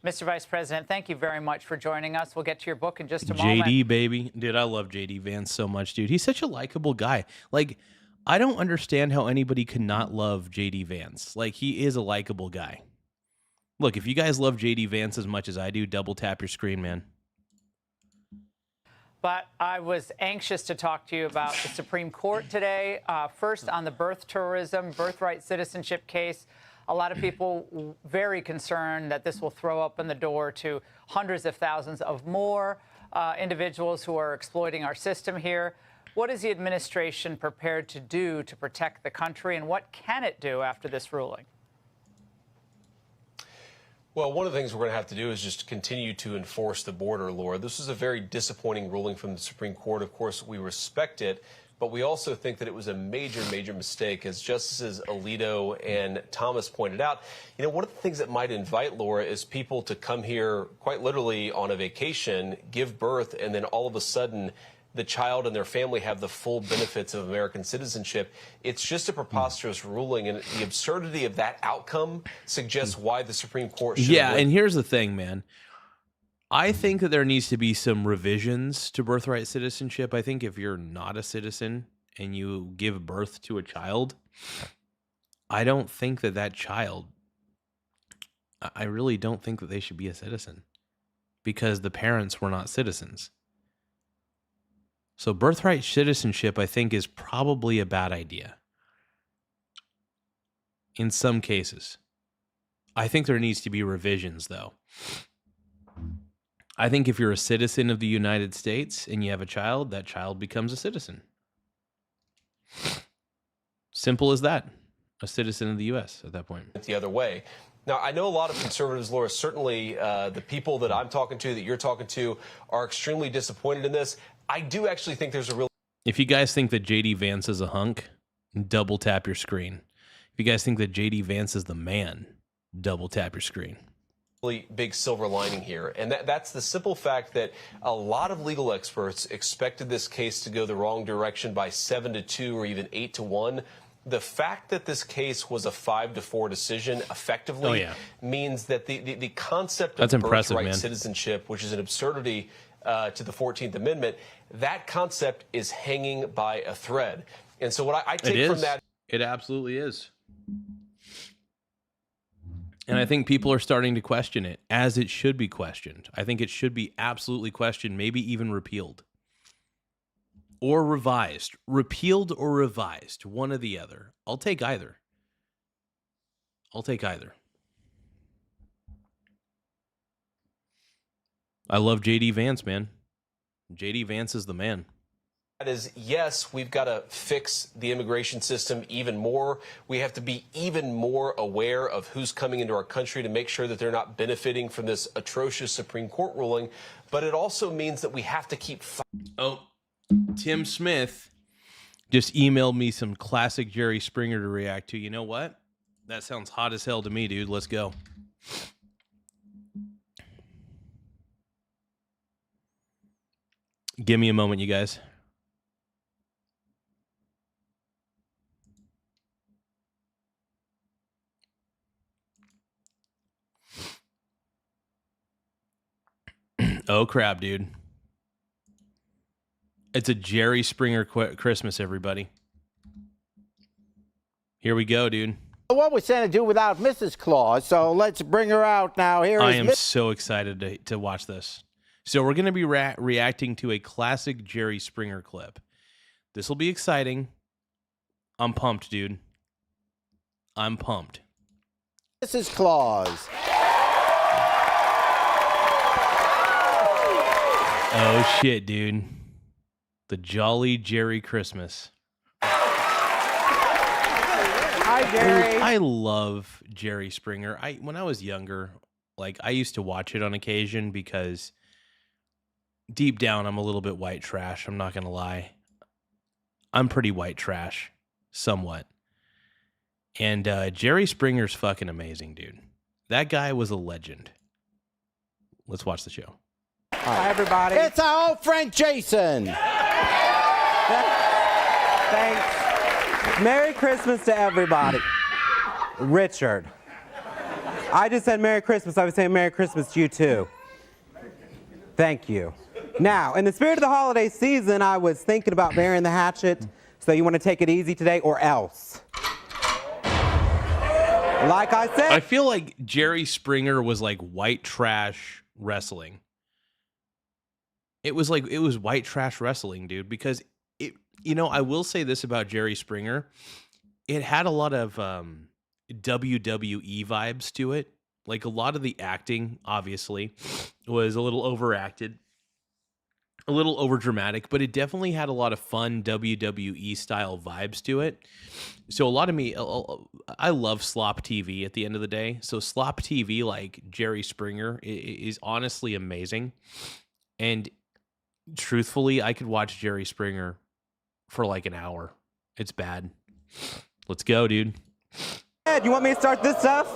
Mr. Vice President, thank you very much for joining us. We'll get to your book in just a moment. JD, baby. Dude, I love JD Vance so much, dude. He's such a likable guy. Like, I don't understand how anybody could not love JD Vance. Like, he is a likable guy. Look, if you guys love JD Vance as much as I do, double tap your screen, man. But I was anxious to talk to you about the Supreme Court today. First, on the birth tourism, birthright citizenship case. A lot of people very concerned that this will throw open the door to hundreds of thousands of more individuals who are exploiting our system here. What is the administration prepared to do to protect the country, and what can it do after this ruling? Well, one of the things we're going to have to do is just continue to enforce the border, Laura. This was a very disappointing ruling from the Supreme Court. Of course, we respect it. But we also think that it was a major, major mistake, as Justices Alito and Thomas pointed out. You know, one of the things that might invite, Laura, is people to come here quite literally on a vacation, give birth, and then all of a sudden the child and their family have the full benefits of American citizenship. It's just a preposterous ruling, and the absurdity of that outcome suggests why the Supreme Court should Yeah, and here's the thing, man. I think that there needs to be some revisions to birthright citizenship. I think if you're not a citizen and you give birth to a child, I don't think that child, I really don't think that they should be a citizen because the parents were not citizens. So birthright citizenship, I think, is probably a bad idea in some cases. I think there needs to be revisions, though. I think if you're a citizen of the United States and you have a child, that child becomes a citizen. Simple as that. A citizen of the U.S. at that point. The other way. Now, I know a lot of conservatives, Laura, certainly the people that I'm talking to, that you're talking to, are extremely disappointed in this. I do actually think there's a real... If you guys think that J.D. Vance is a hunk, double tap your screen. If you guys think that J.D. Vance is the man, double tap your screen. Really big silver lining here, and that's the simple fact that a lot of legal experts expected this case to go the wrong direction by 7-2 or even 8-1. The fact that this case was a 5-4 decision effectively means that the concept of birthright citizenship, which is an absurdity to the 14th Amendment, that concept is hanging by a thread. And so what I take from that... It absolutely is. And I think people are starting to question it, as it should be questioned. I think it should be absolutely questioned, maybe even repealed. Or revised. Repealed or revised. One or the other. I'll take either. I'll take either. I love J.D. Vance, man. J.D. Vance is the man. That is, yes, we've got to fix the immigration system even more. We have to be even more aware of who's coming into our country to make sure that they're not benefiting from this atrocious Supreme Court ruling. But it also means that we have to keep... Tim Smith just emailed me some classic Jerry Springer to react to. You know what? That sounds hot as hell to me, dude. Let's go. Give me a moment, you guys. Oh, crap, dude. It's a Jerry Springer Christmas, everybody. Here we go, dude. What was Santa do without Mrs. Claus? So let's bring her out now. Here I is am so excited to watch this. So we're going to be reacting to a classic Jerry Springer clip. This will be exciting. I'm pumped, dude. I'm pumped. Mrs. Claus. Oh, shit, dude. The Jolly Jerry Christmas. Hi, Jerry. I love Jerry Springer. When I was younger, I used to watch it on occasion because deep down, I'm a little bit white trash. I'm not going to lie. I'm pretty white trash, somewhat. And Jerry Springer's fucking amazing, dude. That guy was a legend. Let's watch the show. Hi, everybody. It's our old friend Jason. Thanks. Merry Christmas to everybody. Richard. I just said Merry Christmas. I was saying Merry Christmas to you, too. Thank you. Now, in the spirit of the holiday season, I was thinking about burying the hatchet. So you want to take it easy today or else? Like I said. I feel like Jerry Springer was like white trash wrestling. It was white trash wrestling, dude, because I will say this about Jerry Springer. It had a lot of WWE vibes to it. Like a lot of the acting, obviously, was a little overacted, a little overdramatic, but it definitely had a lot of fun WWE style vibes to it. So I love slop TV at the end of the day. So slop TV like Jerry Springer is honestly amazing. And truthfully, I could watch Jerry Springer for like an hour. It's bad. Let's go, dude. Ed, you want me to start this stuff?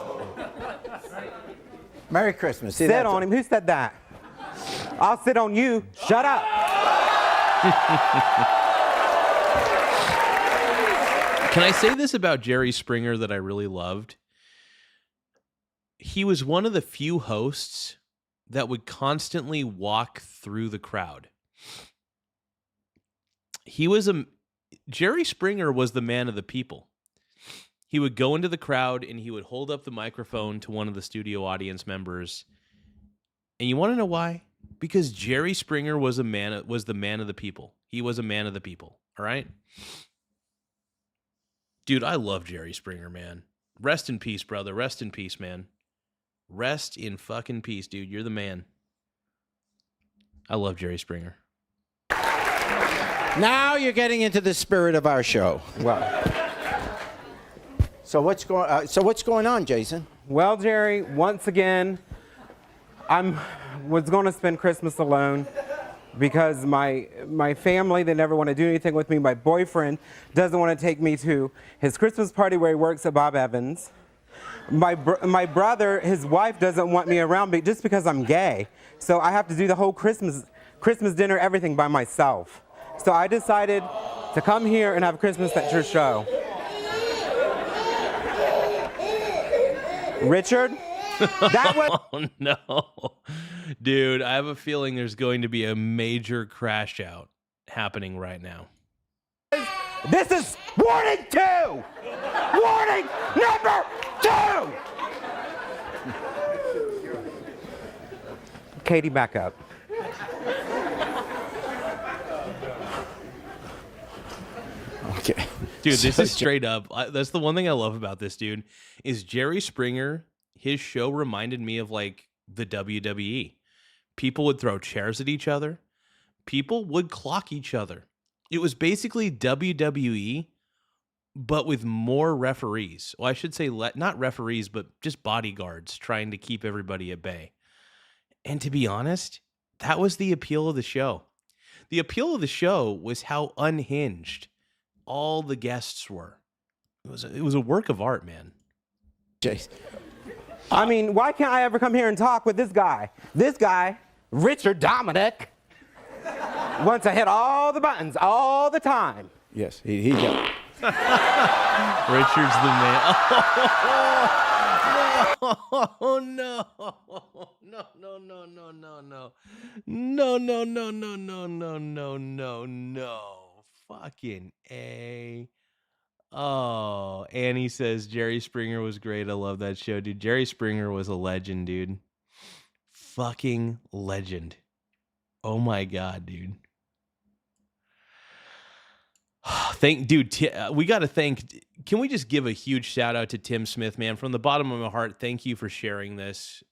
Merry Christmas. Sit on him. Who said that? I'll sit on you. Shut up. Can I say this about Jerry Springer that I really loved? He was one of the few hosts that would constantly walk through the crowd. He was Jerry Springer was the man of the people. He would go into the crowd and he would hold up the microphone to one of the studio audience members. And you want to know why? Because Jerry Springer was the man of the people. He was a man of the people. All right? Dude, I love Jerry Springer, man. Rest in peace, brother. Rest in peace, man. Rest in fucking peace, dude. You're the man. I love Jerry Springer. Now you're getting into the spirit of our show. Well, so what's going on, Jason? Well, Jerry, once again, was going to spend Christmas alone because my family, they never want to do anything with me. My boyfriend doesn't want to take me to his Christmas party where he works at Bob Evans. My brother, his wife doesn't want me around just because I'm gay. So I have to do the whole Christmas dinner, everything by myself. So I decided to come here and have Christmas at your show. Richard? That was Oh, no. Dude, I have a feeling there's going to be a major crash out happening right now. This is warning 2! Warning number 2! Katie, back up. Okay. Dude, this is straight up. That's the one thing I love about this dude is Jerry Springer. His show reminded me of like the WWE. People would throw chairs at each other. People would clock each other. It was basically WWE, but with more referees. Well, I should say not referees, but just bodyguards trying to keep everybody at bay. And to be honest, that was the appeal of the show. The appeal of the show was how unhinged all the guests were. It was a work of art, man. Jason. I mean, why can't I ever come here and talk with this guy? This guy, Richard Dominic, wants to hit all the buttons all the time. Yes, he does. Richard's the man. Oh, no. No, no, no, no, no, no. No, no, no, no, no, no, no, no, no. Fucking A. Oh, Annie says Jerry Springer was great. I love that show, dude. Jerry Springer was a legend, dude. Fucking legend. Oh my God, dude. We got to thank. Can we just give a huge shout out to Tim Smith, man? From the bottom of my heart, thank you for sharing this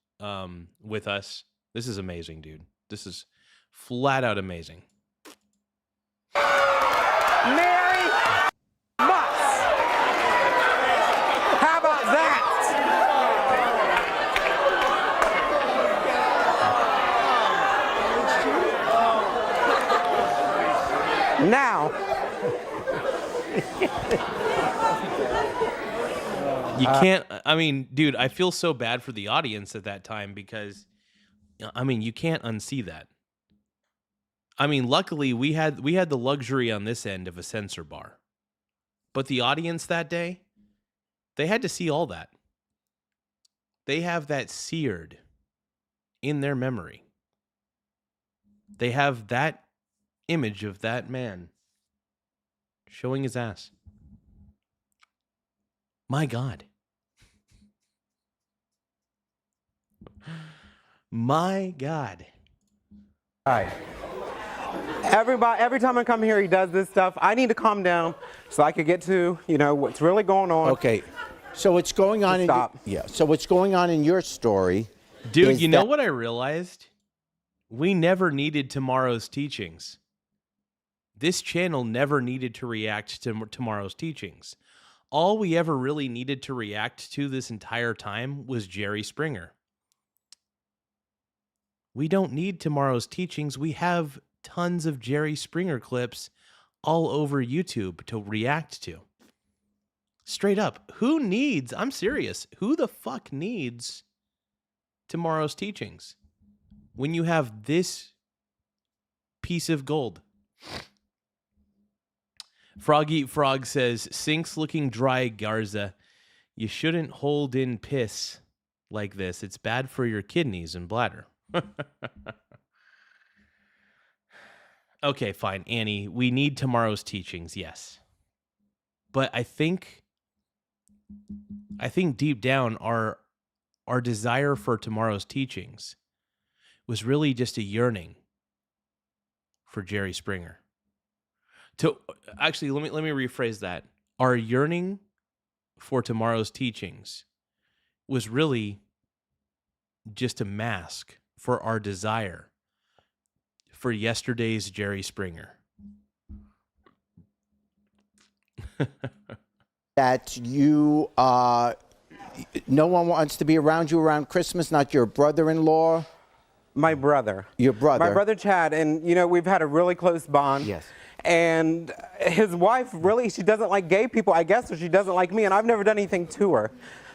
with us. This is amazing, dude. This is flat out amazing. Mary Mutz. How about that? Now, you can't, I mean, dude, I feel so bad for the audience at that time because, I mean, you can't unsee that. I mean, luckily we had the luxury on this end of a censor bar. But the audience that day, they had to see all that. They have that seared in their memory. They have that image of that man showing his ass. My God. My God. All right. Every time I come here, he does this stuff. I need to calm down so I could get to, what's really going on. Okay. So what's going on So what's going on in your story? Dude, you know what I realized? We never needed tomorrow's teachings. This channel never needed to react to tomorrow's teachings. All we ever really needed to react to this entire time was Jerry Springer. We don't need tomorrow's teachings. We have tons of Jerry Springer clips all over YouTube to react to. Straight up, I'm serious, who the fuck needs tomorrow's teachings when you have this piece of gold? Frog Eat Frog says, sink's looking dry, Garza. You shouldn't hold in piss like this. It's bad for your kidneys and bladder. Okay, fine. Annie, we need tomorrow's teachings. Yes. But I think deep down our desire for tomorrow's teachings was really just a yearning for Jerry Springer. Actually, let me rephrase that. Our yearning for tomorrow's teachings was really just a mask for our desire for yesterday's Jerry Springer. That you, no one wants to be around you around Christmas, not your brother-in-law? My brother. Your brother. My brother Chad, and you know, we've had a really close bond. Yes. And his wife, really, she doesn't like gay people, I guess, or she doesn't like me, and I've never done anything to her.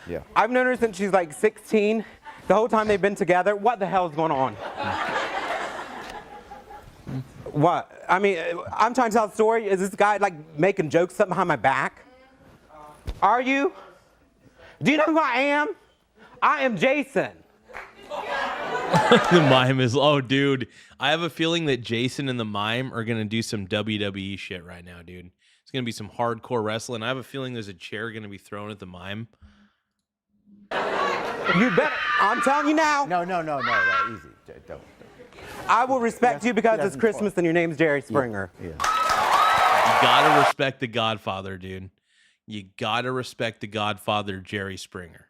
Yeah. I've known her since she's like 16. The whole time they've been together. What the hell is going on? What? I mean, I'm trying to tell a story. Is this guy like making jokes something behind my back? Are you? Do you know who I am? I am Jason. The mime is, oh, dude. I have a feeling that Jason and the mime are going to do some WWE shit right now, dude. It's going to be some hardcore wrestling. I have a feeling there's a chair going to be thrown at the mime. You better. I'm telling you now. No, easy. Don't. I will respect you because it's Christmas and your name's Jerry Springer. Yeah. You gotta respect the Godfather, dude. You gotta respect the Godfather, Jerry Springer.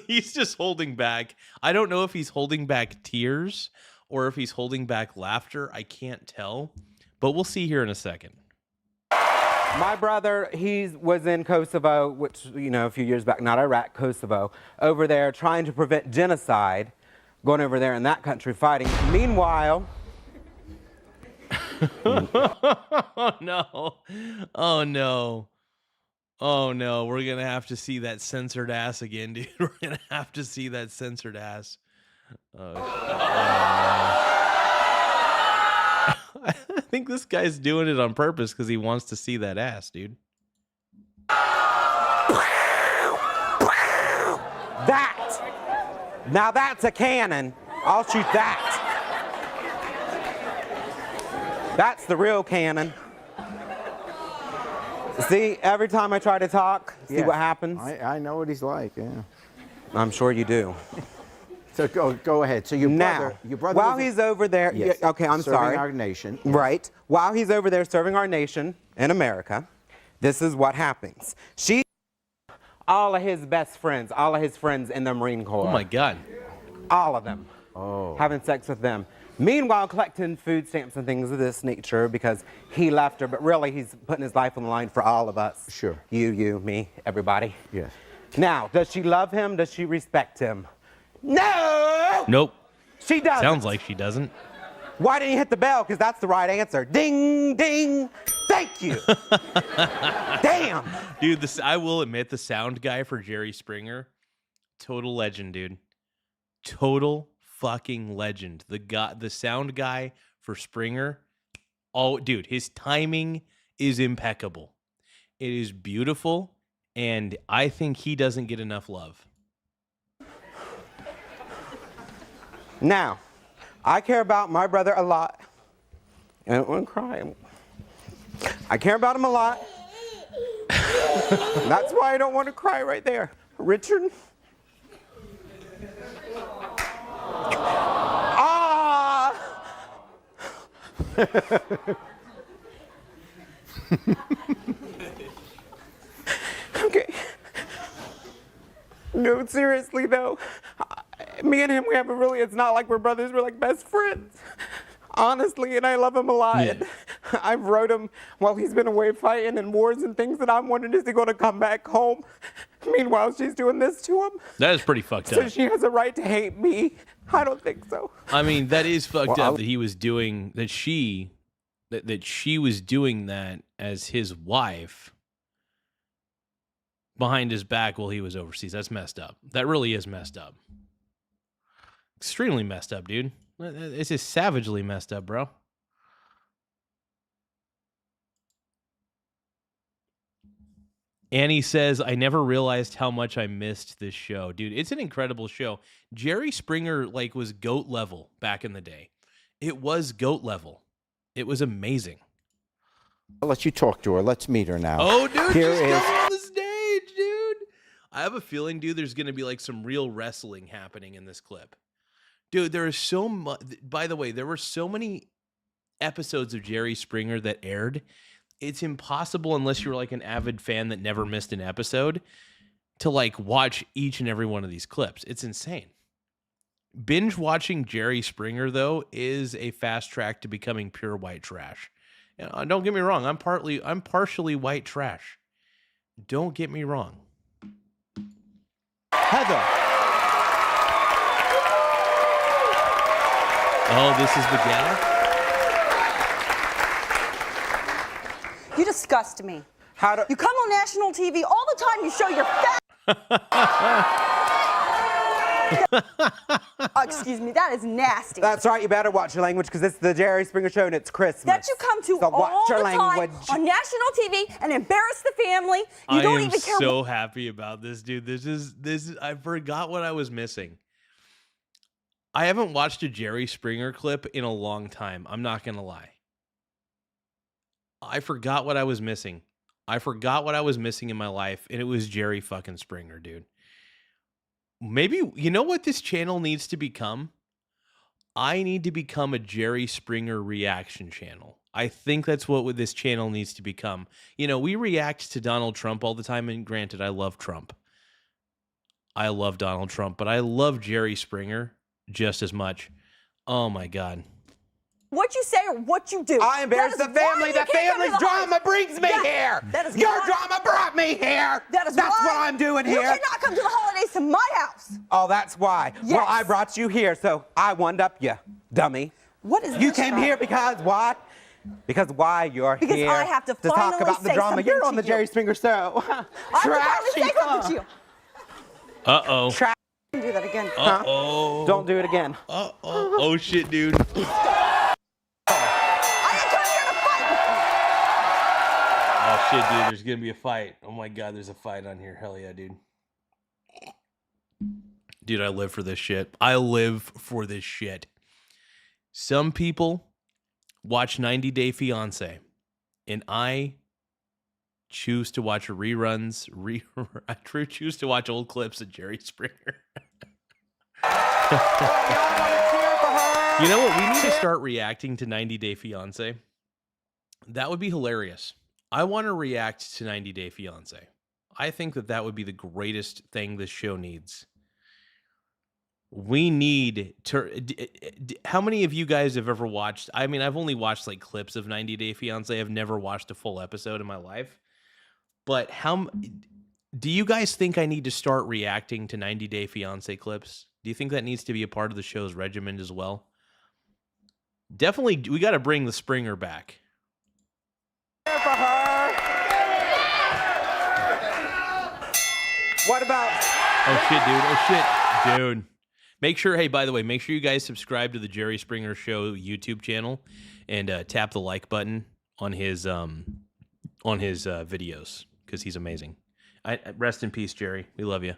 He's just holding back. I don't know if he's holding back tears or if he's holding back laughter. I can't tell, but we'll see here in a second. My brother, he was in Kosovo, which, you know, a few years back, not Iraq, Kosovo, over there trying to prevent genocide, going over there in that country fighting. Meanwhile... Oh, no. Oh, no. Oh, no. We're going to have to see that censored ass again, dude. We're going to have to see that censored ass. I think this guy's doing it on purpose because he wants to see that ass, dude. That! Now that's a cannon. I'll shoot that. That's the real cannon. See, every time I try to talk, see what happens? I know what he's like, yeah. I'm sure you do. So go ahead. So your brother while he's over there, yes, okay, I'm sorry. Serving our nation. Yes. Right. While he's over there serving our nation in America, this is what happens. All of his best friends, all of his friends in the Marine Corps. Oh my God. All of them. Oh. Having sex with them. Meanwhile, collecting food stamps and things of this nature because he left her, but really he's putting his life on the line for all of us. Sure. You, me, everybody. Yes. Now, does she love him? Does she respect him? No! Nope. She doesn't. Sounds like she doesn't. Why didn't you hit the bell? Because that's the right answer. Ding, ding. Thank you. Damn. Dude, I will admit the sound guy for Jerry Springer, total legend, dude. Total fucking legend. The sound guy for Springer. Oh, dude, his timing is impeccable. It is beautiful, and I think he doesn't get enough love. Now, I care about my brother a lot. I don't want to cry. I care about him a lot. That's why I don't want to cry right there. Richard? Ah! Okay. No, seriously though. Me and him, it's not like we're brothers, we're like best friends. Honestly, and I love him a lot. Yeah. I've wrote him while he's been away fighting in wars and things that I'm wondering, is he going to come back home? Meanwhile, she's doing this to him. That is pretty fucked So up. she has a right to hate me. I don't think so. I mean, that is fucked up that he was doing, that she was doing that as his wife behind his back while he was overseas. That's messed up. That really is messed up. Extremely messed up, dude. It's just savagely messed up, bro. Annie says, I never realized how much I missed this show. Dude, it's an incredible show. Jerry Springer, was GOAT level back in the day. It was GOAT level. It was amazing. I'll let you talk to her. Let's meet her now. Oh, dude, Here just is come on the stage, dude. I have a feeling, dude, there's going to be like some real wrestling happening in this clip. Dude, there is so much. By the way, there were so many episodes of Jerry Springer that aired. It's impossible, unless you were like an avid fan that never missed an episode, to like watch each and every one of these clips. It's insane. Binge watching Jerry Springer, though, is a fast track to becoming pure white trash. And don't get me wrong, I'm partially white trash. Don't get me wrong. Heather. Oh, this is the gal? You disgust me. You come on national TV all the time, you show your fat... excuse me, that is nasty. That's right, you better watch your language because it's the Jerry Springer Show and it's Christmas. That you come to so all watch your the language. time on national TV and embarrass the family. You I don't am even care. so happy about this, dude. This is I forgot what I was missing. I haven't watched a Jerry Springer clip in a long time. I'm not going to lie. I forgot what I was missing. I forgot what I was missing in my life, and it was Jerry fucking Springer, dude. Maybe, you know what this channel needs to become? I need to become a Jerry Springer reaction channel. I think that's what this channel needs to become. You know, we react to Donald Trump all the time, and granted, I love Trump. I love Donald Trump, but I love Jerry Springer just as much. Oh, my God. What you say or what you do. I embarrass the family. The family's drama brings me here. That is Your why, drama brought me here. That's what I'm doing here. You cannot come to the holidays to my house. Oh, that's why. Yes. Well, I brought you here, so I one-up you, dummy. What is You this came about? here because what? Because why you're Because here I have to talk finally about the say drama. something You're on to the you. Jerry Springer Show. I have to finally say something to you. Uh-oh. Don't do that again. Uh-oh. Don't do it again. Uh-oh. Oh, shit, dude. Oh, shit, dude. There's going to be a fight. Oh, my God. There's a fight on here. Hell yeah, dude. Dude, I live for this shit. I live for this shit. Some people watch 90 Day Fiancé, and I choose to watch reruns. I choose to watch old clips of Jerry Springer. You know what? We need to start reacting to 90 Day Fiancé. That would be hilarious. I want to react to 90 Day Fiancé. I think that would be the greatest thing this show needs. We need to... How many of you guys have ever watched... I mean, I've only watched like clips of 90 Day Fiancé. I've never watched a full episode in my life. But how... Do you guys think I need to start reacting to 90 Day Fiancé clips? Do you think that needs to be a part of the show's regimen as well? Definitely, we got to bring the Springer back. For her. What about... Oh, shit, dude. Oh, shit, dude. Make sure, hey, by the way, make sure you guys subscribe to the Jerry Springer Show YouTube channel and tap the like button on his videos because he's amazing. Rest in peace, Jerry. We love you.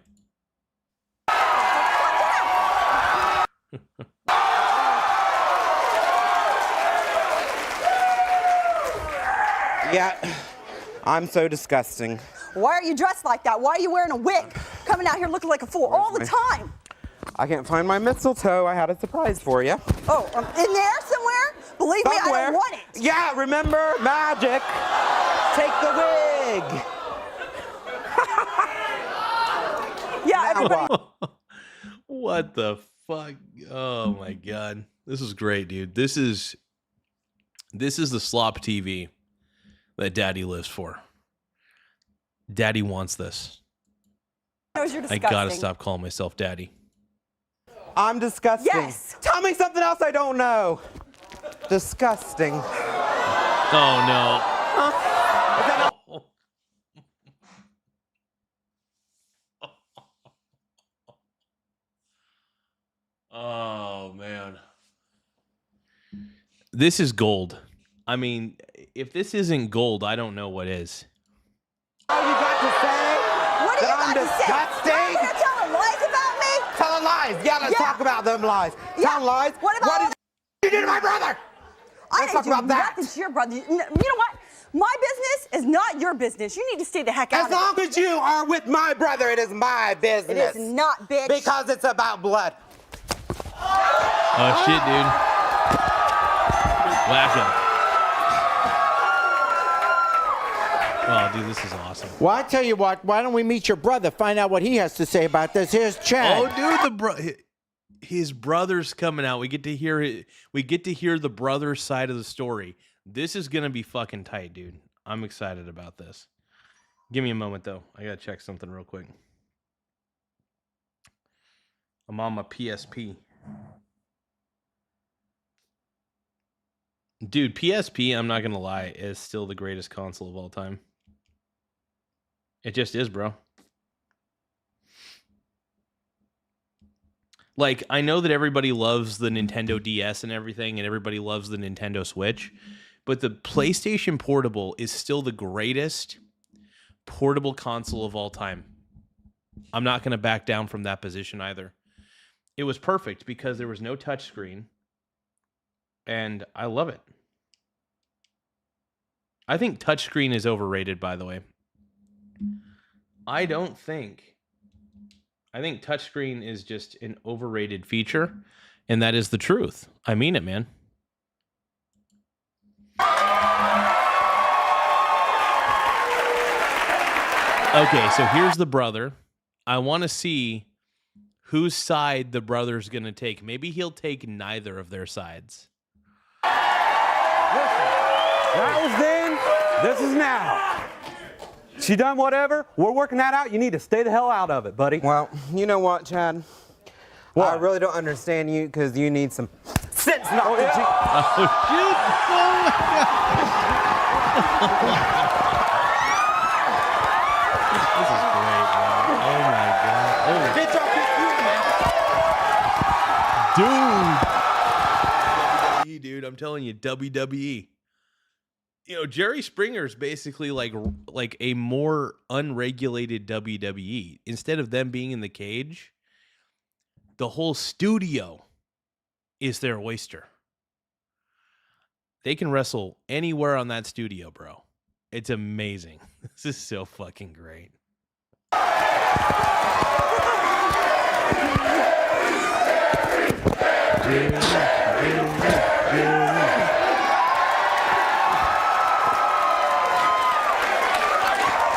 Yeah, I'm so disgusting. Why are you dressed like that? Why are you wearing a wig? Coming out here looking like a fool all the time. I can't find my mistletoe. I had a surprise for you. Oh, in there somewhere? Believe me, I don't want it. Yeah, remember? Magic. Take the wig. Yeah, everybody. What the fuck? Oh my God. This is great, dude. This is the slop TV that Daddy lives for. Daddy wants this. Knows you're I disgusting. gotta stop calling myself Daddy. I'm disgusting. Yes. Tell me something else I don't know. Disgusting. Oh no. Oh man. This is gold. I mean, if this isn't gold, I don't know what is. All you got to say? What are you I'm about to say? disgusting. You're here telling lies about me? Telling lies. Yeah, let's talk about them lies. Yeah. Telling lies. What about what did you do to my brother? I Let's didn't talk about do that. nothing to your brother. You know what? My business is not your business. You need to stay the heck out of it. As long as you are with my brother, it is my business. It is not, bitch. Because it's about blood. Oh, shit, dude. Wacko. Oh, dude, this is awesome. Well, I tell you what, why don't we meet your brother, find out what he has to say about this. Here's Chad. Oh, dude, his brother's coming out. We get to hear the brother's side of the story. This is going to be fucking tight, dude. I'm excited about this. Give me a moment, though. I got to check something real quick. I'm on my PSP. Dude, PSP, I'm not going to lie, is still the greatest console of all time. It just is, bro. Like, I know that everybody loves the Nintendo DS and everything, and everybody loves the Nintendo Switch, but the PlayStation Portable is still the greatest portable console of all time. I'm not going to back down from that position either. It was perfect because there was no touchscreen, and I love it. I think touchscreen is overrated, by the way. I think touchscreen is just an overrated feature, and that is the truth. I mean it, man. Okay, so here's the brother. I want to see whose side the brother's going to take. Maybe he'll take neither of their sides. That was then, this is now. She done whatever, we're working that out, you need to stay the hell out of it, buddy. Well, you know what, Chad? What? I really don't understand you because you need some sense Oh, knowledge. shit. This is great, bro. Oh, my God. Oh. Get your Dude. WWE, dude. I'm telling you, WWE. You know, Jerry Springer is basically like a more unregulated WWE. Instead of them being in the cage, the whole studio is their oyster. They can wrestle anywhere on that studio, bro. It's amazing. This is so fucking great.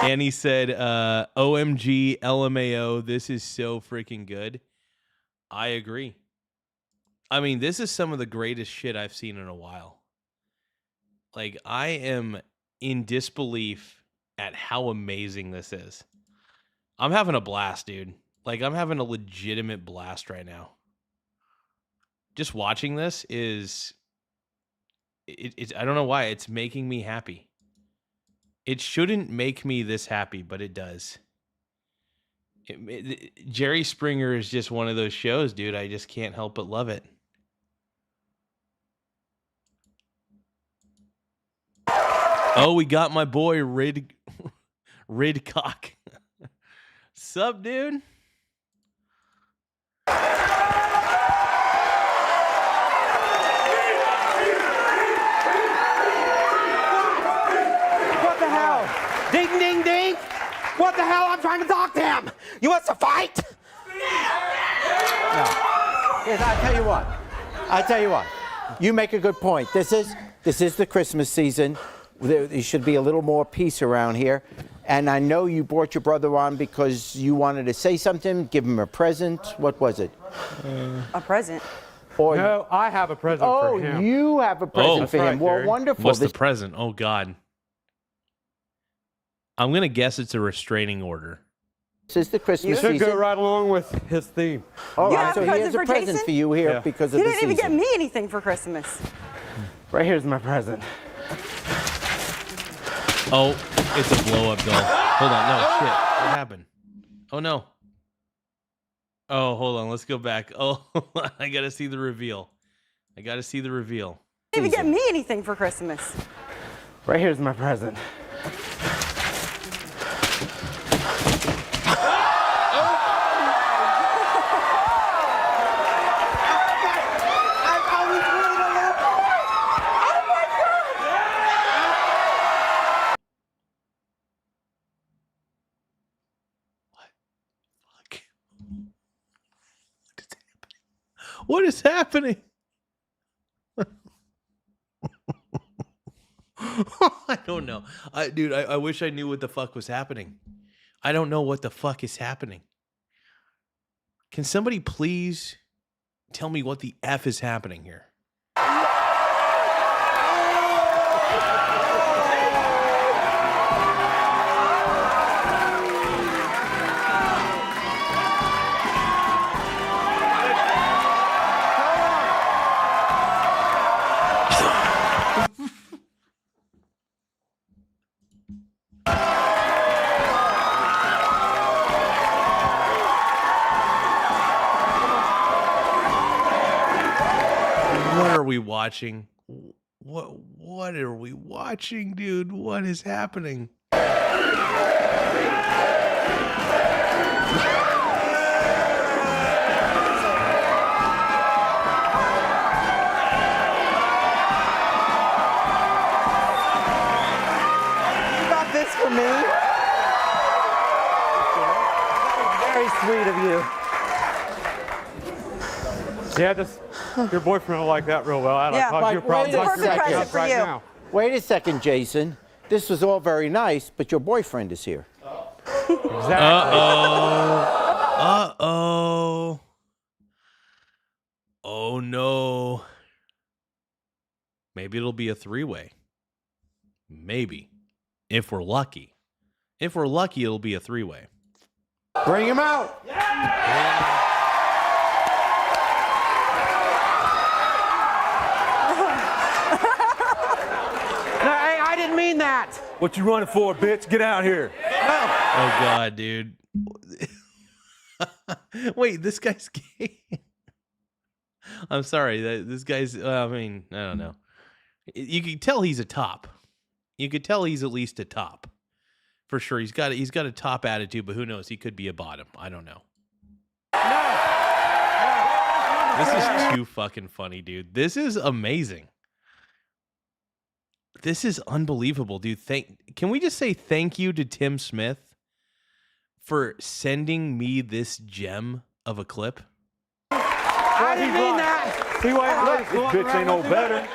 And he said, OMG, LMAO, this is so freaking good. I agree. I mean, this is some of the greatest shit I've seen in a while. Like, I am in disbelief at how amazing this is. I'm having a blast, dude. Like, I'm having a legitimate blast right now. Just watching this is... I don't know why. It's making me happy. It shouldn't make me this happy, but it does. Jerry Springer is just one of those shows, dude. I just can't help but love it. Oh, we got my boy Ridcock. Sup, dude? Ding, ding, ding! What the hell? I'm trying to talk to him! You want to fight? No. Yes, I tell you what. You make a good point. This is the Christmas season. There should be a little more peace around here. And I know you brought your brother on because you wanted to say something, give him a present. What was it? A present? Or, no, I have a present for him. Oh, you have a present for him. Right, well, Jerry. wonderful. What's the present? Oh, God. I'm going to guess it's a restraining order. This is the Christmas season. season. Should go right along with his theme. All You right, have so a he present has a for present Jason? for you here Yeah. because of You the didn't season. even get me anything for Christmas. Right here's my present. Oh, it's a blow-up doll. Hold on. No, shit. What happened? Oh, no. Oh, hold on. Let's go back. Oh, I got to see the reveal. You didn't even get me anything for Christmas. Right here's my present. What is happening? I don't know. Dude, I wish I knew what the fuck was happening. I don't know what the fuck is happening. Can somebody please tell me what the F is happening here? What are we watching? What are we watching, dude? What is happening? You got this for me? Very sweet of you. Yeah, just your boyfriend will like that real well. I don't cause you a problem. Now. Wait a second, Jason. This was all very nice, but your boyfriend is here. Exactly. Uh-oh. Oh, no. Maybe it'll be a three-way. Maybe. If we're lucky. If we're lucky, it'll be a three-way. Bring him out. I didn't mean that. What you running for, bitch? Get out here. Oh, God, dude. Wait, this guy's gay? I'm sorry. This guy's, I mean, I don't know. You can tell he's a top. You could tell he's at least a top. For sure. He's got a top attitude, but who knows? He could be a bottom. I don't know. This is too fucking funny, dude. This is amazing. This is unbelievable, dude. Can we just say thank you to Tim Smith for sending me this gem of a clip? I didn't mean that. See why this bitch ain't no better.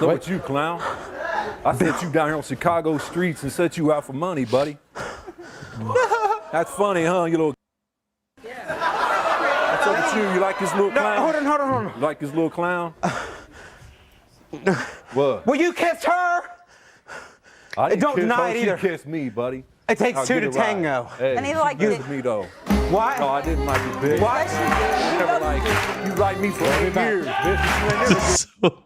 Look at you, clown. I sent you down here on Chicago streets and set you out for money, buddy. That's funny, huh, you little... What's up with you? You like this little clown? Hold on. You like this little clown? What? Well, you kissed her. I didn't Don't kiss deny her. it either. She kissed me, buddy. It takes I'll two get to it right. tango. Hey, And he liked you it. kissed me, though. What? No, I didn't like you, bitch. What? You never like you like me for 8 years, bitch. You ain't never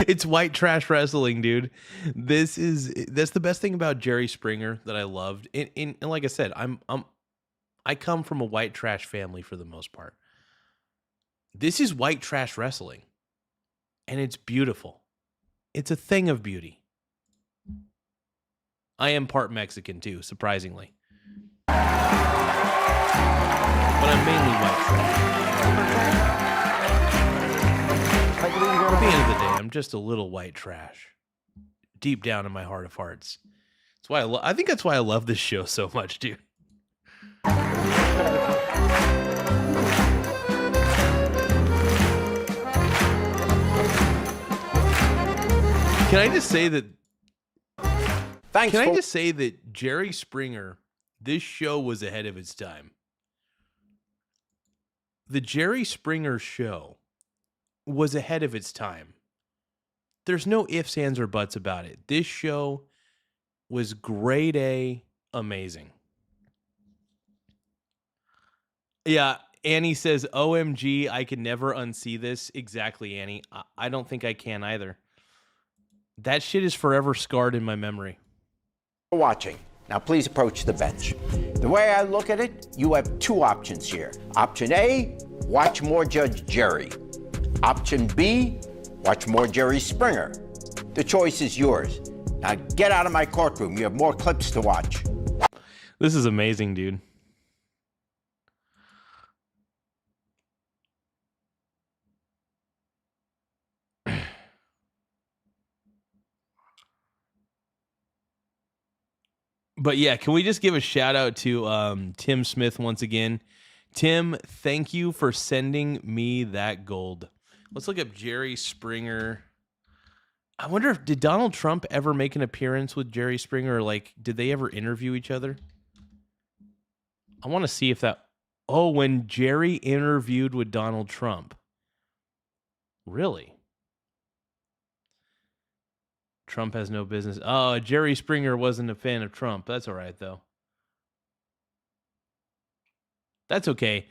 It's white trash wrestling, dude. That's the best thing about Jerry Springer that I loved. And like I said, I come from a white trash family for the most part. This is white trash wrestling. And it's beautiful. It's a thing of beauty. I am part Mexican too, surprisingly. But I'm mainly white trash. At the end of the day, I'm just a little white trash. Deep down in my heart of hearts. That's why I think that's why I love this show so much, dude. Can I just say that Jerry Springer, this show was ahead of its time. The Jerry Springer show was ahead of its time. There's no ifs, ands, or buts about it. This show was grade A amazing. Yeah, Annie says, OMG, I can never unsee this. Exactly, Annie. I don't think I can either. That shit is forever scarred in my memory. Watching. Now please approach the bench. The way I look at it, you have two options here. Option A, watch more Judge Jerry. Option B, watch more Jerry Springer. The choice is yours. Now get out of my courtroom. You have more clips to watch. This is amazing, dude. But yeah, can we just give a shout out to Tim Smith once again? Tim, thank you for sending me that gold. Let's look up Jerry Springer. I wonder if did Donald Trump ever make an appearance with Jerry Springer? Or like, did they ever interview each other? I want to see if that. Oh, when Jerry interviewed with Donald Trump. Really? Trump has no business. Oh, Jerry Springer wasn't a fan of Trump. That's all right, though. That's okay.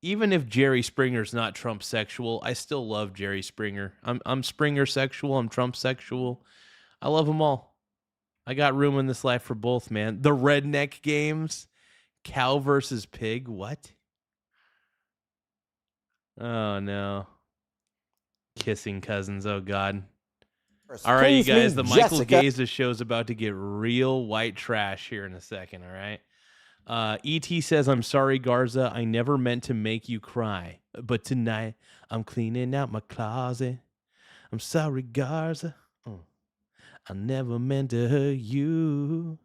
Even if Jerry Springer's not Trump sexual, I still love Jerry Springer. I'm Springer sexual. I'm Trump sexual. I love them all. I got room in this life for both, man. The redneck games. Cow versus pig. What? Oh, no. Kissing cousins. Oh, God. All right, you guys. The Michael Gaza show's about to get real white trash here in a second, all right? E.T. says, I'm sorry, Garza. I never meant to make you cry. But tonight, I'm cleaning out my closet. I'm sorry, Garza. I never meant to hurt you.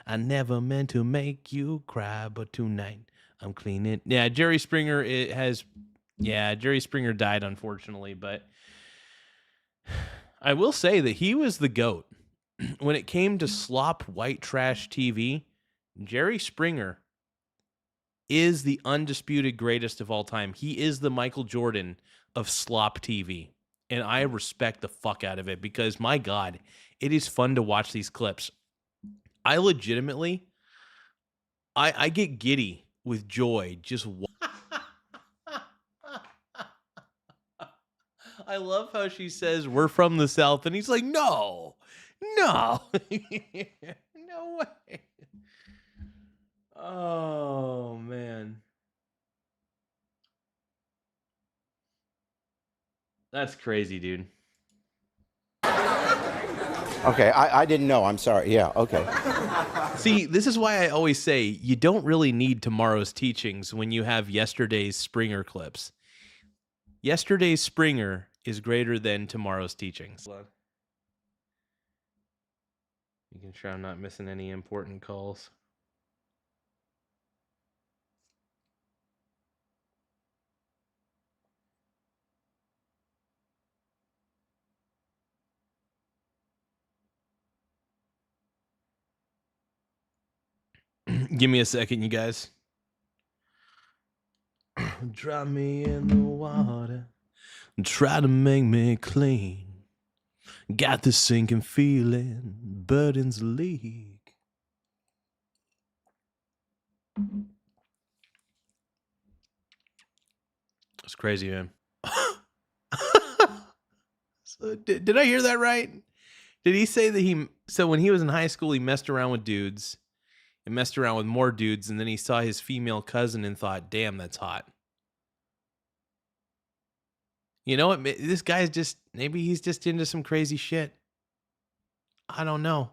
I never meant to make you cry. But tonight, I'm cleaning. Yeah, Jerry Springer, Jerry Springer died, unfortunately. But I will say that he was the GOAT. When it came to slop white trash TV, Jerry Springer is the undisputed greatest of all time. He is the Michael Jordan of slop TV. And I respect the fuck out of it because, my God, it is fun to watch these clips. I legitimately, I get giddy with joy just I love how she says, we're from the South. And he's like, no, no way. Oh, man. That's crazy, dude. Okay, I didn't know. I'm sorry. Yeah, okay. See, this is why I always say you don't really need tomorrow's teachings when you have yesterday's Springer clips. Yesterday's Springer is greater than tomorrow's teachings. Making sure I'm not missing any important calls. Give me a second, you guys. Drop me in the water. Try to make me clean. Got this sinking feeling. Burdens leak. That's crazy, man. So, did I hear that right? Did he say that so when he was in high school, he messed around with dudes and messed around with more dudes, and then he saw his female cousin and thought, damn, that's hot. You know what? This guy's just, maybe he's just into some crazy shit. I don't know.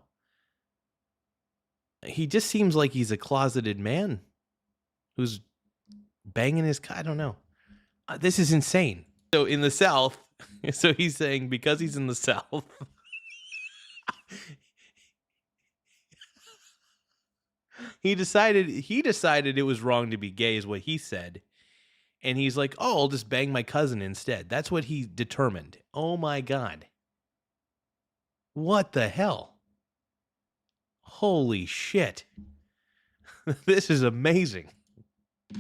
He just seems like he's a closeted man who's banging his, I don't know. This is insane. So in the South, so he's saying because he's in the South, he decided it was wrong to be gay is what he said. And he's like, oh, I'll just bang my cousin instead. That's what he determined. Oh my God. What the hell? Holy shit. This is amazing.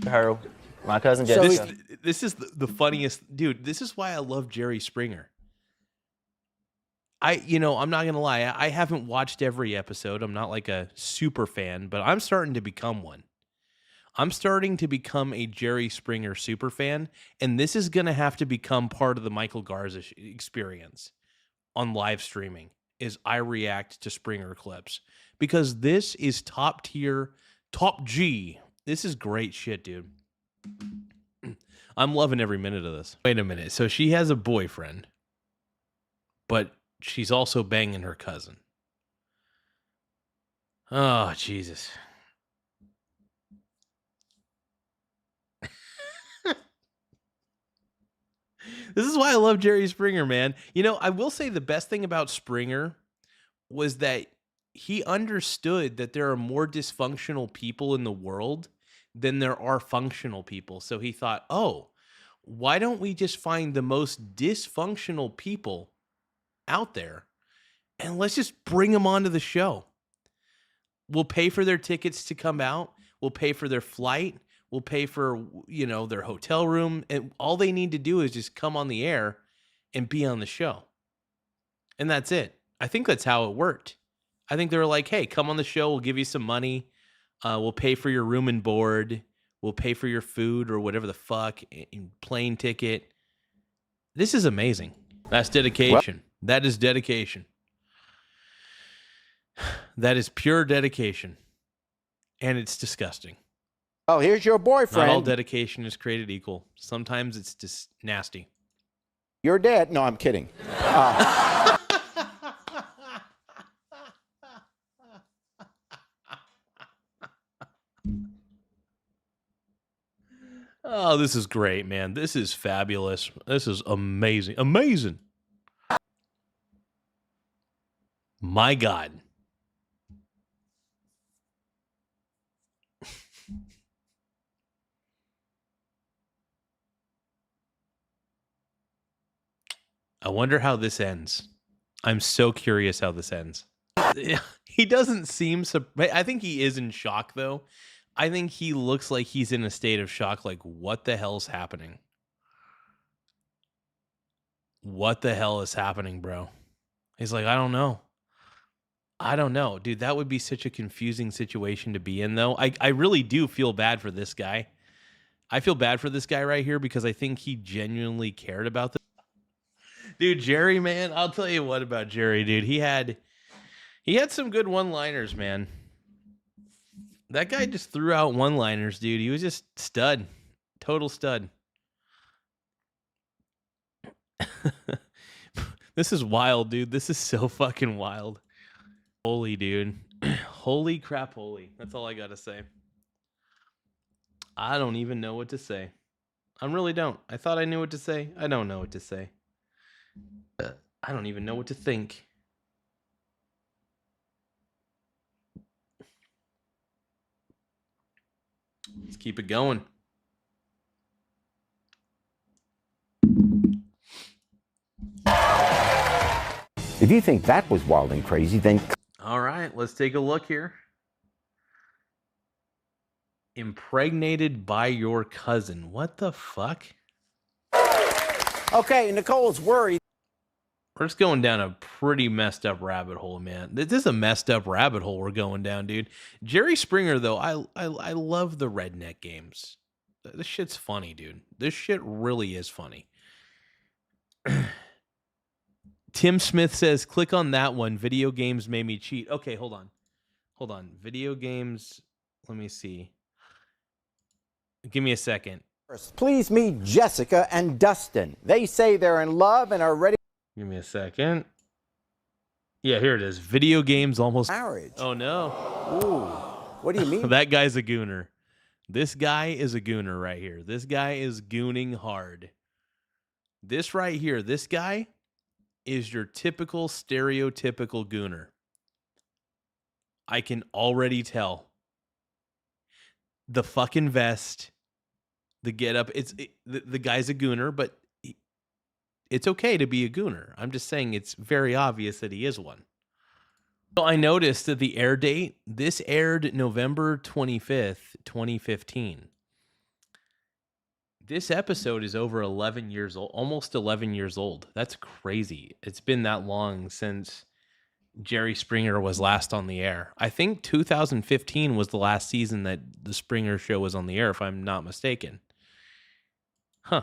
Her, my cousin Jessica. This is the funniest. Dude, this is why I love Jerry Springer. I'm not going to lie. I haven't watched every episode. I'm not like a super fan, but I'm starting to become one. I'm starting to become a Jerry Springer super fan, and this is going to have to become part of the Michael Garza experience on live streaming, is I react to Springer clips. Because this is top tier, top G. This is great shit, dude. I'm loving every minute of this. Wait a minute. So she has a boyfriend, but she's also banging her cousin. Oh, Jesus. This is why I love Jerry Springer, man. I will say the best thing about Springer was that he understood that there are more dysfunctional people in the world than there are functional people. So he thought, oh, why don't we just find the most dysfunctional people out there and let's just bring them onto the show. We'll pay for their tickets to come out. We'll pay for their flight. We'll pay for, their hotel room. And all they need to do is just come on the air and be on the show. And that's it. I think that's how it worked. I think they were like, hey, come on the show. We'll give you some money. We'll pay for your room and board. We'll pay for your food or whatever the fuck, plane ticket. This is amazing. That's dedication. That is dedication. That is pure dedication. And it's disgusting. Oh, here's your boyfriend. Not all dedication is created equal. Sometimes it's just nasty. Your dad? No, I'm kidding. Oh, this is great, man. This is fabulous. This is amazing. Amazing. My God. I wonder how this ends. I'm so curious how this ends. He doesn't seem I think he is in shock, though. I think he looks like he's in a state of shock, like, what the hell's happening? What the hell is happening, bro? He's like, I don't know. I don't know. Dude, that would be such a confusing situation to be in, though. I really do feel bad for this guy. I feel bad for this guy right here because I think he genuinely cared about this. Dude, Jerry, man, I'll tell you what about Jerry, dude. He had some good one-liners, man. That guy just threw out one-liners, dude. He was just stud. Total stud. This is wild, dude. This is so fucking wild. Holy, dude. Holy crap, holy. That's all I gotta say. I don't even know what to say. I really don't. I thought I knew what to say. I don't know what to say. I don't even know what to think. Let's keep it going. If you think that was wild and crazy, then... All right, let's take a look here. Impregnated by your cousin. What the fuck? Okay, Nicole's worried. We're just going down a pretty messed up rabbit hole, man. This is a messed up rabbit hole we're going down, dude. Jerry Springer, though, I love the redneck games. This shit's funny, dude. This shit really is funny. Tim Smith says, click on that one. Video games made me cheat. Okay, hold on. Hold on. Video games. Let me see. Give me a second. Please meet Jessica and Dustin. They say they're in love and are ready. Give me a second. Yeah, here it is. Video games almost marriage. Oh no. Ooh. What do you mean? That guy's a gooner. This guy is a gooner right here. This guy is gooning hard. This right here, this guy is your typical stereotypical gooner. I can already tell. The fucking vest, the getup. The guy's a gooner, but it's okay to be a gooner. I'm just saying it's very obvious that he is one. So I noticed that the air date, this aired November 25th, 2015. This episode is over 11 years old, almost 11 years old. That's crazy. It's been that long since Jerry Springer was last on the air. I think 2015 was the last season that the Springer show was on the air, if I'm not mistaken. Huh.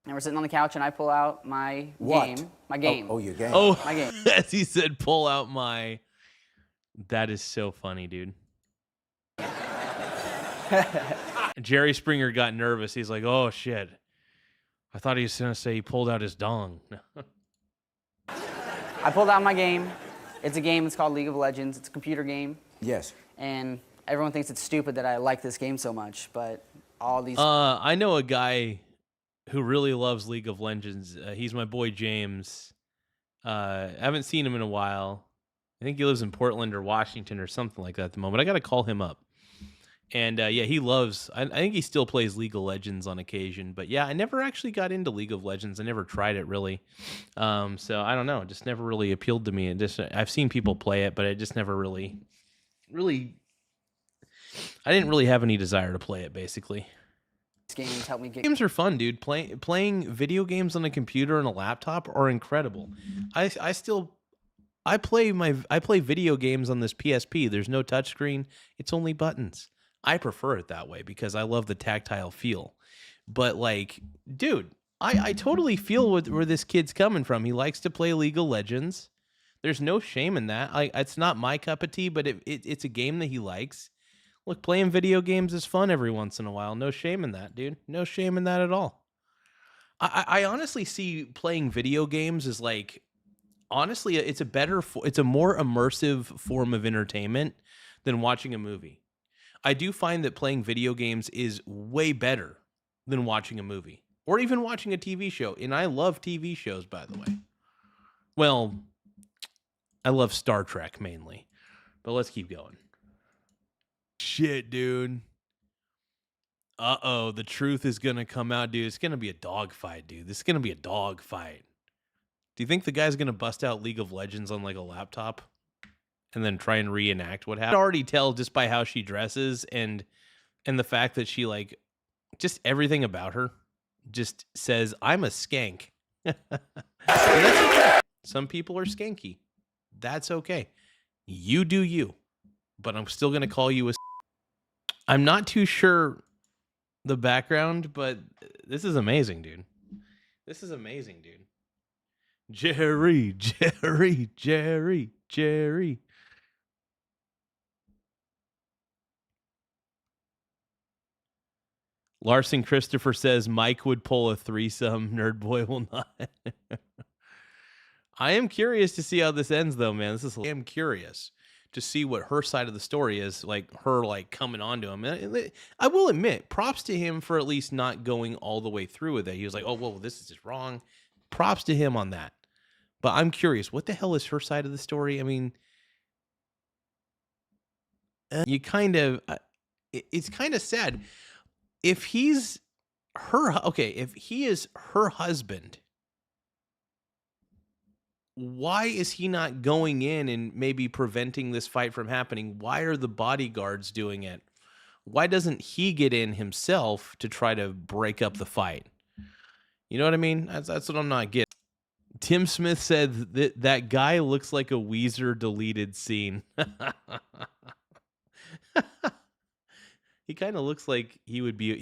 And we're sitting on the couch, and I pull out my game. My game. Oh, your game. Oh, my game. As he said, pull out my... That is so funny, dude. Jerry Springer got nervous. He's like, oh, shit. I thought he was going to say he pulled out his dong. I pulled out my game. It's a game. It's called League of Legends. It's a computer game. Yes. And everyone thinks it's stupid that I like this game so much, but all these... I know a guy who really loves League of Legends. He's my boy James. I haven't seen him in a while. I think he lives in Portland or Washington or something like that at the moment. I got to call him up And yeah, he loves. I think he still plays League of Legends on occasion. But yeah, I never actually got into League of Legends. I never tried it really. So I don't know. It just never really appealed to me. It just I've seen people play it, but it just never really. I didn't really have any desire to play it. Basically, Games help me get. games are fun, dude. Playing video games on a computer and a laptop are incredible. I play video games on this PSP. There's no touchscreen. It's only buttons. I prefer it that way because I love the tactile feel. But like, dude, I totally feel where this kid's coming from. He likes to play League of Legends. There's no shame in that. It's not my cup of tea, but it's a game that he likes. Look, playing video games is fun every once in a while. No shame in that, dude. No shame in that at all. I honestly see playing video games as like, honestly, it's a more immersive form of entertainment than watching a movie. I do find that playing video games is way better than watching a movie or even watching a TV show. And I love TV shows, by the way. Well, I love Star Trek mainly, but let's keep going. Shit, dude. Uh-oh, the truth is going to come out, dude. It's going to be a dogfight, dude. This is going to be a dogfight. Do you think the guy's going to bust out League of Legends on like a laptop and then try and reenact what happened? I can already tell just by how she dresses and the fact that she like just everything about her just says I'm a skank. And that's okay. Some people are skanky. That's okay. You do you. But I'm still going to call you a I'm not too sure the background, but this is amazing, dude. This is amazing, dude. Jerry. Larson Christopher says Mike would pull a threesome. Nerd Boy will not. I am curious to see how this ends, though, man. I am curious to see what her side of the story is, like her like coming on to him. And I will admit, props to him for at least not going all the way through with it. He was like, oh, well, this is just wrong. Props to him on that. But I'm curious, what the hell is her side of the story? I mean, you kind of, it's kind of sad. If he's if he is her husband, why is he not going in and maybe preventing this fight from happening? Why are the bodyguards doing it? Why doesn't he get in himself to try to break up the fight? You know what I mean? That's what I'm not getting. Tim Smith said that guy looks like a Weezer deleted scene. He kind of looks like he would be a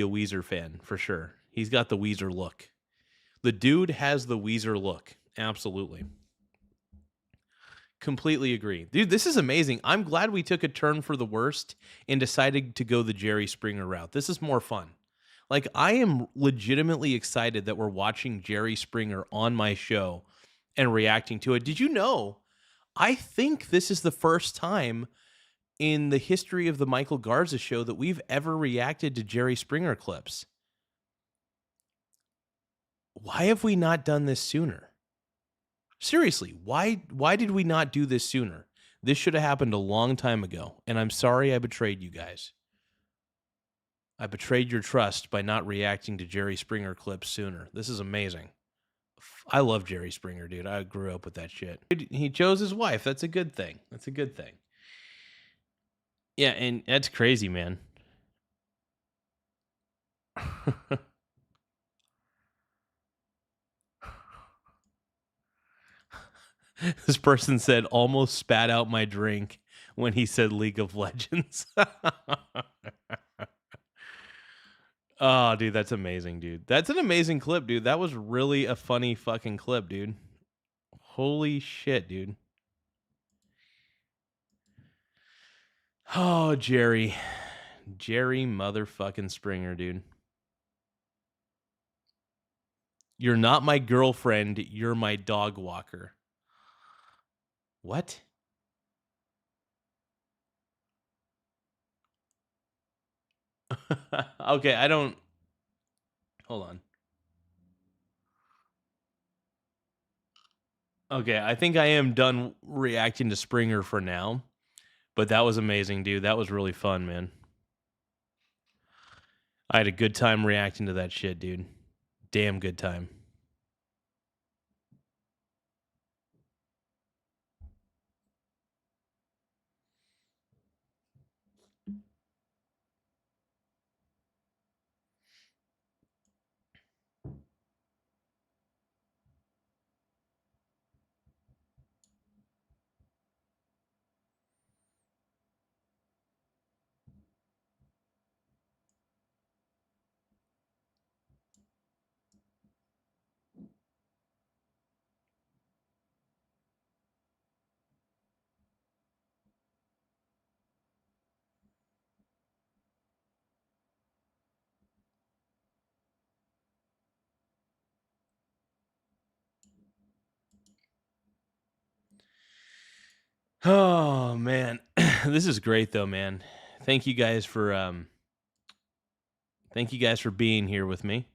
Weezer fan for sure. He's got the Weezer look. The dude has the Weezer look. Absolutely. Completely agree. Dude, this is amazing. I'm glad we took a turn for the worst and decided to go the Jerry Springer route. This is more fun. Like, I am legitimately excited that we're watching Jerry Springer on my show and reacting to it. Did you know? I think this is the first time in the history of the Michael Garza show that we've ever reacted to Jerry Springer clips. Why have we not done this sooner? Seriously, why did we not do this sooner? This should have happened a long time ago, and I'm sorry I betrayed you guys. I betrayed your trust by not reacting to Jerry Springer clips sooner. This is amazing. I love Jerry Springer, dude. I grew up with that shit. He chose his wife. That's a good thing. That's a good thing. Yeah, and that's crazy, man. This person said, almost spat out my drink when he said League of Legends. Oh, dude, that's amazing, dude. That's an amazing clip, dude. That was really a funny fucking clip, dude. Holy shit, dude. Oh, Jerry. Jerry motherfucking Springer, dude. You're not my girlfriend. You're my dog walker. What? Okay, I don't... Hold on. Okay, I think I am done reacting to Springer for now. But that was amazing, dude. That was really fun, man. I had a good time reacting to that shit, dude. Damn good time. Oh man, this is great though, man. Thank you guys for being here with me.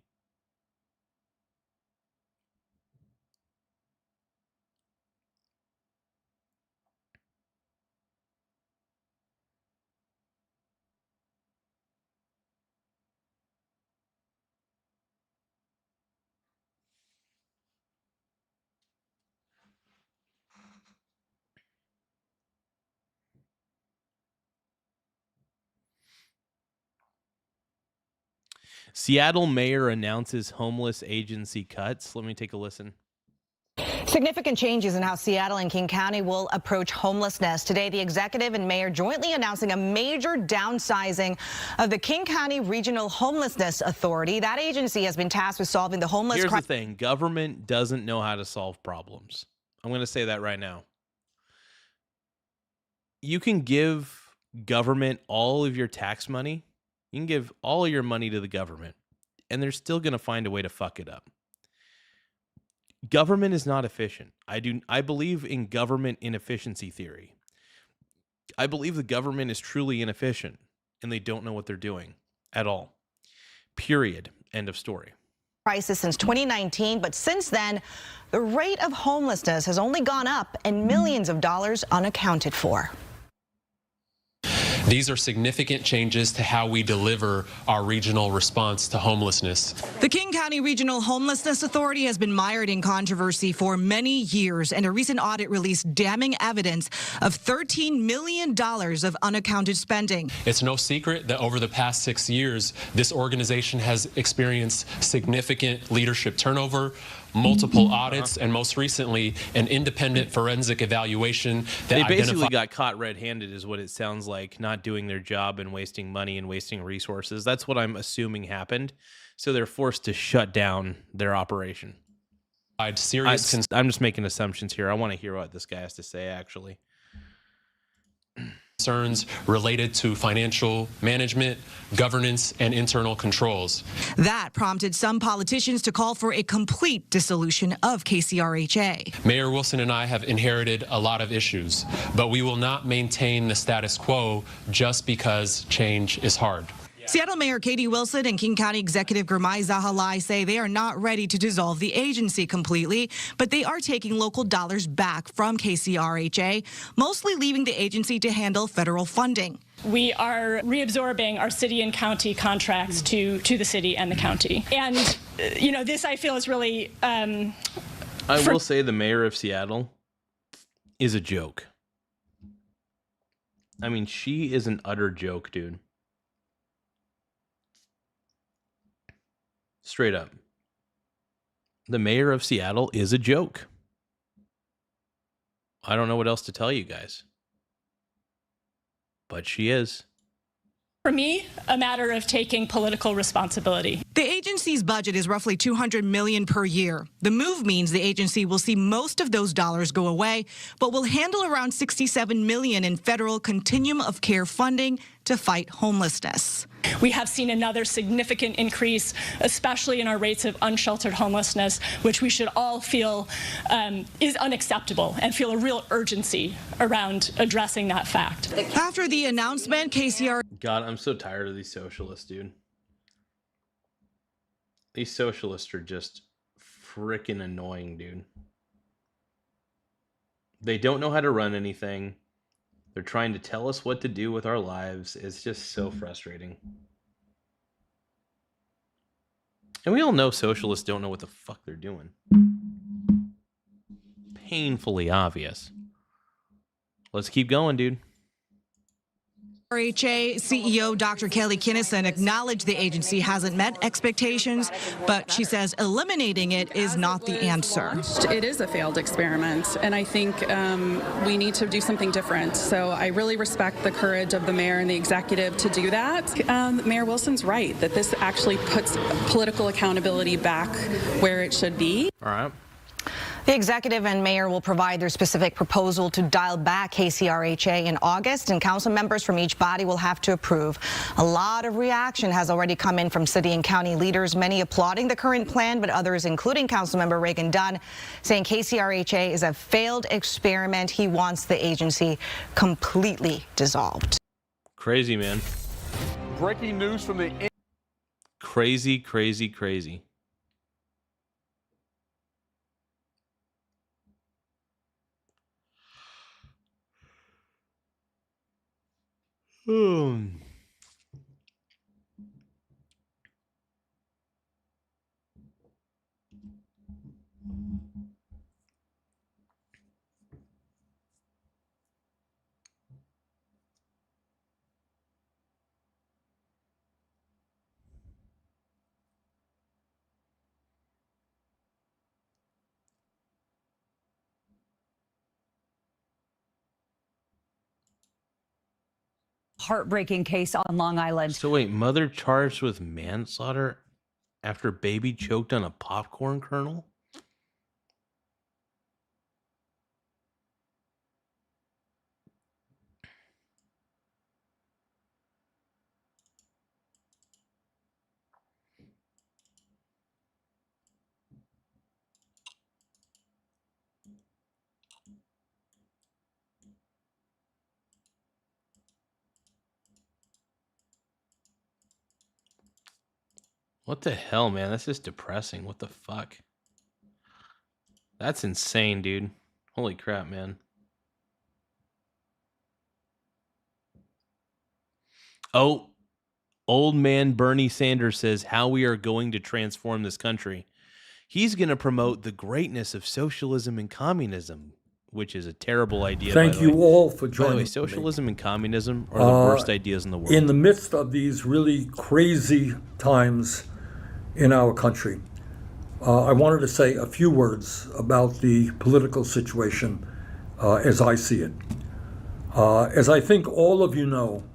Seattle mayor announces homeless agency cuts. Let me take a listen. Significant changes in how Seattle and King County will approach homelessness. Today, the executive and mayor jointly announcing a major downsizing of the King County Regional Homelessness Authority. That agency has been tasked with solving the homeless Here's the thing. Government doesn't know how to solve problems. I'm going to say that right now. You can give government all of your tax money. You can give all of your money to the government, and they're still going to find a way to fuck it up. Government is not efficient. I believe in government inefficiency theory. I believe the government is truly inefficient, and they don't know what they're doing at all. Period. End of story. Crisis since 2019, but since then, the rate of homelessness has only gone up and millions of dollars unaccounted for. These are significant changes to how we deliver our regional response to homelessness. The King County Regional Homelessness Authority has been mired in controversy for many years, and a recent audit released damning evidence of $13 million of unaccounted spending. It's no secret that over the past 6 years, this organization has experienced significant leadership turnover, multiple audits, and most recently, an independent forensic evaluation that They basically identified got caught red-handed is what it sounds like, not doing their job and wasting money and wasting resources. That's what I'm assuming happened. So they're forced to shut down their operation. I'm just making assumptions here. I want to hear what this guy has to say, actually. concerns related to financial management, governance, and internal controls. That prompted some politicians to call for a complete dissolution of KCRHA. Mayor Wilson and I have inherited a lot of issues, but we will not maintain the status quo just because change is hard. Seattle Mayor Katie Wilson and King County Executive Gurmai Zahalai say they are not ready to dissolve the agency completely, but they are taking local dollars back from KCRHA, mostly leaving the agency to handle federal funding. We are reabsorbing our city and county contracts to the city and the county. And, you know, this I feel is really... I will say the mayor of Seattle is a joke. I mean, she is an utter joke, dude. Straight up. The mayor of Seattle is a joke. I don't know what else to tell you guys. But she is. For me, a matter of taking political responsibility. The agency's budget is roughly $200 million per year. The move means the agency will see most of those dollars go away, but will handle around $67 million in federal continuum of care funding to fight homelessness. We have seen another significant increase, especially in our rates of unsheltered homelessness, which we should all feel is unacceptable and feel a real urgency around addressing that fact. After the announcement, KCR... God, I'm so tired of these socialists, dude. These socialists are just freaking annoying, dude. They don't know how to run anything. They're trying to tell us what to do with our lives. It's just so frustrating. And we all know socialists don't know what the fuck they're doing. Painfully obvious. Let's keep going, dude. RHA CEO Dr. Kelly Kinnison acknowledged the agency hasn't met expectations, but she says eliminating it is not the answer. It is a failed experiment, and I think we need to do something different. So I really respect the courage of the mayor and the executive to do that. Mayor Wilson's right that this actually puts political accountability back where it should be. All right. The executive and mayor will provide their specific proposal to dial back KCRHA in August, and council members from each body will have to approve. A lot of reaction has already come in from city and county leaders, many applauding the current plan, but others, including Councilmember Reagan Dunn, saying KCRHA is a failed experiment. He wants the agency completely dissolved. Crazy, man. Breaking news from the... Crazy, crazy, crazy. Heartbreaking case on Long Island. So wait, mother charged with manslaughter after baby choked on a popcorn kernel? What the hell, man? That's just depressing. What the fuck? That's insane, dude. Holy crap, man. Oh, old man Bernie Sanders says how we are going to transform this country. He's going to promote the greatness of socialism and communism, which is a terrible idea. Thank you all for joining. By the way, socialism and communism are the worst ideas in the world. In the midst of these really crazy times in our country, I wanted to say a few words about the political situation as I see it. As I think all of you know,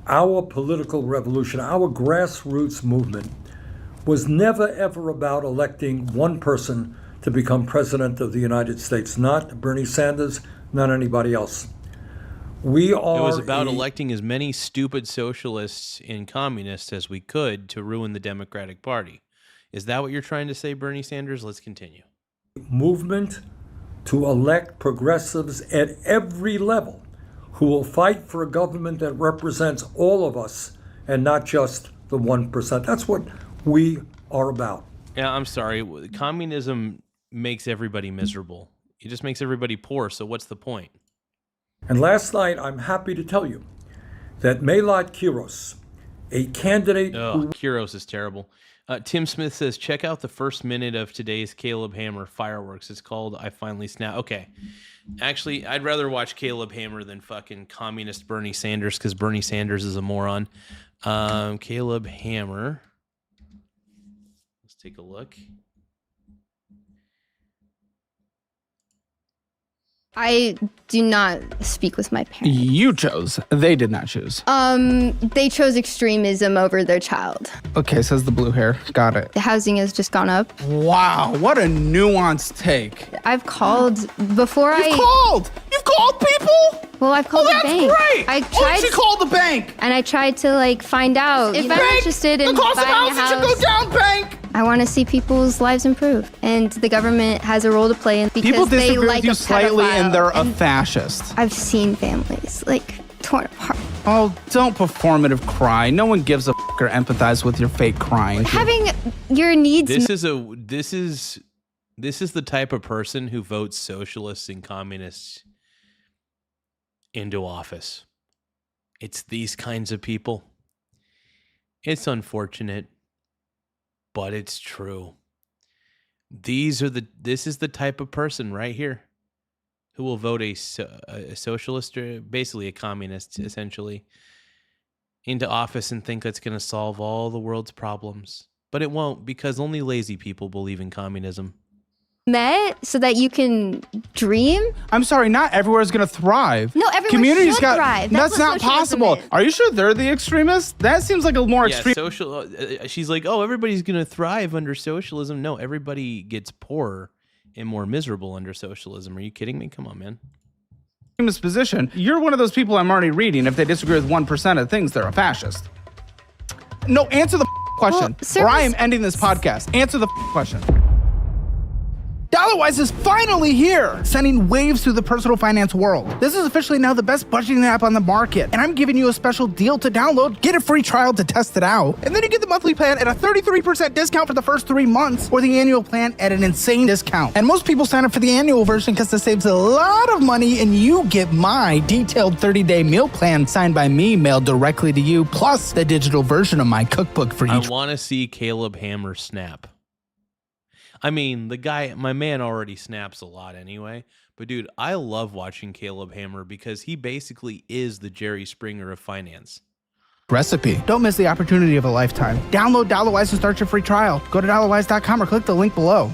our political revolution, our grassroots movement, was never ever about electing one person to become president of the United States, not Bernie Sanders, not anybody else. It was about electing as many stupid socialists and communists as we could to ruin the Democratic Party. Is that what you're trying to say, Bernie Sanders? Let's continue. Movement to elect progressives at every level who will fight for a government that represents all of us and not just the 1%. That's what we are about. Yeah, I'm sorry. Communism makes everybody miserable. It just makes everybody poor, so what's the point? And last night, I'm happy to tell you that Melat Kiros, a candidate Kiros is terrible. Tim Smith says, check out the first minute of today's Caleb Hammer fireworks. It's called I Finally Snap. Okay. Actually, I'd rather watch Caleb Hammer than fucking communist Bernie Sanders because Bernie Sanders is a moron. Caleb Hammer. Let's take a look. I do not speak with my parents. You chose. They did not choose. They chose extremism over their child. Okay, says the blue hair. Got it. The housing has just gone up. Wow, what a nuanced take. I've called before You've called people? Well, I've called the bank. Great. I tried she called the bank. And I tried to find out if I'm interested in the cost buying of a housing house. should go down, bank. I want to see people's lives improve, and the government has a role to play in because People they disagree like with you a slightly pedophile. and they're a fascist. I've seen families torn apart. Oh, don't performative cry. No one gives a fuck or empathize with your fake crying. Having your needs. This is the type of person who votes socialists and communists into office. It's these kinds of people. It's unfortunate, but it's true. This is the type of person right here who will vote a socialist, or basically a communist, essentially, into office and think that's going to solve all the world's problems. But it won't, because only lazy people believe in communism. Met so that you can dream? I'm sorry, not everywhere is going to thrive. No, everyone should thrive. That's what not socialism possible. is. Are you sure they're the extremists? That seems like a more extreme. She's like, oh, everybody's going to thrive under socialism. No, everybody gets poorer and more miserable under socialism. Are you kidding me? Come on, man. Extremist position. You're one of those people I'm already reading. If they disagree with 1% of things, they're a fascist. No, answer the question, or I am ending this podcast. Answer the question. Dollarwise is finally here, sending waves through the personal finance world. This is officially now the best budgeting app on the market, and I'm giving you a special deal to download, get a free trial to test it out, and then you get the monthly plan at a 33% discount for the first 3 months, or the annual plan at an insane discount. And most people sign up for the annual version because it saves a lot of money, and you get my detailed 30-day meal plan signed by me, mailed directly to you, plus the digital version of my cookbook for each. I want to see Caleb Hammer snap. I mean, my man already snaps a lot anyway. But dude, I love watching Caleb Hammer because he basically is the Jerry Springer of finance. Recipe. Don't miss the opportunity of a lifetime. Download Dollarwise and start your free trial. Go to dollarwise.com or click the link below.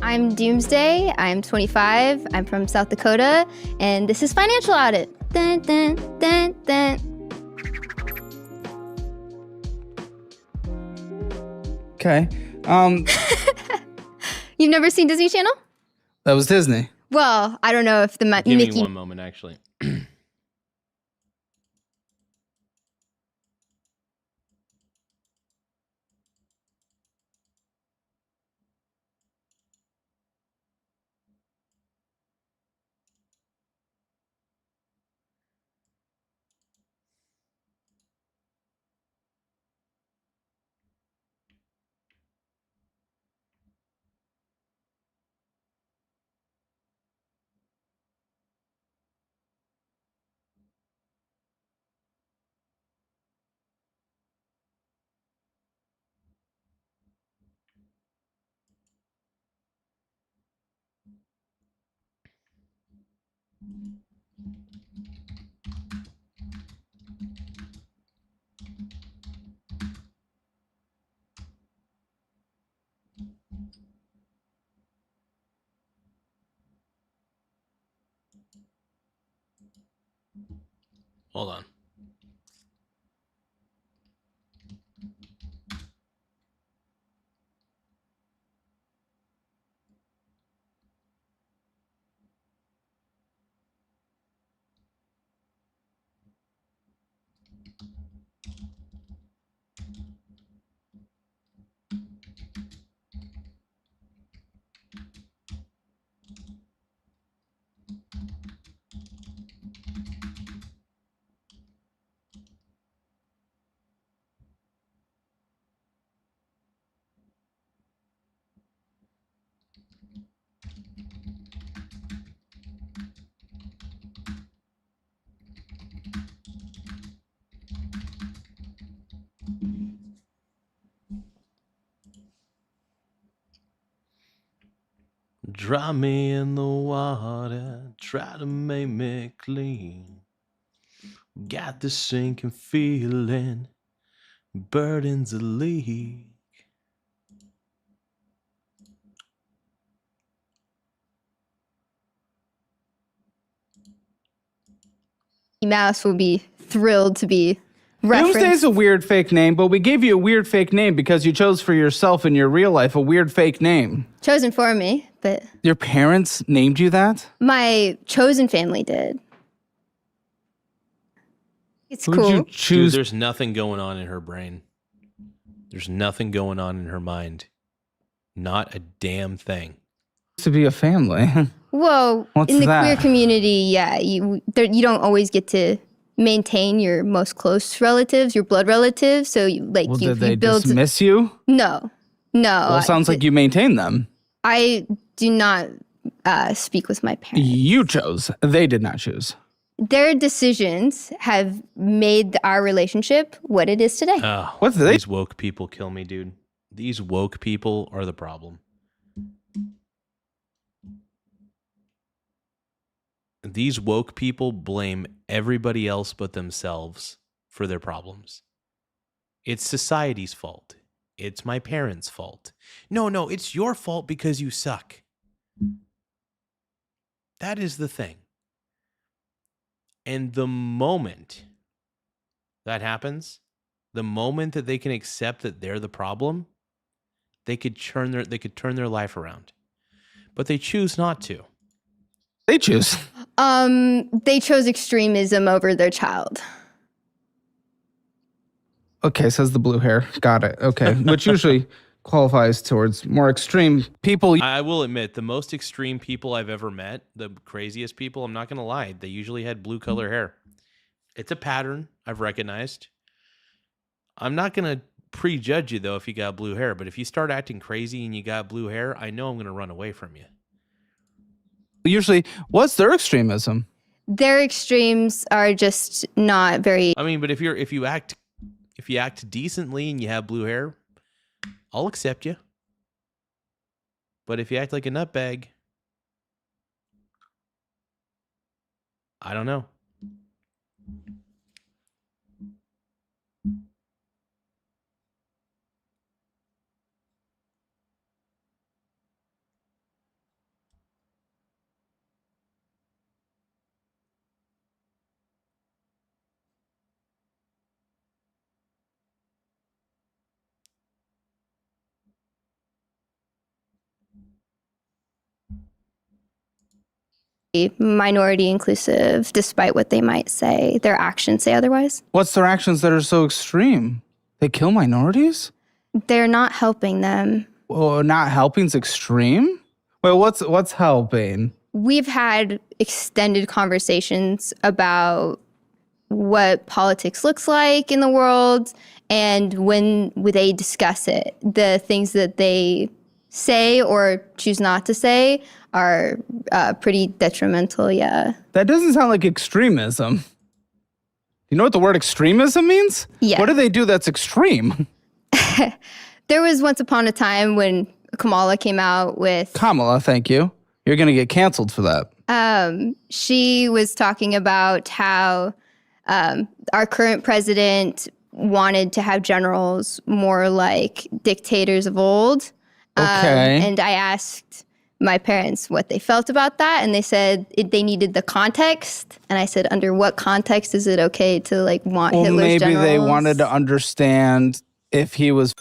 I'm Doomsday. I'm 25. I'm from South Dakota, and this is Financial Audit. Dun, dun, dun, dun. Okay. You've never seen Disney Channel? That was Disney. Well, I don't know if the Give Mickey. me one moment, actually. Hold on. Drop me in the water, try to make me clean. Got this sinking feeling, burdens a leak. Mouse will be thrilled to be referenced. Doomsday's a weird fake name, but we gave you a weird fake name because you chose for yourself in your real life a weird fake name. Chosen for me, but Your parents named you that? my chosen family did. It's Who'd cool. you choose? Dude, there's nothing going on in her brain. There's nothing going on in her mind. Not a damn thing. To be a family. Whoa, What's in the that? queer community, yeah, you don't always get to maintain your most close relatives, your blood relatives. So you Well, you did they build. dismiss you? No. Well, it sounds like you maintain them. I do not speak with my parents. You chose. They did not choose. Their decisions have made our relationship what it is today. What's these woke people kill me, dude. These woke people are the problem. These woke people blame everybody else but themselves for their problems. It's society's fault. It's my parents' fault. No, it's your fault because you suck. That is the thing. And the moment that happens, the moment that they can accept that they're the problem, they could turn their life around. But they choose not to. They choose. They chose extremism over their child. Okay, says the blue hair. Got it. Okay, which usually qualifies towards more extreme people. I will admit, the most extreme people I've ever met, the craziest people, I'm not going to lie, they usually had blue color hair. It's a pattern I've recognized. I'm not going to prejudge you, though, if you got blue hair. But if you start acting crazy and you got blue hair, I know I'm going to run away from you. Usually, what's their extremism? Their extremes are just not very... I mean, but if you act decently and you have blue hair, I'll accept you. But if you act like a nutbag, I don't know. minority inclusive, despite what they might say. Their actions say otherwise. What's their actions that are so extreme? They kill minorities? They're not helping them. Well, not helping's extreme? Well, what's helping? We've had extended conversations about what politics looks like in the world, and when they discuss it, the things that they say or choose not to say are pretty detrimental, yeah. That doesn't sound like extremism. You know what the word extremism means? Yeah. What do they do that's extreme? There was once upon a time when Kamala came out with... Kamala, thank you. You're going to get canceled for that. She was talking about how our current president wanted to have generals more like dictators of old. Okay. And I asked my parents what they felt about that, and they said they needed the context. And I said, under what context is it okay to want Hitler's generals? Maybe they wanted to understand if he was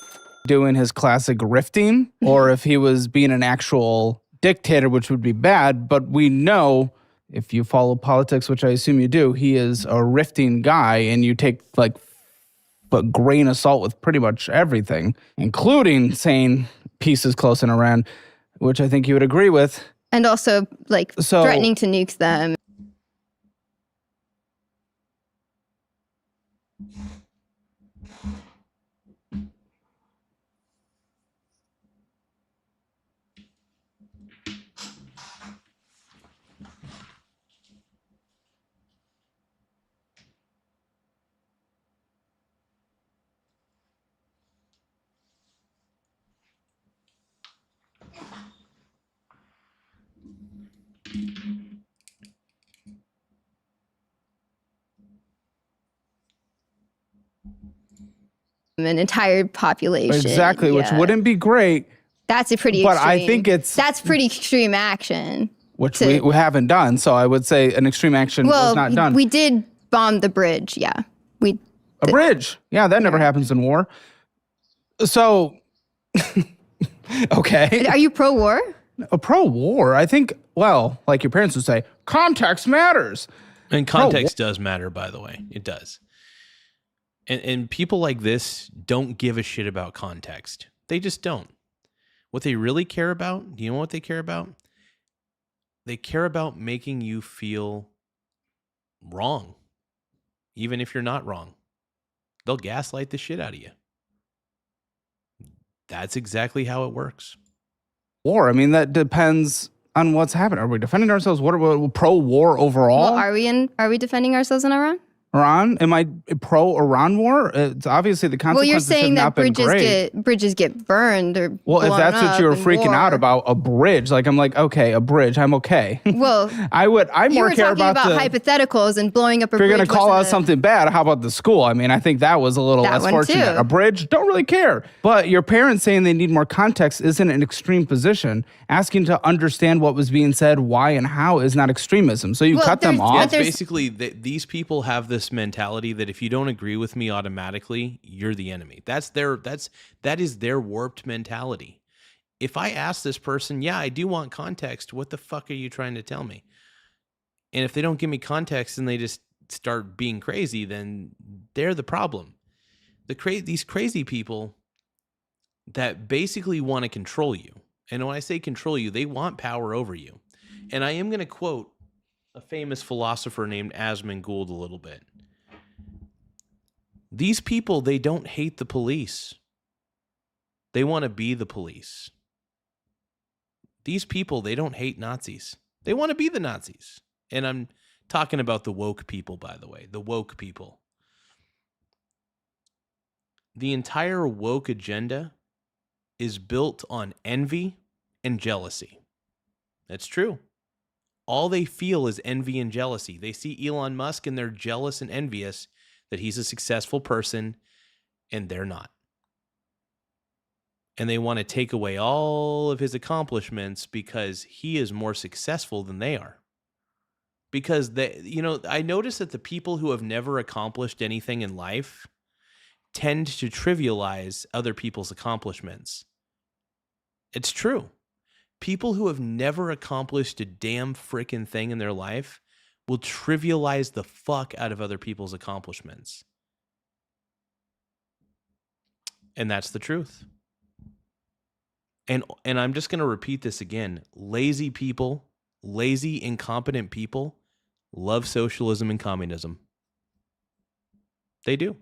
doing his classic grifting or if he was being an actual dictator, which would be bad. But we know, if you follow politics, which I assume you do, he is a rifting guy, and you take a grain of salt with pretty much everything, including saying peace is close in Iran, which I think you would agree with. And also, threatening to nuke them. An entire population. Exactly, which wouldn't be great. That's a pretty But extreme. I think that's pretty extreme action. Which we haven't done, so I would say an extreme action was not done. We did bomb the bridge, yeah. A bridge. Yeah, that never happens in war. So, okay. Are you pro-war? Pro-war? I think, well, like your parents would say, context matters. And context does matter, by the way. It does. And people like this don't give a shit about context. They just don't. What they really care about, do you know what they care about? They care about making you feel wrong, even if you're not wrong. They'll gaslight the shit out of you. That's exactly how it works. War, I mean, that depends on what's happening. Are we defending ourselves? What are we pro-war overall? Well, are we defending ourselves in Iran? Iran? Am I pro-Iran war? It's obviously the consequences Well, you're saying have not that been great. bridges get burned or Well, if blown that's what up you were in freaking war. out about, a bridge, like I'm like, okay, a bridge, I'm okay. Well, I you more were care talking about the hypotheticals and blowing up a If you're bridge. going to call wasn't out something bad, how about the school? I mean, I think that was a little That less one fortunate. too. A bridge, don't really care. But your parents saying they need more context isn't an extreme position. Asking to understand what was being said, why and how is not extremism. So you cut them off. Yeah, it's basically these people have this mentality that if you don't agree with me automatically, you're the enemy. That is their warped mentality. If I ask this person, yeah, I do want context, what the fuck are you trying to tell me? And if they don't give me context and they just start being crazy, then they're the problem. These crazy people that basically want to control you. And when I say control you, they want power over you. And I am going to quote a famous philosopher named Asmund Gould a little bit. These people, they don't hate the police. They want to be the police. These people, they don't hate Nazis. They want to be the Nazis. And I'm talking about the woke people, by the way, the woke people. The entire woke agenda is built on envy and jealousy. That's true. All they feel is envy and jealousy. They see Elon Musk and they're jealous and envious that he's a successful person and they're not. And they want to take away all of his accomplishments because he is more successful than they are. Because I notice that the people who have never accomplished anything in life tend to trivialize other people's accomplishments. It's true. People who have never accomplished a damn freaking thing in their life will trivialize the fuck out of other people's accomplishments. And that's the truth. And I'm just going to repeat this again. Lazy people, lazy, incompetent people love socialism and communism. They do.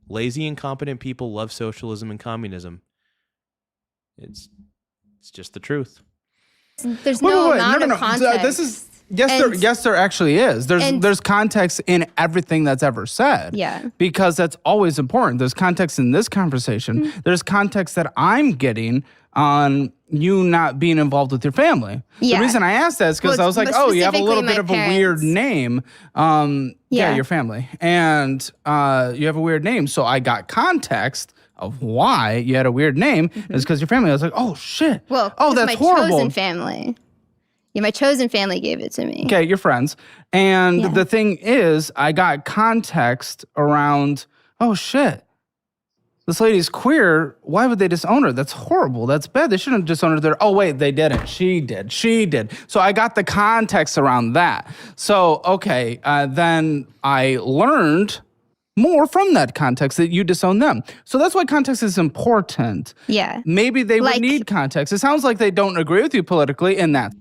Lazy, incompetent people love socialism and communism. It's just the truth. There's no amount of context. This is yes, there actually is. There's context in everything that's ever said. Yeah. Because that's always important. There's context in this conversation. Mm-hmm. There's context that I'm getting on you not being involved with your family. Yeah. The reason I asked that is because I was like, oh, you have a little bit of a weird name. Yeah, your family. And you have a weird name. So I got context of why you had a weird name is because your family. I was like, oh, shit. Well, that's my horrible. chosen family. Yeah, my chosen family gave it to me. Okay, you're friends. And the thing is, I got context around, oh, shit. This lady's queer. Why would they disown her? That's horrible. That's bad. They shouldn't have disowned her. Oh, wait, they didn't. She did. So I got the context around that. So, okay, then I learned more from that context that you disown them. So that's why context is important. Yeah. Maybe they would need context. It sounds like they don't agree with you politically in that.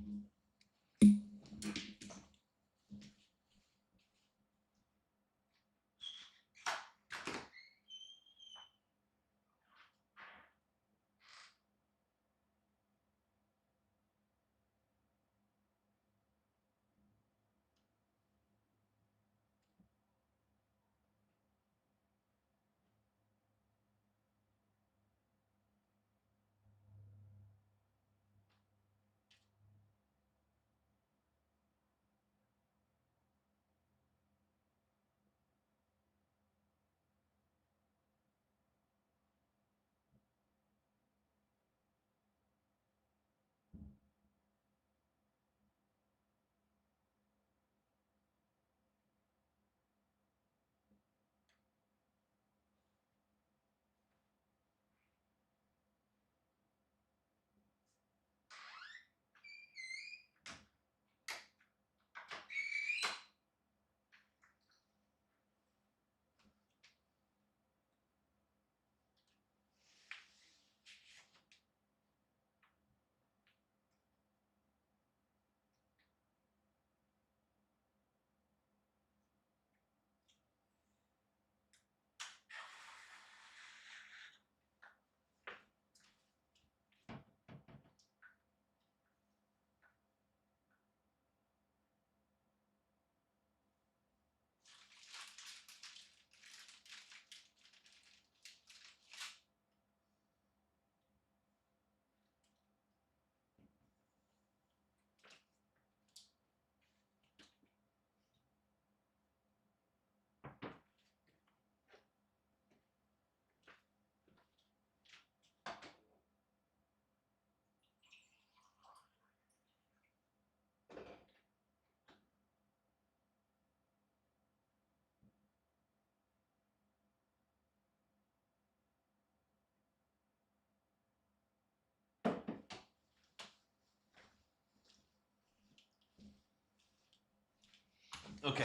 Okay.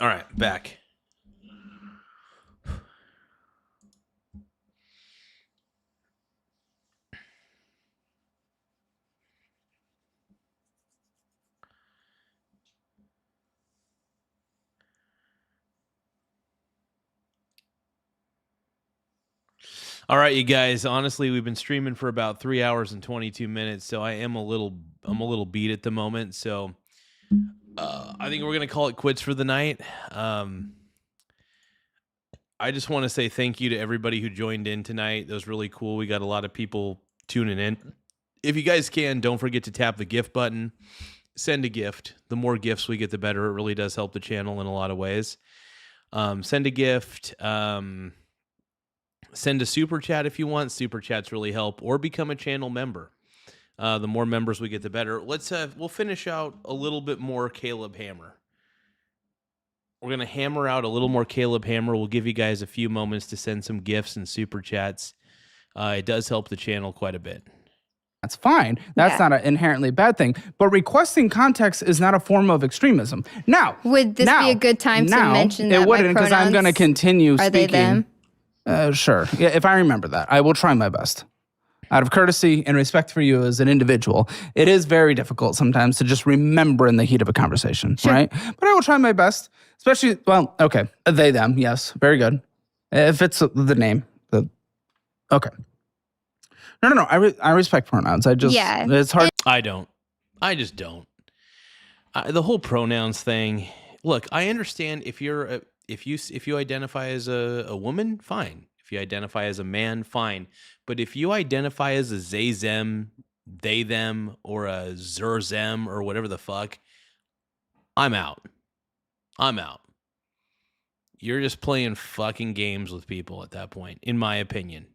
All right, back. All right, you guys. Honestly, we've been streaming for about 3 hours and 22 minutes, so I'm a little beat at the moment. So I think we're gonna call it quits for the night. I just want to say thank you to everybody who joined in tonight. That was really cool. We got a lot of people tuning in. If you guys can, don't forget to tap the gift button. Send a gift. The more gifts we get, the better. It really does help the channel in a lot of ways. Send a gift. Send a super chat if you want. Super chats really help. Or become a channel member. The more members we get, the better. We'll finish out a little bit more Caleb Hammer. We're going to hammer out a little more Caleb Hammer. We'll give you guys a few moments to send some gifts and super chats. It does help the channel quite a bit. That's fine. That's not an inherently bad thing. But requesting context is not a form of extremism. Now, would this be a good time to mention that it wouldn't, because I'm going to continue are speaking. They them? Sure. Yeah, if I remember that, I will try my best. Out of courtesy and respect for you as an individual, it is very difficult sometimes to just remember in the heat of a conversation, right? But I will try my best, especially, well, okay, they, them, yes, very good. If it's the name, okay. No, I respect pronouns. It's hard. I don't. I just don't. The whole pronouns thing, look, I understand if you identify as a woman, fine. If you identify as a man, fine. But if you identify as a they, them, or a them, or whatever the fuck, I'm out. You're just playing fucking games with people at that point, in my opinion.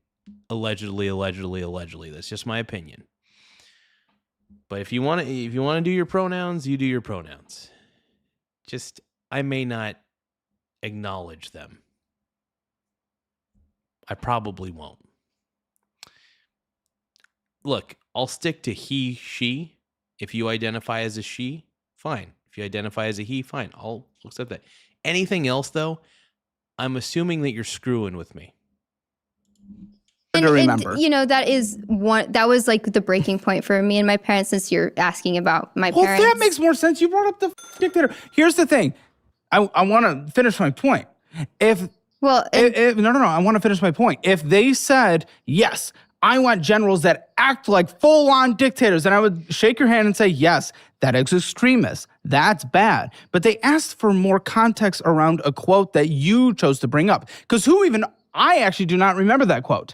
Allegedly. That's just my opinion. But if you want to do your pronouns, you do your pronouns. Just, I may not acknowledge them. I probably won't. Look, I'll stick to he, she. If you identify as a she, fine. If you identify as a he, fine. I'll accept that. Anything else, though, I'm assuming that you're screwing with me. And, that was like the breaking point for me and my parents, since you're asking about my parents. Well, that makes more sense. You brought up the dictator. Here's the thing. I want to finish my point. I want to finish my point. If they said, yes, I want generals that act like full-on dictators, then I would shake your hand and say, yes, that is extremist. That's bad. But they asked for more context around a quote that you chose to bring up. Because I actually do not remember that quote.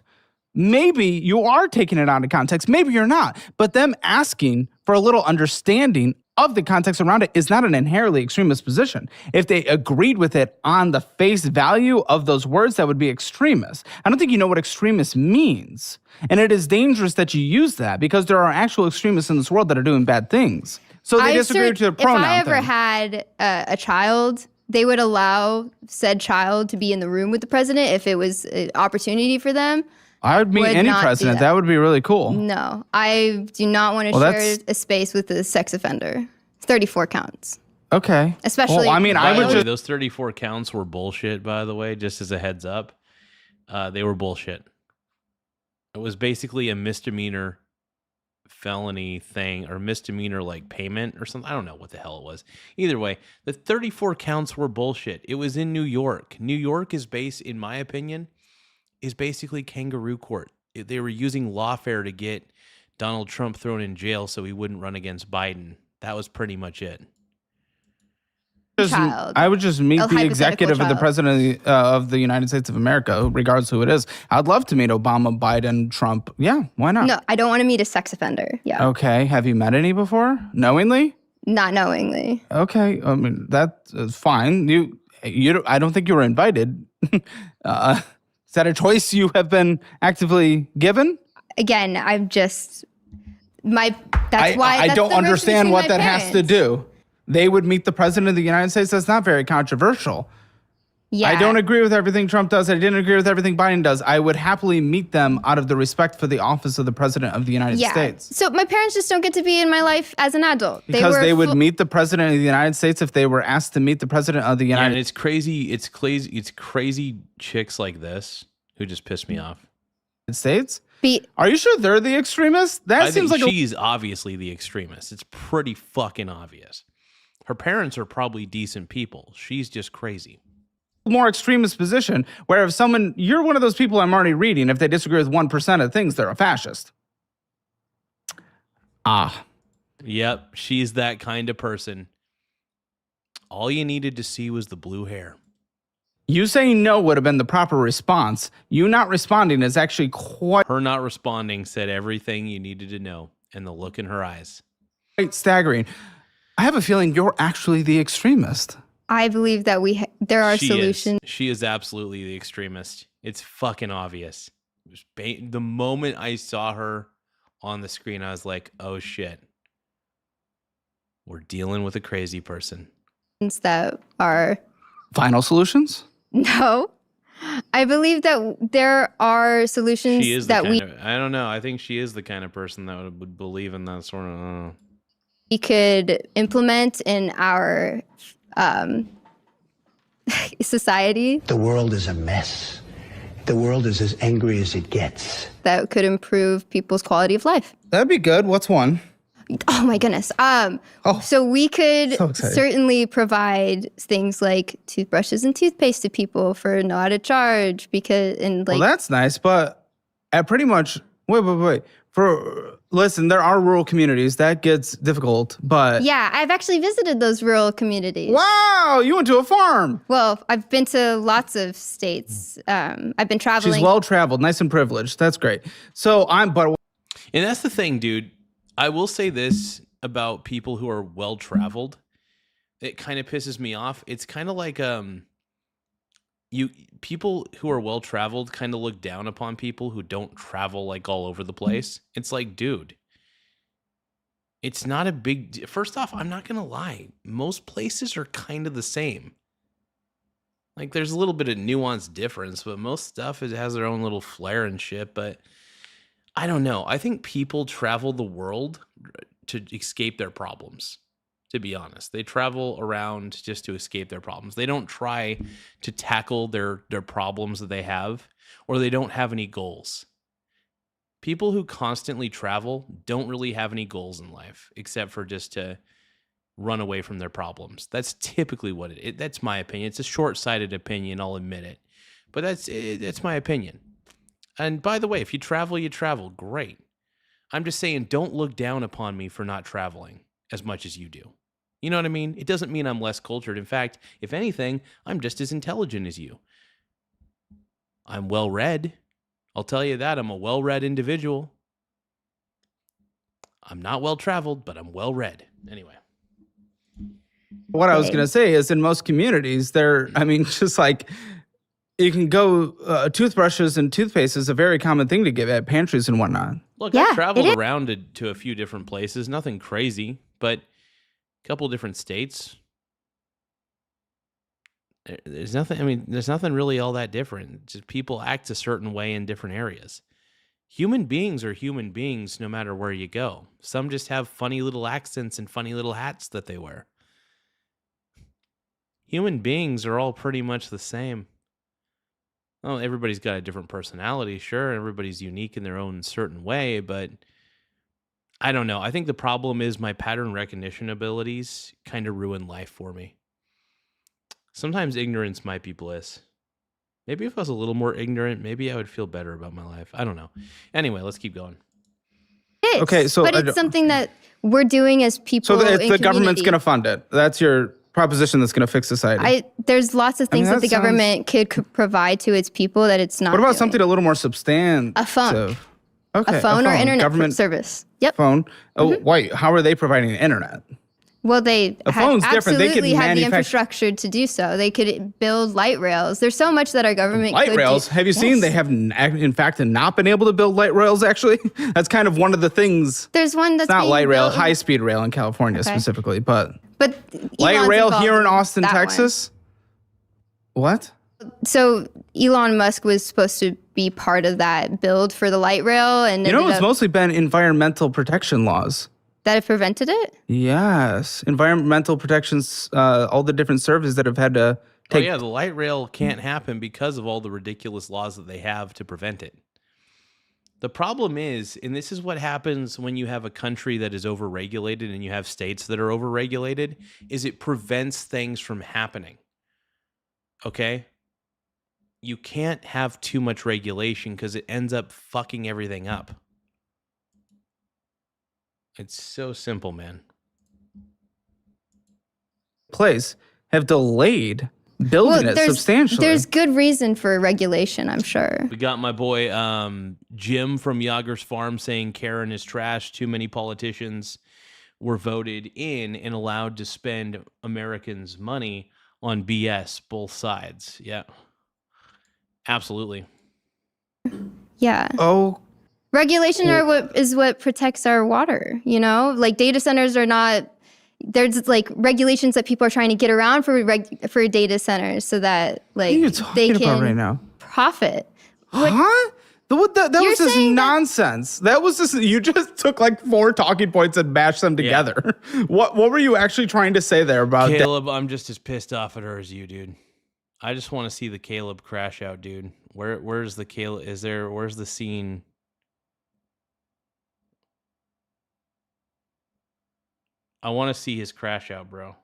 Maybe you are taking it out of context. Maybe you're not. But them asking for a little understanding of the context around it is not an inherently extremist position. If they agreed with it on the face value of those words, that would be extremist. I don't think you know what extremist means. And it is dangerous that you use that, because there are actual extremists in this world that are doing bad things. So they disagree with the pronoun If I ever thing. had a child, they would allow said child to be in the room with the president if it was an opportunity for them. I would meet any president. That would be really cool. No, I do not want to share a space with a sex offender. 34 counts. Okay. Especially, those 34 counts were bullshit, by the way, just as a heads up. They were bullshit. It was basically a misdemeanor felony thing, or misdemeanor like payment or something. I don't know what the hell it was. Either way, the 34 counts were bullshit. It was in New York. New York is in my opinion, is basically kangaroo court. They were using lawfare to get Donald Trump thrown in jail so he wouldn't run against Biden. That was pretty much it. I would just meet the executive of the president of the United States of America, regardless who it is. I'd love to meet Obama, Biden, Trump. Yeah, why not? No, I don't want to meet a sex offender. Yeah. Okay. Have you met any before? Knowingly? Not knowingly. Okay. I mean, that's fine. I don't think you were invited. Is that a choice you have been actively given? Again, I'm just that's why I don't understand what that has to do. They would meet the president of the United States. That's not very controversial. Yeah. I don't agree with everything Trump does. I didn't agree with everything Biden does. I would happily meet them out of the respect for the office of the president of the United States. So my parents just don't get to be in my life as an adult. Because they would meet the president of the United States if they were asked to meet the president of the United and it's crazy. It's crazy chicks like this who just piss me off. States? Are you sure they're the extremists? That I seems think like she's obviously the extremist. It's pretty fucking obvious. Her parents are probably decent people. She's just crazy. more extremist position, where if someone, you're one of those people I'm already reading, if they disagree with 1% of things, they're a fascist. Ah. Yep, she's that kind of person. All you needed to see was the blue hair. You saying no would have been the proper response. You not responding is actually quite... Her not responding said everything you needed to know, and the look in her eyes. Quite staggering. I have a feeling you're actually the extremist. I believe that there are solutions. She is absolutely the extremist. It's fucking obvious. The moment I saw her on the screen, I was like, oh shit. We're dealing with a crazy person. That are... Final solutions? No. I believe that there are solutions She is that I don't know. I think she is the kind of person that would believe in that sort of... we could implement in our society. The world is a mess. The world is as angry as it gets. That could improve people's quality of life. That'd be good. What's one? Oh my goodness. So we could certainly provide things like toothbrushes and toothpaste to people for not a charge well, that's nice, but at pretty much wait. Listen, there are rural communities that gets difficult, but yeah, I've actually visited those rural communities. Wow, you went to a farm. Well, I've been to lots of states. I've been traveling. She's well traveled, nice and privileged. That's great. And that's the thing, dude. I will say this about people who are well traveled. It kind of pisses me off. It's kind of like people who are well traveled kind of look down upon people who don't travel like all over the place. It's like, dude, it's not a big first off, I'm not gonna lie. Most places are kind of the same. Like there's a little bit of nuanced difference, but most stuff has their own little flair and shit. But I don't know. I think people travel the world to escape their problems, to be honest. They travel around just to escape their problems. They don't try to tackle their problems that they have, or they don't have any goals. People who constantly travel don't really have any goals in life, except for just to run away from their problems. That's typically what it is. That's my opinion. It's a short-sighted opinion, I'll admit it. But that's my opinion. And by the way, if you travel, great. I'm just saying, don't look down upon me for not traveling as much as you do. You know what I mean? It doesn't mean I'm less cultured. In fact, if anything, I'm just as intelligent as you. I'm well-read. I'll tell you that. I'm a well-read individual. I'm not well-traveled, but I'm well-read. Anyway. What I was going to say is in most communities, just like... You can go, toothbrushes and toothpaste is a very common thing to give at pantries and whatnot. Look, I traveled around to a few different places. Nothing crazy, but a couple different states. There's nothing really all that different. Just people act a certain way in different areas. Human beings are human beings no matter where you go. Some just have funny little accents and funny little hats that they wear. Human beings are all pretty much the same. Well, everybody's got a different personality, sure. Everybody's unique in their own certain way, but I don't know. I think the problem is my pattern recognition abilities kind of ruin life for me. Sometimes ignorance might be bliss. Maybe if I was a little more ignorant, maybe I would feel better about my life. I don't know. Anyway, let's keep going. Okay, so but it's something that we're doing as people. So the government's going to fund it. That's your proposition that's going to fix society. There's lots of things that the government could provide to its people that it's not. What about doing. something a little more substantive? A phone. Okay, a phone or internet government service. Yep. Phone. Oh, wait. How are they providing the internet? Well, they absolutely have the infrastructure to do so. They could build light rails. There's so much that our government could rails. Have you seen they have, in fact, not been able to build light rails, actually? That's kind of one of the things. There's one that's not light rail, high-speed rail in California specifically, but light rail here in Austin, Texas? What? So Elon Musk was supposed to be part of that build for the light rail, and it's mostly been environmental protection laws that have prevented it. Yes, environmental protections, all the different services that have had to take. Oh yeah, the light rail can't happen because of all the ridiculous laws that they have to prevent it. The problem is, and this is what happens when you have a country that is overregulated and you have states that are overregulated, is it prevents things from happening. Okay? You can't have too much regulation because it ends up fucking everything up. It's so simple, man. Place have delayed building it substantially. There's good reason for regulation, I'm sure. We got my boy Jim from Yager's Farm saying Karen is trash. Too many politicians were voted in and allowed to spend Americans' money on BS, both sides. Yeah. Absolutely. Yeah. Oh. Regulation is what protects our water, Like data centers are not, there's like regulations that people are trying to get around for data centers so that like they can right now? Profit. Huh? That was just nonsense. That was just, you just took like 4 talking points and mashed them together. Yeah. What were you actually trying to say there about Caleb? I'm just as pissed off at her as you, dude. I just want to see the Caleb crash out, dude. Where's the Caleb? Where's the scene? I want to see his crash out, bro.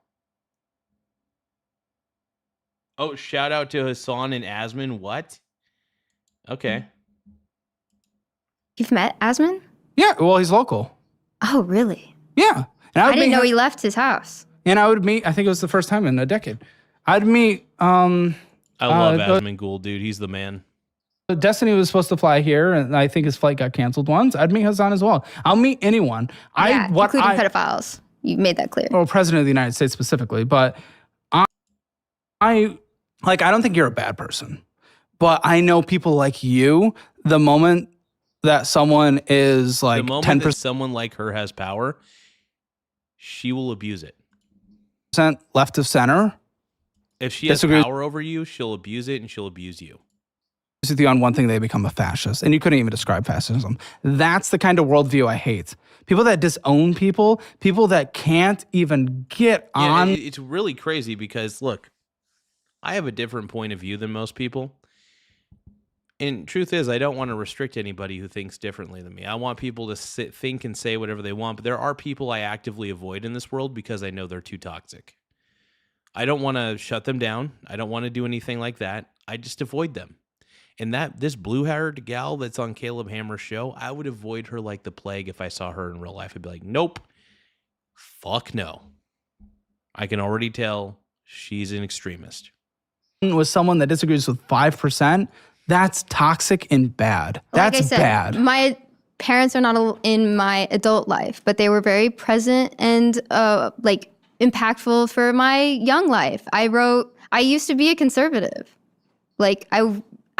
Oh, shout out to Hassan and Asman. What? Okay. You've met Asman? Yeah, well, he's local. Oh, really? Yeah. And I didn't know he left his house. And I would meet, I think it was the first time in a decade. I'd meet, I love Asman Gould, dude. He's the man. Destiny was supposed to fly here, and I think his flight got canceled once. I'd meet Hassan as well. I'll meet anyone. Including pedophiles. You made that clear. Well, President of the United States specifically, but I don't think you're a bad person, but I know people like you. The moment that someone is like 10%, that someone like her has power, she will abuse it. Left of center. If she has power over you, she'll abuse it and she'll abuse you. With you on one thing, they become a fascist, and you couldn't even describe fascism. That's the kind of worldview I hate. People that disown people that can't even get on. It's really crazy because, look, I have a different point of view than most people. And truth is, I don't want to restrict anybody who thinks differently than me. I want people to think and say whatever they want, but there are people I actively avoid in this world because I know they're too toxic. I don't want to shut them down. I don't want to do anything like that. I just avoid them. And this blue-haired gal that's on Caleb Hammer's show, I would avoid her like the plague if I saw her in real life. I'd be like, nope, fuck no. I can already tell she's an extremist. With someone that disagrees with 5%, that's toxic and bad. That's like I said, bad. My parents are not in my adult life, but they were very present and impactful for my young life. I used to be a conservative.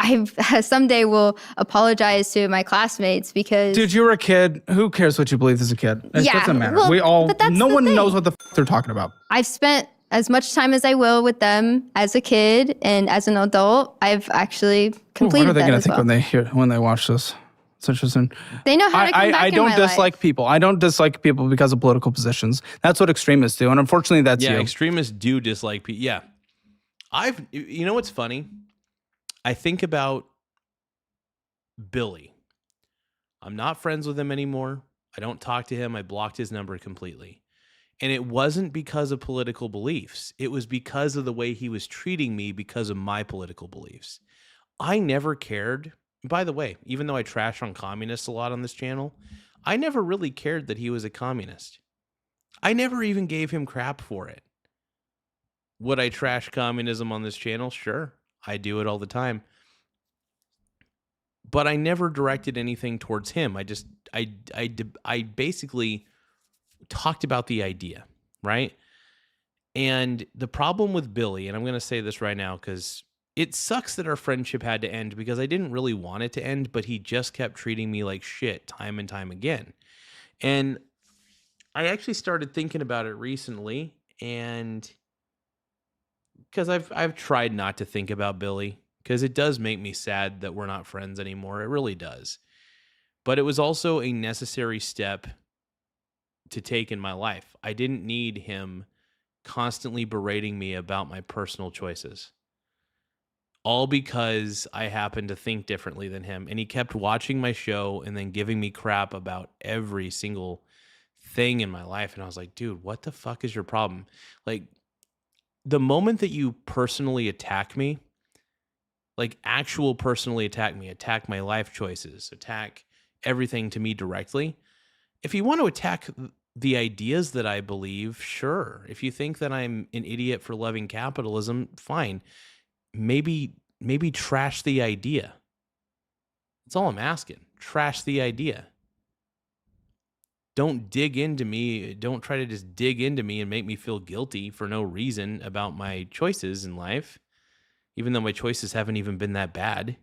I someday will apologize to my classmates because... Dude, you were a kid. Who cares what you believed as a kid? It doesn't matter. Well, no one knows what the they're talking about. I've spent as much time as I will with them as a kid, and as an adult, I've actually completed that. What are they going to think when they watch this? It's interesting. They know how to come back I don't dislike life. people. I don't dislike people because of political positions. That's what extremists do, and unfortunately, that's you. Yeah, extremists do dislike people. Yeah. You know what's funny? I think about Billy. I'm not friends with him anymore. I don't talk to him. I blocked his number completely. And it wasn't because of political beliefs. It was because of the way he was treating me because of my political beliefs. I never cared. By the way, even though I trash on communists a lot on this channel, I never really cared that he was a communist. I never even gave him crap for it. Would I trash communism on this channel? Sure. I do it all the time. But I never directed anything towards him. I basically talked about the idea, right? And the problem with Billy, and I'm going to say this right now because it sucks that our friendship had to end because I didn't really want it to end, but he just kept treating me like shit time and time again. And I actually started thinking about it recently, and because I've tried not to think about Billy, because it does make me sad that we're not friends anymore. It really does. But it was also a necessary step to take in my life. I didn't need him constantly berating me about my personal choices. All because I happened to think differently than him. And he kept watching my show and then giving me crap about every single thing in my life. And I was like, dude, what the fuck is your problem? Like, the moment that you personally attack me, like actual personally attack me, attack my life choices, attack everything to me directly. If you want to attack the ideas that I believe, sure. If you think that I'm an idiot for loving capitalism, fine. Maybe trash the idea. That's all I'm asking. Trash the idea. Don't dig into me. Don't try to just dig into me and make me feel guilty for no reason about my choices in life, even though my choices haven't even been that bad.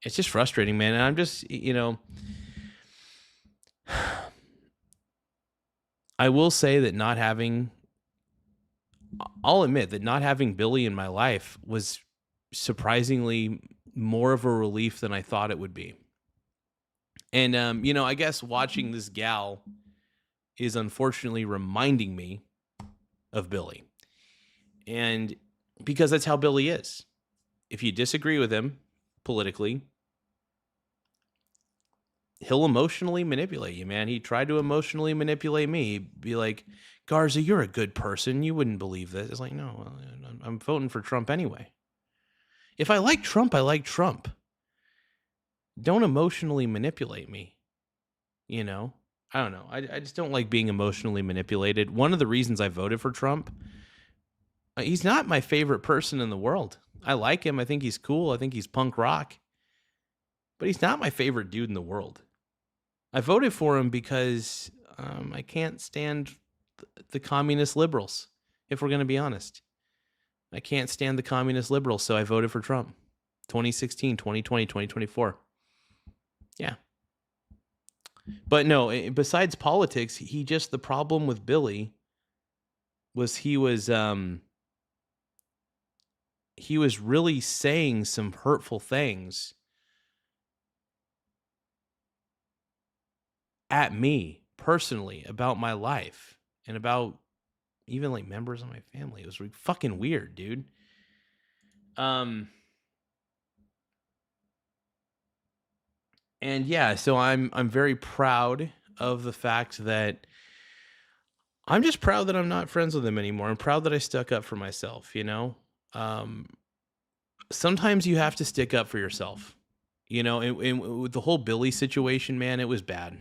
It's just frustrating, man. And I'm just, I will say that I'll admit that not having Billy in my life was surprisingly more of a relief than I thought it would be. And, I guess watching this gal is unfortunately reminding me of Billy. And because that's how Billy is. If you disagree with him politically, he'll emotionally manipulate you, man. He tried to emotionally manipulate me. He'd be like, Garza, you're a good person. You wouldn't believe this. It's like, no, I'm voting for Trump anyway. If I like Trump, I like Trump. Don't emotionally manipulate me. I don't know. I just don't like being emotionally manipulated. One of the reasons I voted for Trump, he's not my favorite person in the world. I like him. I think he's cool. I think he's punk rock. But he's not my favorite dude in the world. I voted for him because I can't stand the communist liberals, if we're going to be honest. I can't stand the communist liberals, so I voted for Trump. 2016, 2020, 2024. Yeah. But no, besides politics, the problem with Billy was he was really saying some hurtful things at me personally about my life and about even like members of my family. It was fucking weird, dude. And yeah, so I'm very proud of the fact that I'm just proud that I'm not friends with him anymore. I'm proud that I stuck up for myself, Sometimes you have to stick up for yourself, and with the whole Billy situation, man, it was bad.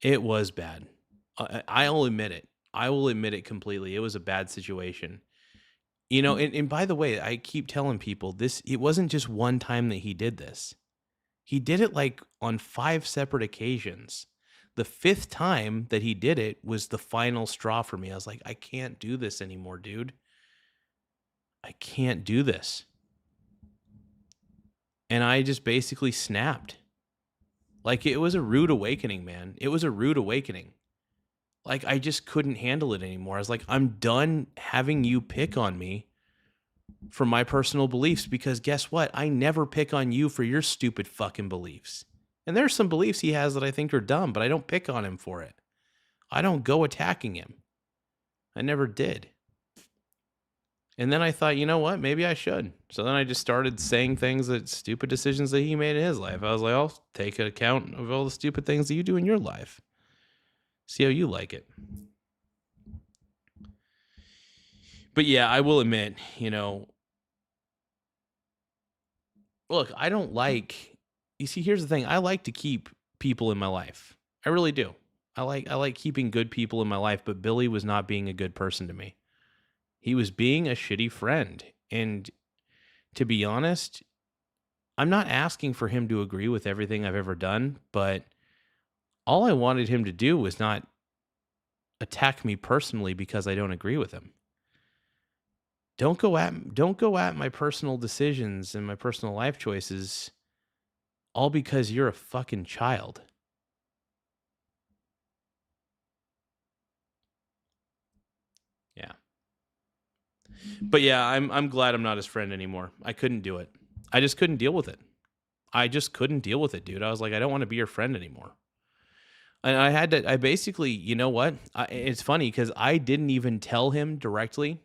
It was bad. I'll admit it. I will admit it completely. It was a bad situation. And by the way, I keep telling people it wasn't just one time that he did this. He did it like on 5 separate occasions. The 5th time that he did it was the final straw for me. I was like, I can't do this anymore, dude. I can't do this. And I just basically snapped. Like, it was a rude awakening, man. It was a rude awakening. Like, I just couldn't handle it anymore. I was like, I'm done having you pick on me for my personal beliefs, because guess what? I never pick on you for your stupid fucking beliefs. And there's some beliefs he has that I think are dumb, but I don't pick on him for it. I don't go attacking him. I never did. And then I thought, you know what? Maybe I should. So then I just started saying stupid decisions that he made in his life. I was like, I'll take account of all the stupid things that you do in your life. See how you like it. But yeah, I will admit, look, I don't like, you see, here's the thing. I like to keep people in my life. I really do. I like keeping good people in my life, but Billy was not being a good person to me. He was being a shitty friend. And to be honest, I'm not asking for him to agree with everything I've ever done, but all I wanted him to do was not attack me personally because I don't agree with him. Don't go at my personal decisions and my personal life choices all because you're a fucking child. Yeah. But yeah, I'm glad I'm not his friend anymore. I couldn't do it. I just couldn't deal with it. I just couldn't deal with it, dude. I was like, I don't want to be your friend anymore. And I basically, you know what? It's funny because I didn't even tell him directly.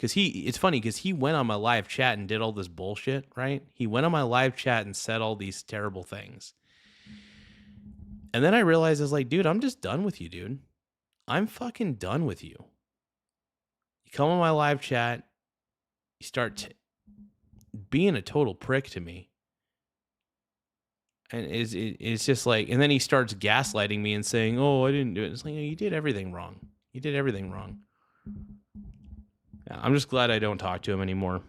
It's funny because he went on my live chat and did all this bullshit, right? He went on my live chat and said all these terrible things. And then I realized, I was like, dude, I'm just done with you, dude. I'm fucking done with you. You come on my live chat, you start being a total prick to me. And it's just like, and then he starts gaslighting me and saying, oh, I didn't do it. It's like, you did everything wrong. You did everything wrong. Yeah, I'm just glad I don't talk to him anymore.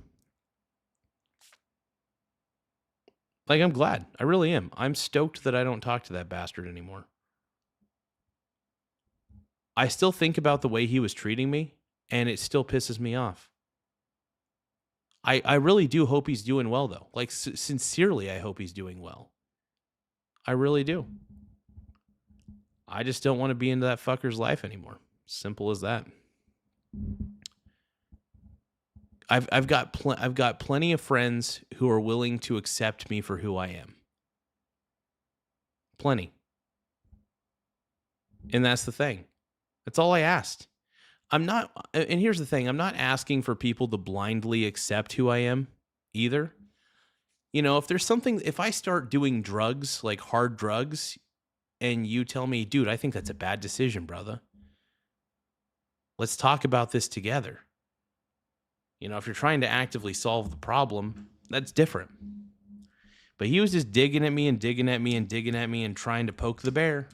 Like, I'm glad. I really am. I'm stoked that I don't talk to that bastard anymore. I still think about the way he was treating me, and it still pisses me off. I really do hope he's doing well, though. Like, sincerely, I hope he's doing well. I really do. I just don't want to be into that fucker's life anymore. Simple as that. I've got plenty of friends who are willing to accept me for who I am. Plenty. And that's the thing. That's all I asked. And here's the thing, I'm not asking for people to blindly accept who I am either. You know, if I start doing drugs, like hard drugs, and you tell me, dude, I think that's a bad decision, brother. Let's talk about this together. You know, if you're trying to actively solve the problem, that's different. But he was just digging at me and digging at me and digging at me and trying to poke the bear.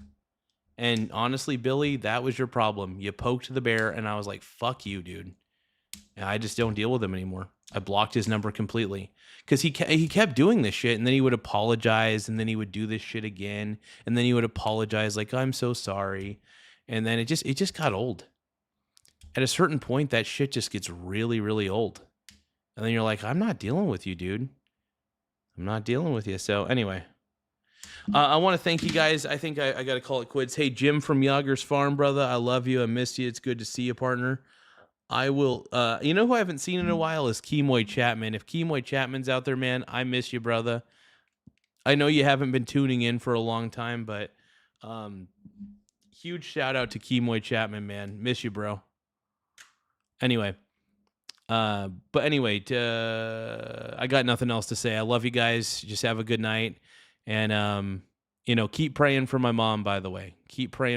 And honestly, Billy, that was your problem. You poked the bear, and I was like, fuck you, dude. And I just don't deal with him anymore. I blocked his number completely. Because he kept doing this shit, and then he would apologize, and then he would do this shit again, and then he would apologize like, I'm so sorry. And then it just got old. At a certain point, that shit just gets really, really old. And then you're like, I'm not dealing with you, dude. I'm not dealing with you. So anyway, I want to thank you guys. I think I got to call it quits. Hey, Jim from Yager's Farm, brother. I love you. I missed you. It's good to see you, partner. I will, you know who I haven't seen in a while is Kemoy Chapman. If Kemoy Chapman's out there, man, I miss you, brother. I know you haven't been tuning in for a long time, but huge shout out to Kemoy Chapman, man. Miss you, bro. Anyway, I got nothing else to say. I love you guys. Just have a good night. And, you know, keep praying for my mom, by the way. Keep praying.